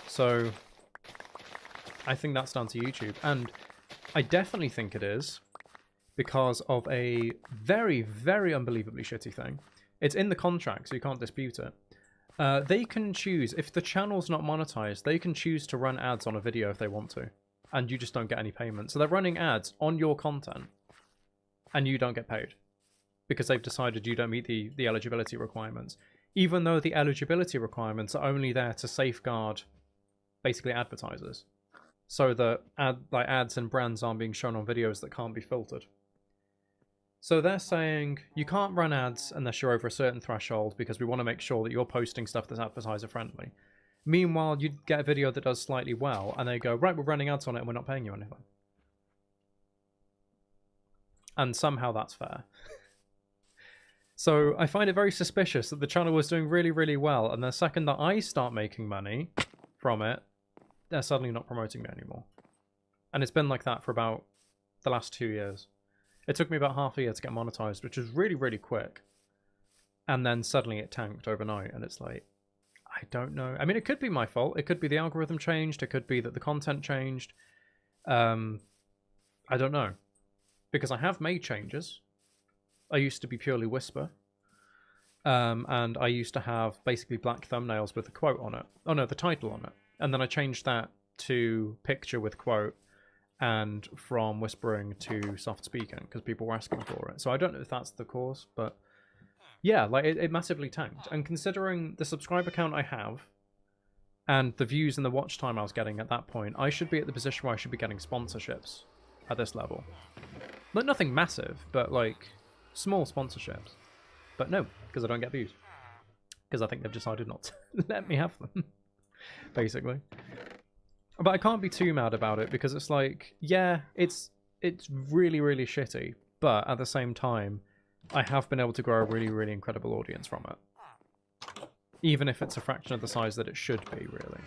So I think that's down to YouTube. And I definitely think it is because of a very, very unbelievably shitty thing. It's in the contract, so you can't dispute it. They can choose, if the channel's not monetized, they can choose to run ads on a video if they want to. And you just don't get any payment. So they're running ads on your content, and you don't get paid. Because they've decided you don't meet the eligibility requirements. Even though the eligibility requirements are only there to safeguard, basically, advertisers. So that ads and brands aren't being shown on videos that can't be filtered. So they're saying you can't run ads unless you're over a certain threshold because we want to make sure that you're posting stuff that's advertiser friendly. Meanwhile, you get a video that does slightly well and they go, right, we're running ads on it and we're not paying you anything. And somehow that's fair. So I find it very suspicious that the channel was doing really, really well, and the second that I start making money from it, they're suddenly not promoting me anymore. And it's been like that for about the last 2 years. It took me about half a year to get monetized, which is really, really quick. And then suddenly it tanked overnight, and it's like, I don't know. I mean, it could be my fault. It could be the algorithm changed. It could be that the content changed. I don't know. Because I have made changes. I used to be purely whisper. And I used to have basically black thumbnails with a quote on it. Oh no, the title on it. And then I changed that to picture with quote and from whispering to soft speaking because people were asking for it. So I don't know if that's the cause, but yeah, like it massively tanked. And considering the subscriber count I have and the views and the watch time I was getting at that point, I should be at the position where I should be getting sponsorships at this level. Like nothing massive, but like small sponsorships. But no, because I don't get views. Because I think they've decided not to let me have them, basically. But I can't be too mad about it because it's like, yeah, it's really, really shitty. But at the same time, I have been able to grow a really, really incredible audience from it. Even if it's a fraction of the size that it should be, really.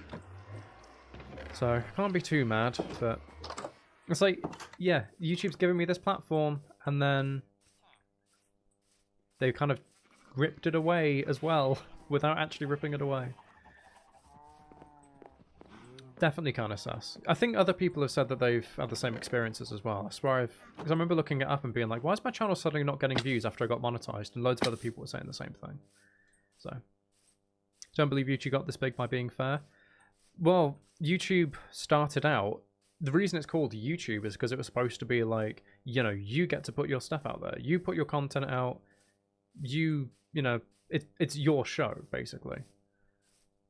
So, I can't be too mad, but it's like, yeah, YouTube's giving me this platform, and then they kind of ripped it away as well, without actually ripping it away. Definitely kind of sus. I think other people have said that they've had the same experiences as well. I swear because I remember looking it up and being like, why is my channel suddenly not getting views after I got monetized? And loads of other people were saying the same thing. So, don't believe YouTube got this big by being fair. Well, YouTube started out, the reason it's called YouTube is because it was supposed to be like, you know, you get to put your stuff out there. You put your content out. You know, it's your show, basically.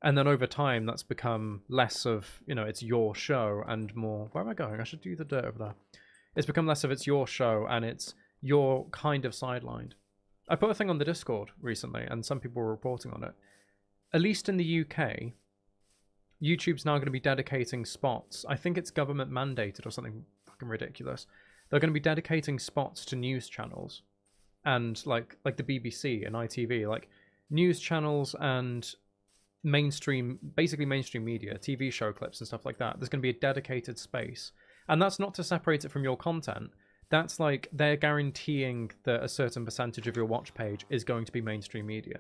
And then over time, that's become less of, you know, it's your show and more... Where am I going? I should do the dirt over there. It's become less of it's your show and it's your kind of sidelined. I put a thing on the Discord recently and some people were reporting on it. At least in the UK, YouTube's now going to be dedicating spots. I think it's government mandated or something fucking ridiculous. They're going to be dedicating spots to news channels. And like the BBC and ITV, like news channels and... basically mainstream media, TV show clips and stuff like that. There's going to be a dedicated space. And that's not to separate it from your content. That's like they're guaranteeing that a certain percentage of your watch page is going to be mainstream media.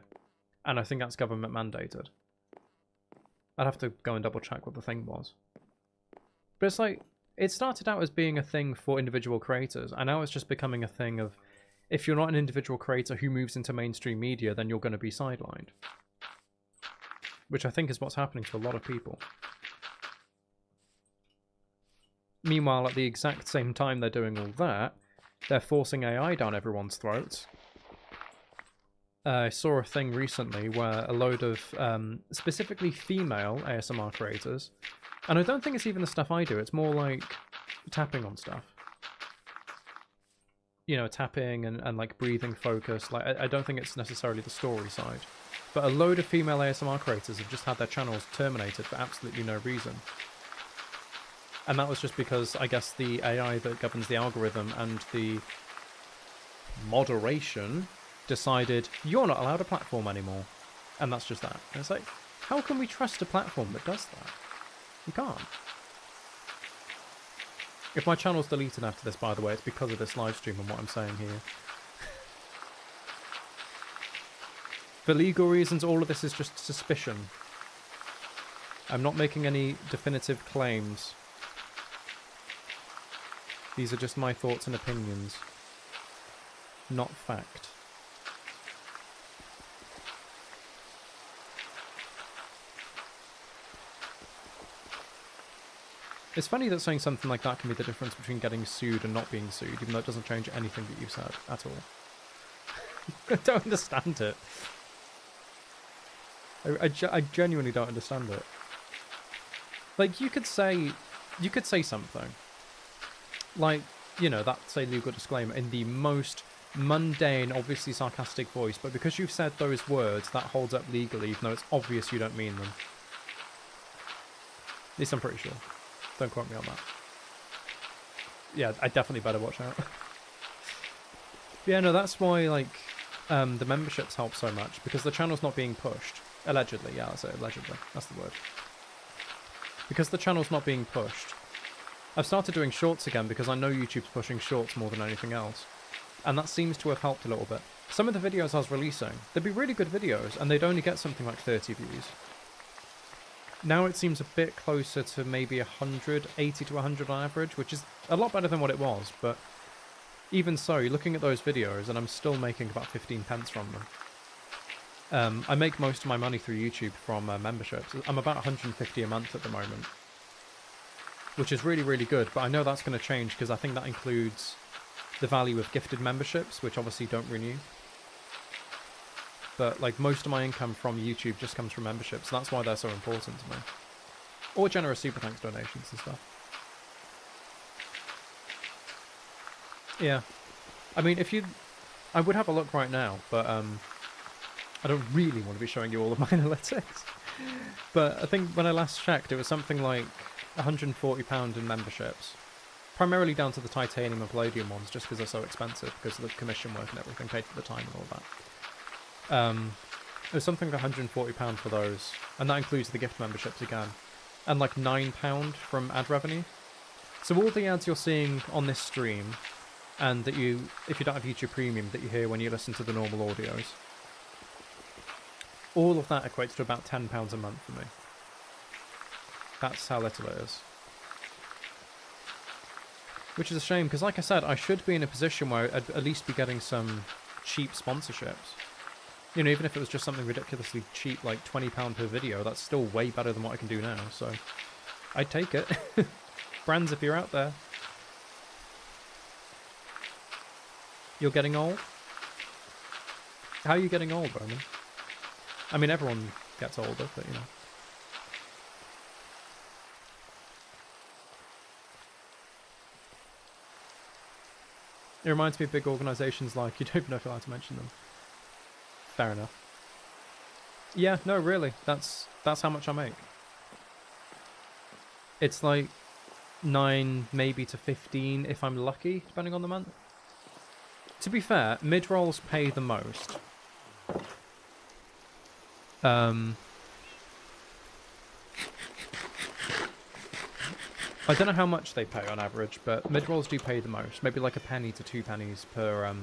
And I think that's government mandated. I'd have to go and double check what the thing was. But it's like, it started out as being a thing for individual creators, and now it's just becoming a thing of, if you're not an individual creator who moves into mainstream media, then you're going to be sidelined. Which I think is what's happening to a lot of people. Meanwhile, at the exact same time they're doing all that, they're forcing AI down everyone's throats. I saw a thing recently where a load of specifically female ASMR creators, and I don't think it's even the stuff I do, it's more like tapping on stuff. You know, tapping and like breathing focus. Like I don't think it's necessarily the story side. But a load of female ASMR creators have just had their channels terminated for absolutely no reason. And that was just because, I guess, the AI that governs the algorithm and the moderation decided, you're not allowed a platform anymore. And that's just that. And it's like, how can we trust a platform that does that? We can't. If my channel's deleted after this, by the way, it's because of this live stream and what I'm saying here. For legal reasons, all of this is just suspicion. I'm not making any definitive claims. These are just my thoughts and opinions. Not fact. It's funny that saying something like that can be the difference between getting sued and not being sued, even though it doesn't change anything that you've said at all. I don't understand it. I genuinely don't understand it. Like, you could say something. Like, you know, that, say, legal disclaimer in the most mundane, obviously sarcastic voice, but because you've said those words, that holds up legally, even though it's obvious you don't mean them. At least I'm pretty sure. Don't quote me on that. Yeah, I definitely better watch out. Yeah, no, that's why, like, the memberships help so much, because the channel's not being pushed. Allegedly, yeah, that's it, allegedly. That's the word. Because the channel's not being pushed. I've started doing shorts again because I know YouTube's pushing shorts more than anything else. And that seems to have helped a little bit. Some of the videos I was releasing, they'd be really good videos, and they'd only get something like 30 views. Now it seems a bit closer to maybe 100, 80 to 100 on average, which is a lot better than what it was, but even so, you're looking at those videos and I'm still making about 15 pence from them. I make most of my money through YouTube from memberships. I'm about 150 a month at the moment, which is really, really good, but I know that's going to change because I think that includes the value of gifted memberships, which obviously don't renew. But like most of my income from YouTube just comes from memberships, so that's why they're so important to me. Or generous super thanks donations and stuff. Yeah. I mean, I would have a look right now, but I don't really want to be showing you all of my analytics. But I think when I last checked, it was something like £140 in memberships. Primarily down to the titanium and palladium ones, just because they're so expensive, because of the commission work and everything, paid for the time and all that. It was something like £140 for those, and that includes the gift memberships again, and like £9 from ad revenue. So all the ads you're seeing on this stream, and that if you don't have YouTube Premium, that you hear when you listen to the normal audios, all of that equates to about £10 a month for me. That's how little it is. Which is a shame, because like I said, I should be in a position where I'd at least be getting some cheap sponsorships. You know, even if it was just something ridiculously cheap, like £20 per video, that's still way better than what I can do now, so I'd take it. Brands, if you're out there. You're getting old? How are you getting old, Roman? I mean, everyone gets older, but you know. It reminds me of big organisations like, you don't even know if you're allowed to mention them. Fair enough. Yeah, no, really. That's how much I make. It's like 9 maybe to 15 if I'm lucky, depending on the month. To be fair, mid-rolls pay the most. I don't know how much they pay on average, but mid-rolls do pay the most. Maybe like a penny to 2 pennies per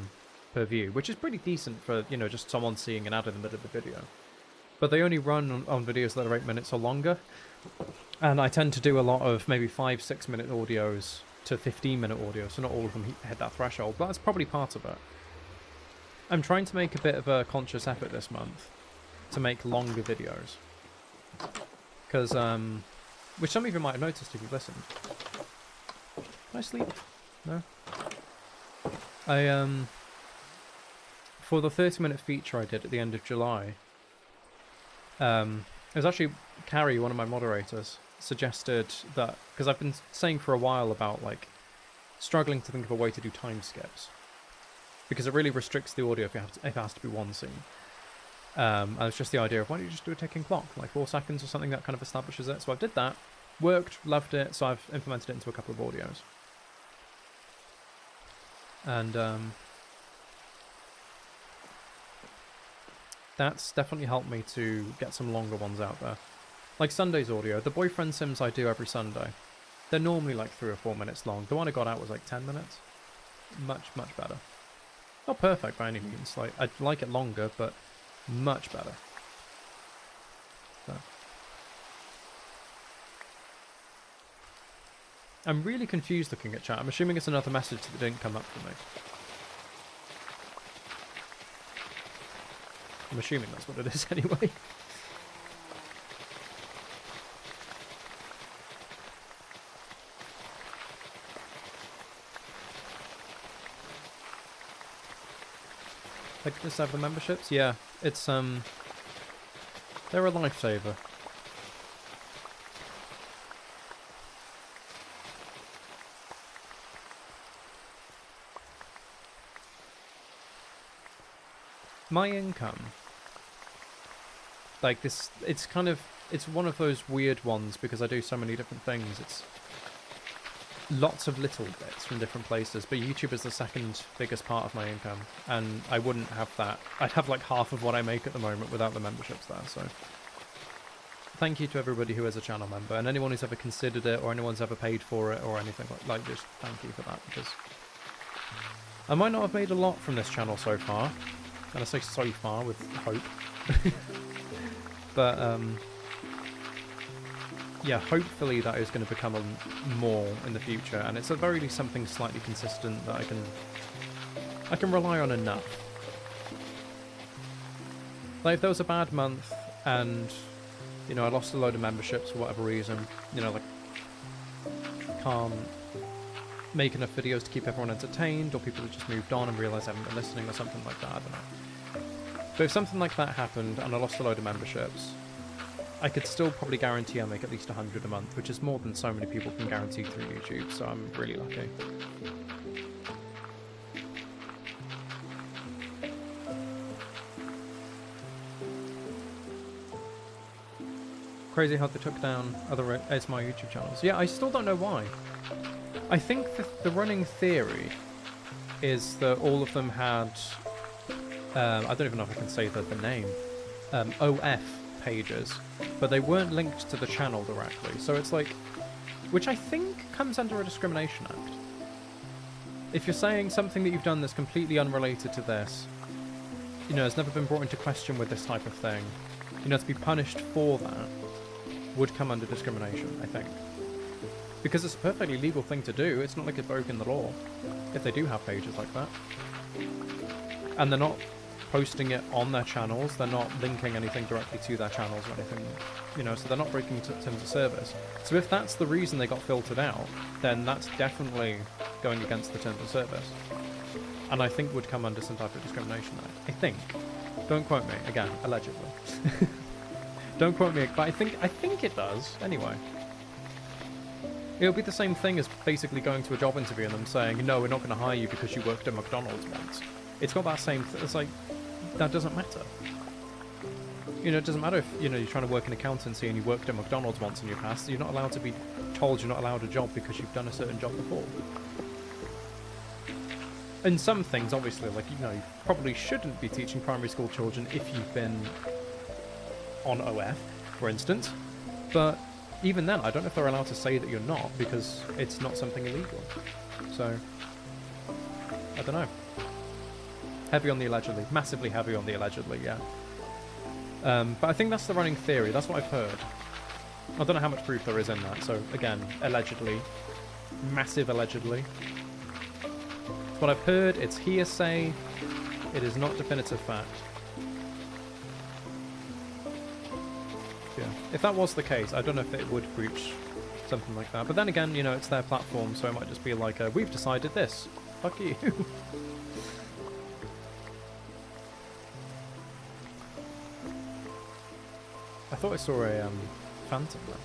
view, which is pretty decent for, you know, just someone seeing an ad in the middle of the video. But they only run on videos that are 8 minutes or longer. And I tend to do a lot of maybe 5-6 minute audios to 15-minute audios, so not all of them hit that threshold, but that's probably part of it. I'm trying to make a bit of a conscious effort this month to make longer videos. Because, which some of you might have noticed if you've listened. Can I sleep? No? For the 30-minute feature I did at the end of July, it was actually Carrie, one of my moderators, suggested that, because I've been saying for a while about like struggling to think of a way to do time skips, because it really restricts the audio if it has to be one scene. And it's just the idea of, why don't you just do a ticking clock, like 4 seconds or something that kind of establishes it. So I did that, worked, loved it, so I've implemented it into a couple of audios. And that's definitely helped me to get some longer ones out there. Like Sunday's audio, the boyfriend sims I do every Sunday, they're normally like 3 or 4 minutes long. The one I got out was like 10 minutes. Much, much better. Not perfect by any means, like I'd like it longer, but much better. So. I'm really confused looking at chat. I'm assuming it's another message that didn't come up for me. I'm assuming that's what it is anyway. Like this, have the memberships? Yeah, it's they're a lifesaver. My income, like this, it's one of those weird ones because I do so many different things. It's lots of little bits from different places, but YouTube is the second biggest part of my income, and I wouldn't have that. I'd have like half of what I make at the moment without the memberships there, so thank you to everybody who is a channel member, and anyone who's ever considered it, or anyone's ever paid for it, or anything like just thank you for that, because I might not have made a lot from this channel so far, and I say so far with hope, but yeah, hopefully that is going to become more in the future, and it's at very least something slightly consistent that I can rely on enough. Like, if there was a bad month and, you know, I lost a load of memberships for whatever reason, you know, like, can't make enough videos to keep everyone entertained, or people have just moved on and realised I haven't been listening or something like that, I don't know. But if something like that happened and I lost a load of memberships, I could still probably guarantee I'll make at least 100 a month, which is more than so many people can guarantee through YouTube, so I'm really lucky. Crazy how they took down other ASMR YouTube channels. Yeah, I still don't know why. I think the running theory is that all of them had, I don't even know if I can say the name, OF pages, but they weren't linked to the channel directly. So it's like, which I think comes under a discrimination act. If you're saying something that you've done that's completely unrelated to this, you know, has never been brought into question with this type of thing, you know, to be punished for that would come under discrimination, I think. Because it's a perfectly legal thing to do. It's not like it's broken the law if they do have pages like that. And they're not posting it on their channels, they're not linking anything directly to their channels or anything, you know, so they're not breaking terms of service. So if that's the reason they got filtered out, then that's definitely going against the terms of service. And I think would come under some type of discrimination act. I think. Don't quote me. Again, allegedly. Don't quote me, but I think it does, anyway. It'll be the same thing as basically going to a job interview and them saying, no, we're not going to hire you because you worked at McDonald's once. It's got that same it's like, that doesn't matter. You know, it doesn't matter if, you know, you're trying to work in accountancy and you worked at McDonald's once in your past. You're not allowed to be told you're not allowed a job because you've done a certain job before. And some things, obviously, like, you know, you probably shouldn't be teaching primary school children if you've been on OF, for instance. But even then, I don't know if they're allowed to say that you're not, because it's not something illegal. So, I don't know. Heavy on the allegedly. Massively heavy on the allegedly, yeah. But I think that's the running theory. That's what I've heard. I don't know how much proof there is in that. So, again, allegedly. Massive allegedly. It's what I've heard. It's hearsay. It is not definitive fact. Yeah. If that was the case, I don't know if it would breach something like that. But then again, you know, it's their platform, so it might just be like, we've decided this. Fuck you. I thought I saw a phantom there.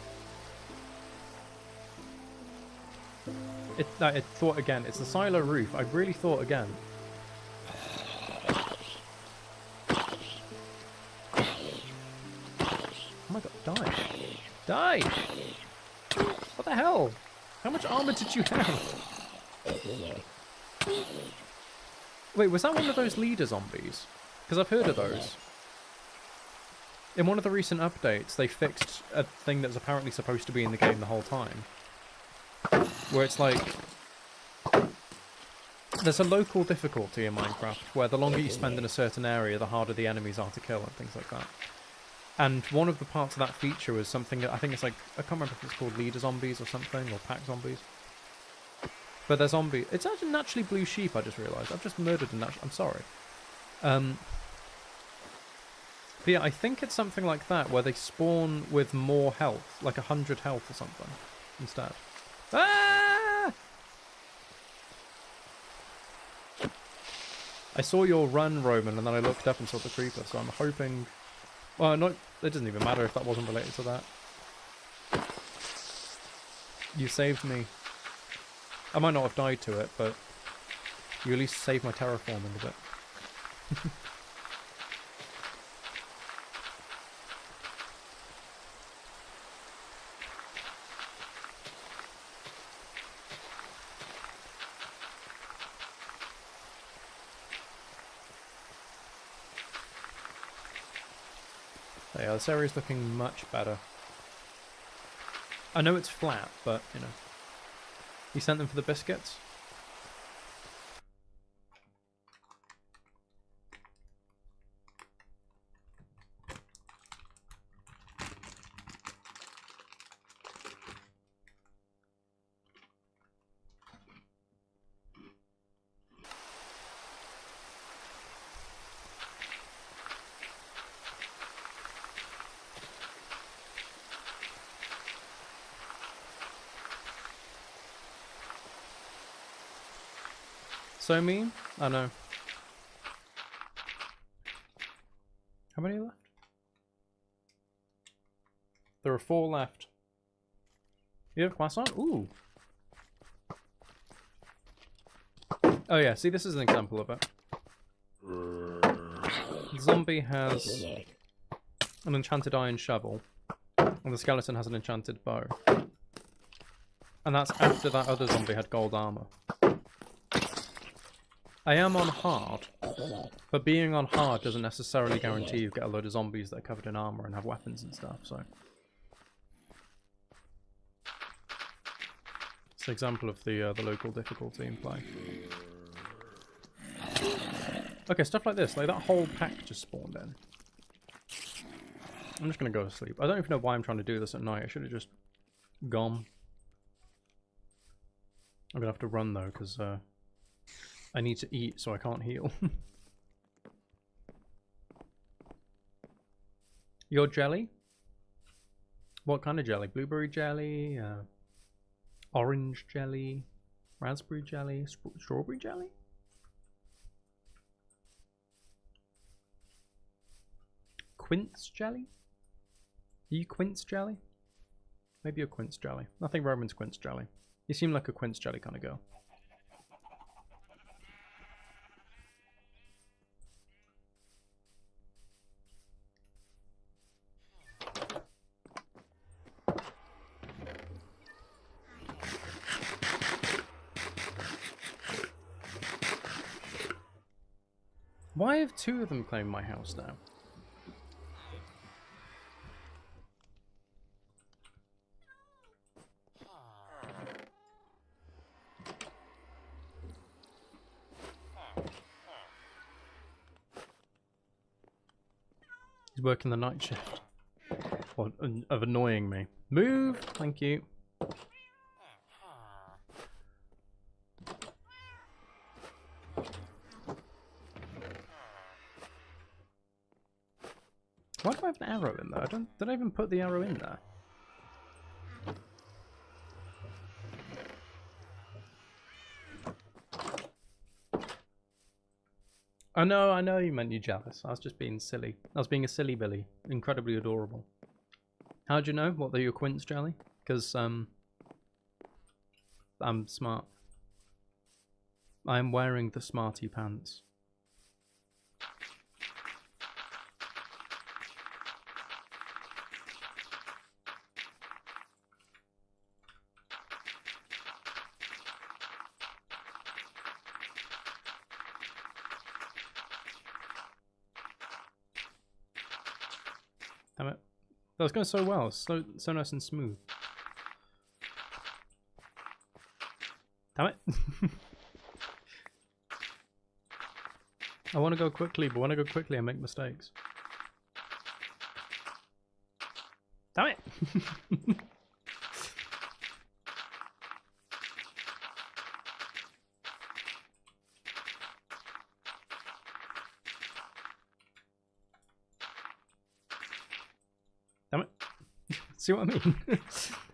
It thought again. It's the silo roof. I really thought again. Oh my god, die. Die! What the hell? How much armor did you have? Wait, was that one of those leader zombies? Because I've heard of those. In one of the recent updates, they fixed a thing that was apparently supposed to be in the game the whole time. Where it's like... There's a local difficulty in Minecraft, where the longer you spend in a certain area, the harder the enemies are to kill and things like that. And one of the parts of that feature was something that I think it's like, I can't remember if it's called leader zombies or something, or pack zombies. But they're zombies. It's actually naturally blue sheep, I just realised. I've just murdered a natural... I'm sorry. But yeah, I think it's something like that, where they spawn with more health, like 100 health or something, instead. Ah! I saw your run, Roman, and then I looked up and saw the creeper, so I'm hoping... Well, not... It doesn't even matter if that wasn't related to that. You saved me. I might not have died to it, but you at least saved my terraforming a bit. Yeah, this area's looking much better. I know it's flat, but, you know. You sent them for the biscuits? so mean. I know. How many left? There are 4 left. You have croissant? Ooh. Oh yeah, see, this is an example of it. The zombie has an enchanted iron shovel, and the skeleton has an enchanted bow. And that's after that other zombie had gold armor. I am on hard, but being on hard doesn't necessarily guarantee you get a load of zombies that are covered in armor and have weapons and stuff, so... It's an example of the local difficulty in play. Okay, stuff like this, like that whole pack just spawned in. I'm just gonna go to sleep. I don't even know why I'm trying to do this at night. I should have just gone. I'm gonna have to run though, because I need to eat, so I can't heal. Your jelly? What kind of jelly? Blueberry jelly? Orange jelly? Raspberry jelly? Strawberry jelly? Quince jelly? Are you quince jelly? Maybe you're quince jelly. Nothing Roman's quince jelly. You seem like a quince jelly kind of girl. Why have 2 of them claimed my house now? He's working the night shift. Well, of annoying me. Move! Thank you. Why do I have an arrow in there? Did I even put the arrow in there? I know you meant you jealous. I was just being silly. I was being a silly Billy. Incredibly adorable. How'd you know? What, they're your quince jelly? Because, I'm smart. I'm wearing the smarty pants. Damn it. That was going so well. So nice and smooth. Damn it. I want to go quickly, but when I go quickly I make mistakes. Damn it. Damn it. See what I mean?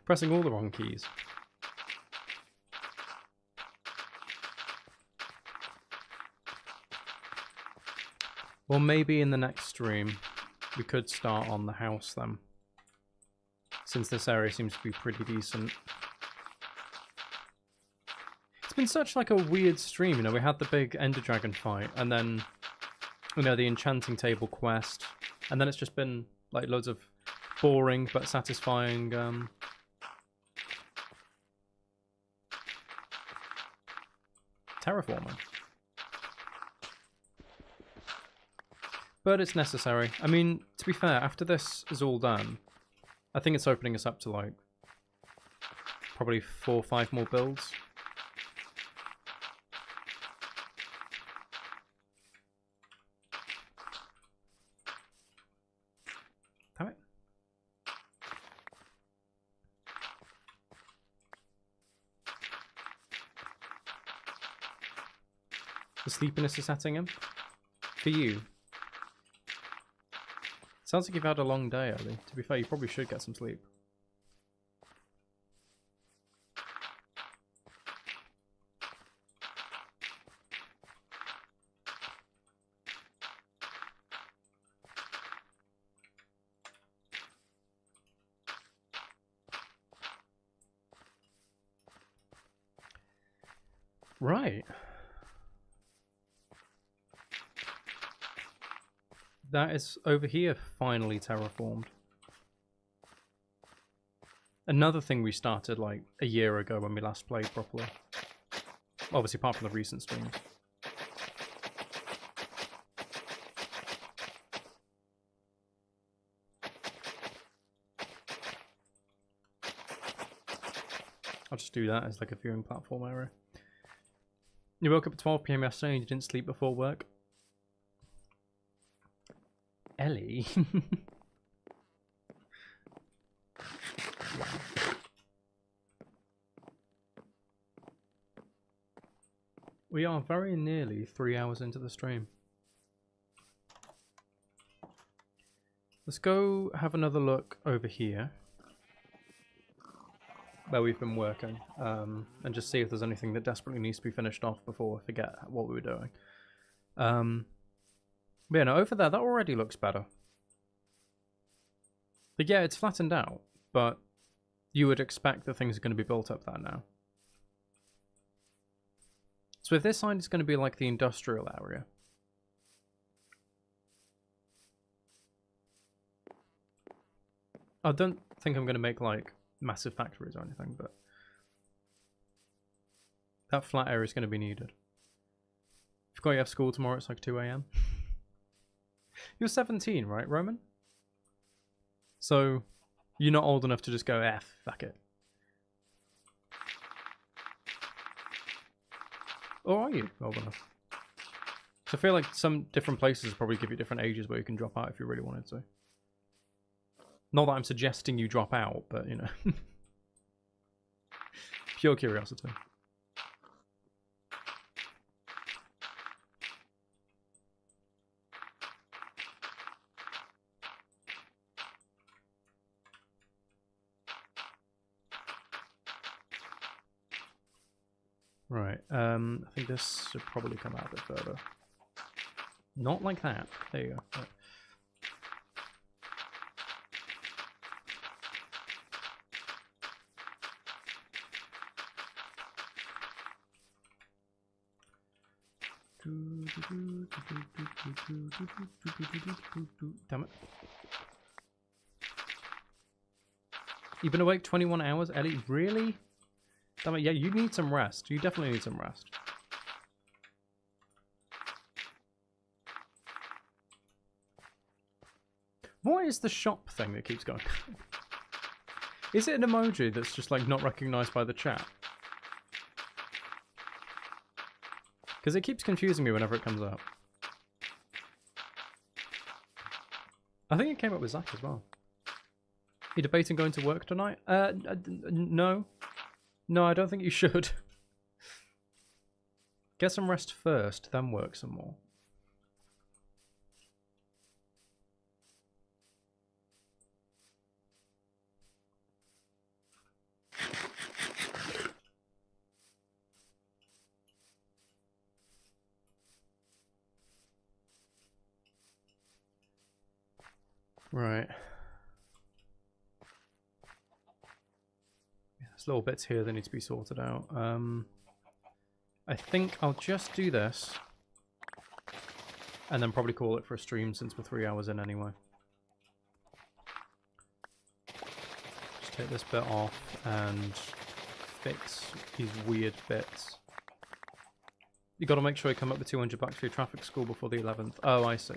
Pressing all the wrong keys. Well, maybe in the next stream we could start on the house then. Since this area seems to be pretty decent. It's been such like a weird stream, you know, we had the big Ender Dragon fight and then, you know, the enchanting table quest, and then it's just been like loads of boring but satisfying terraforming. But it's necessary. I mean, to be fair, after this is all done, I think it's opening us up to like probably 4 or 5 more builds. Damn it. The sleepiness is setting in? For you? Sounds like you've had a long day, Ellie. To be fair, you probably should get some sleep. Right. That is over here finally terraformed. Another thing we started like a year ago when we last played properly. Obviously apart from the recent streams. I'll just do that as like a viewing platform area. You woke up at 12 PM yesterday and you didn't sleep before work? Ellie? Wow. We are very nearly 3 hours into the stream. Let's go have another look over here where we've been working, and just see if there's anything that desperately needs to be finished off before I forget what we were doing. But yeah, no, over there, that already looks better. But yeah, it's flattened out, but you would expect that things are going to be built up there now. So if this side is going to be like the industrial area. I don't think I'm going to make like massive factories or anything, but that flat area is going to be needed. Forgot you have school tomorrow, it's like 2 AM. You're 17, right, Roman? So you're not old enough to just go, fuck it. Or are you old enough? So I feel like some different places probably give you different ages where you can drop out if you really wanted to. Not that I'm suggesting you drop out, but you know. Pure curiosity. Right, I think this should probably come out a bit further. Not like that. There you go. Right. Damn it. You've been awake 21 hours, Ellie? Really? Damn it, yeah, you need some rest. You definitely need some rest. What is the shop thing that keeps going? Is it an emoji that's just like not recognized by the chat? Because it keeps confusing me whenever it comes up. I think it came up with Zach as well. You debating going to work tonight? No. No, I don't think you should. Get some rest first, then work some more. Right. There's little bits here that need to be sorted out. I think I'll just do this and then probably call it for a stream since we're 3 hours in anyway. Just take this bit off and fix these weird bits. You got to make sure you come up with 200 bucks for your traffic school before the 11th. Oh, I see.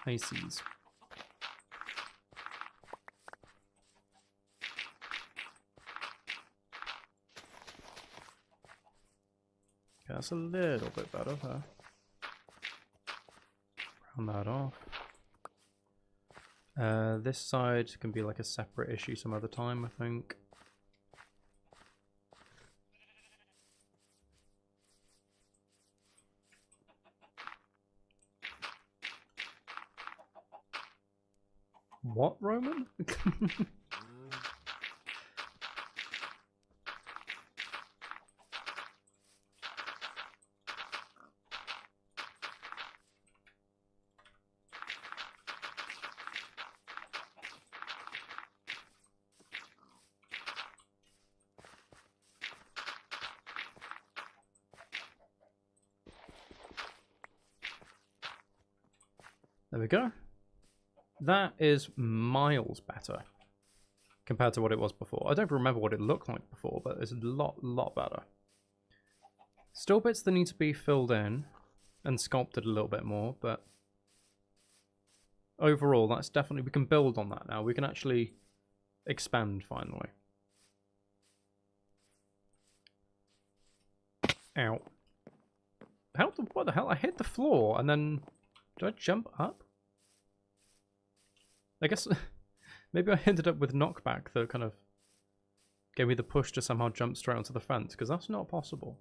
I sees. Okay, that's a little bit better there. Round that off. This side can be like a separate issue some other time, I think. What, Roman? There we go. That is miles better compared to what it was before. I don't remember what it looked like before, but it's a lot better. Still bits that need to be filled in and sculpted a little bit more, but overall, that's definitely, we can build on that now. We can actually expand finally. Ow. What the hell? I hit the floor and then, did I jump up? I guess maybe I ended up with knockback that kind of gave me the push to somehow jump straight onto the fence, because that's not possible.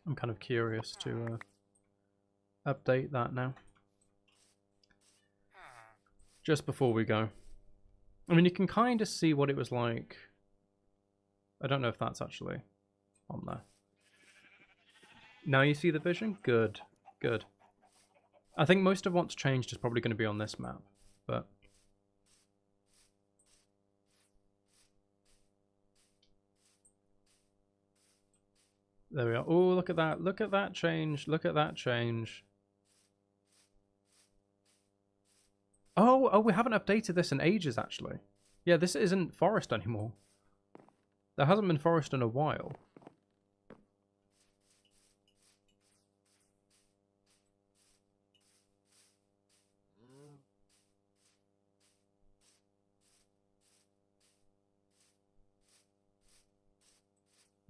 I'm kind of curious to update that now. Just before we go. I mean, you can kind of see what it was like. I don't know if that's actually on there. Now you see the vision? Good. Good. I think most of what's changed is probably going to be on this map, but... There we are. Oh, look at that. Look at that change. Look at that change. Oh, we haven't updated this in ages, actually. Yeah, this isn't forest anymore. There hasn't been forest in a while.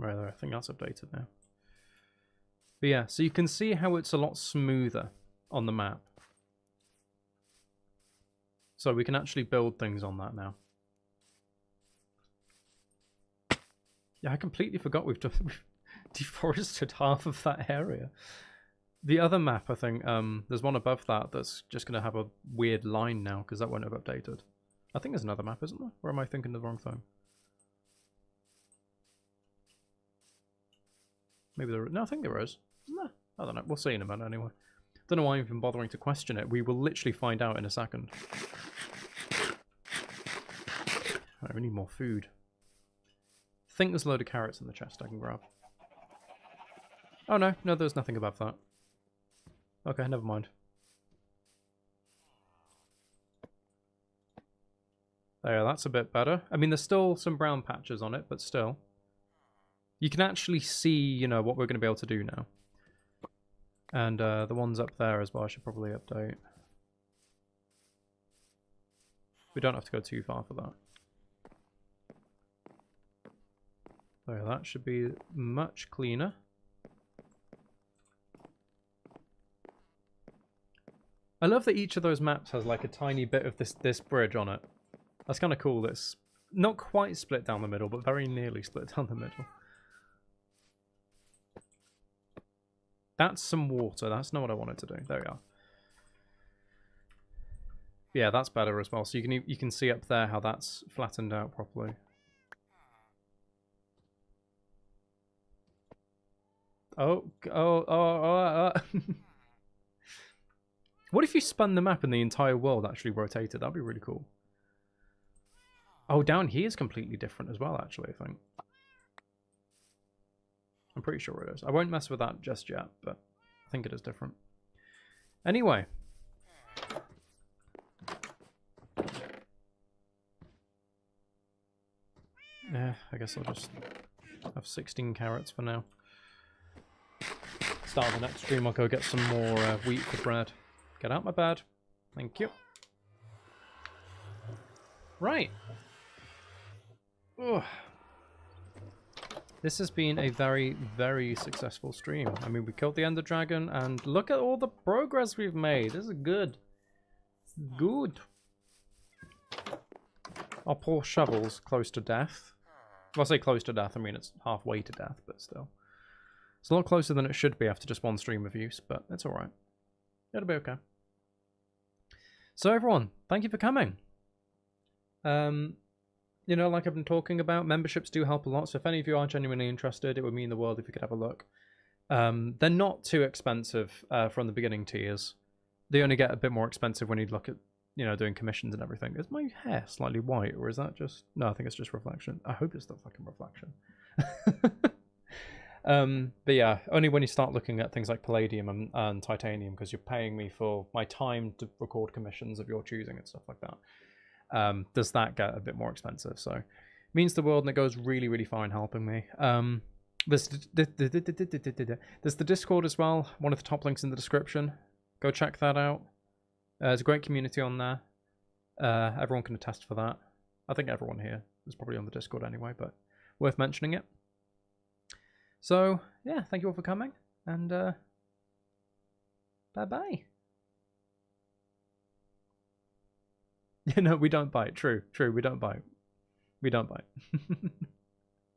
Right there, I think that's updated now. But yeah, so you can see how it's a lot smoother on the map. So we can actually build things on that now. Yeah, I completely forgot we've deforested half of that area. The other map, I think, there's one above that that's just going to have a weird line now because that won't have updated. I think there's another map, isn't there? Or am I thinking the wrong thing? Maybe there... No, I think there is. Isn't there? I don't know. We'll see in a minute anyway. Don't know why I'm even bothering to question it. We will literally find out in a second. Right, we need more food. I think there's a load of carrots in the chest I can grab. Oh no, no, there's nothing above that. Okay, never mind. There, that's a bit better. I mean, there's still some brown patches on it, but still. You can actually see, you know, what we're going to be able to do now. And the ones up there as well, I should probably update. We don't have to go too far for that. There, that should be much cleaner. I love that each of those maps has like a tiny bit of this bridge on it. That's kind of cool. It's not quite split down the middle, but very nearly split down the middle. That's some water. That's not what I wanted to do. There we are. Yeah, that's better as well. So you can see up there how that's flattened out properly. What if you spun the map and the entire world actually rotated? That'd be really cool. Oh, down here is completely different as well, actually, I think. I'm pretty sure it is. I won't mess with that just yet, but I think it is different. Anyway. Yeah, I guess I'll just have 16 carrots for now. Start of the next stream, I'll go get some more wheat for bread. Get out my bed. Thank you. Right. Ugh. This has been a very, very successful stream. I mean, we killed the Ender Dragon, and look at all the progress we've made. This is good. Good. Our poor shovel's close to death. Well, I say close to death, I mean it's halfway to death, but still. It's a lot closer than it should be after just one stream of use, but it's alright. It'll be okay. So everyone, thank you for coming. you know, like I've been talking about, memberships do help a lot. So if any of you are genuinely interested, it would mean the world if you could have a look. They're not too expensive from the beginning tiers. They only get a bit more expensive when you look at, you know, doing commissions and everything. Is my hair slightly white, or is that just... No, I think it's just reflection. I hope it's the fucking reflection. But yeah, only when you start looking at things like palladium and titanium, because you're paying me for my time to record commissions of your choosing and stuff like that, does that get a bit more expensive. So it means the world, and it goes really, really far in helping me. There's the Discord as well, one of the top links in the description. Go check that out. There's a great community on there. Everyone can attest for that. I think everyone here is probably on the Discord anyway, but worth mentioning it. So, yeah, thank you all for coming, and bye-bye. You know, we don't bite. True, we don't bite. We don't bite.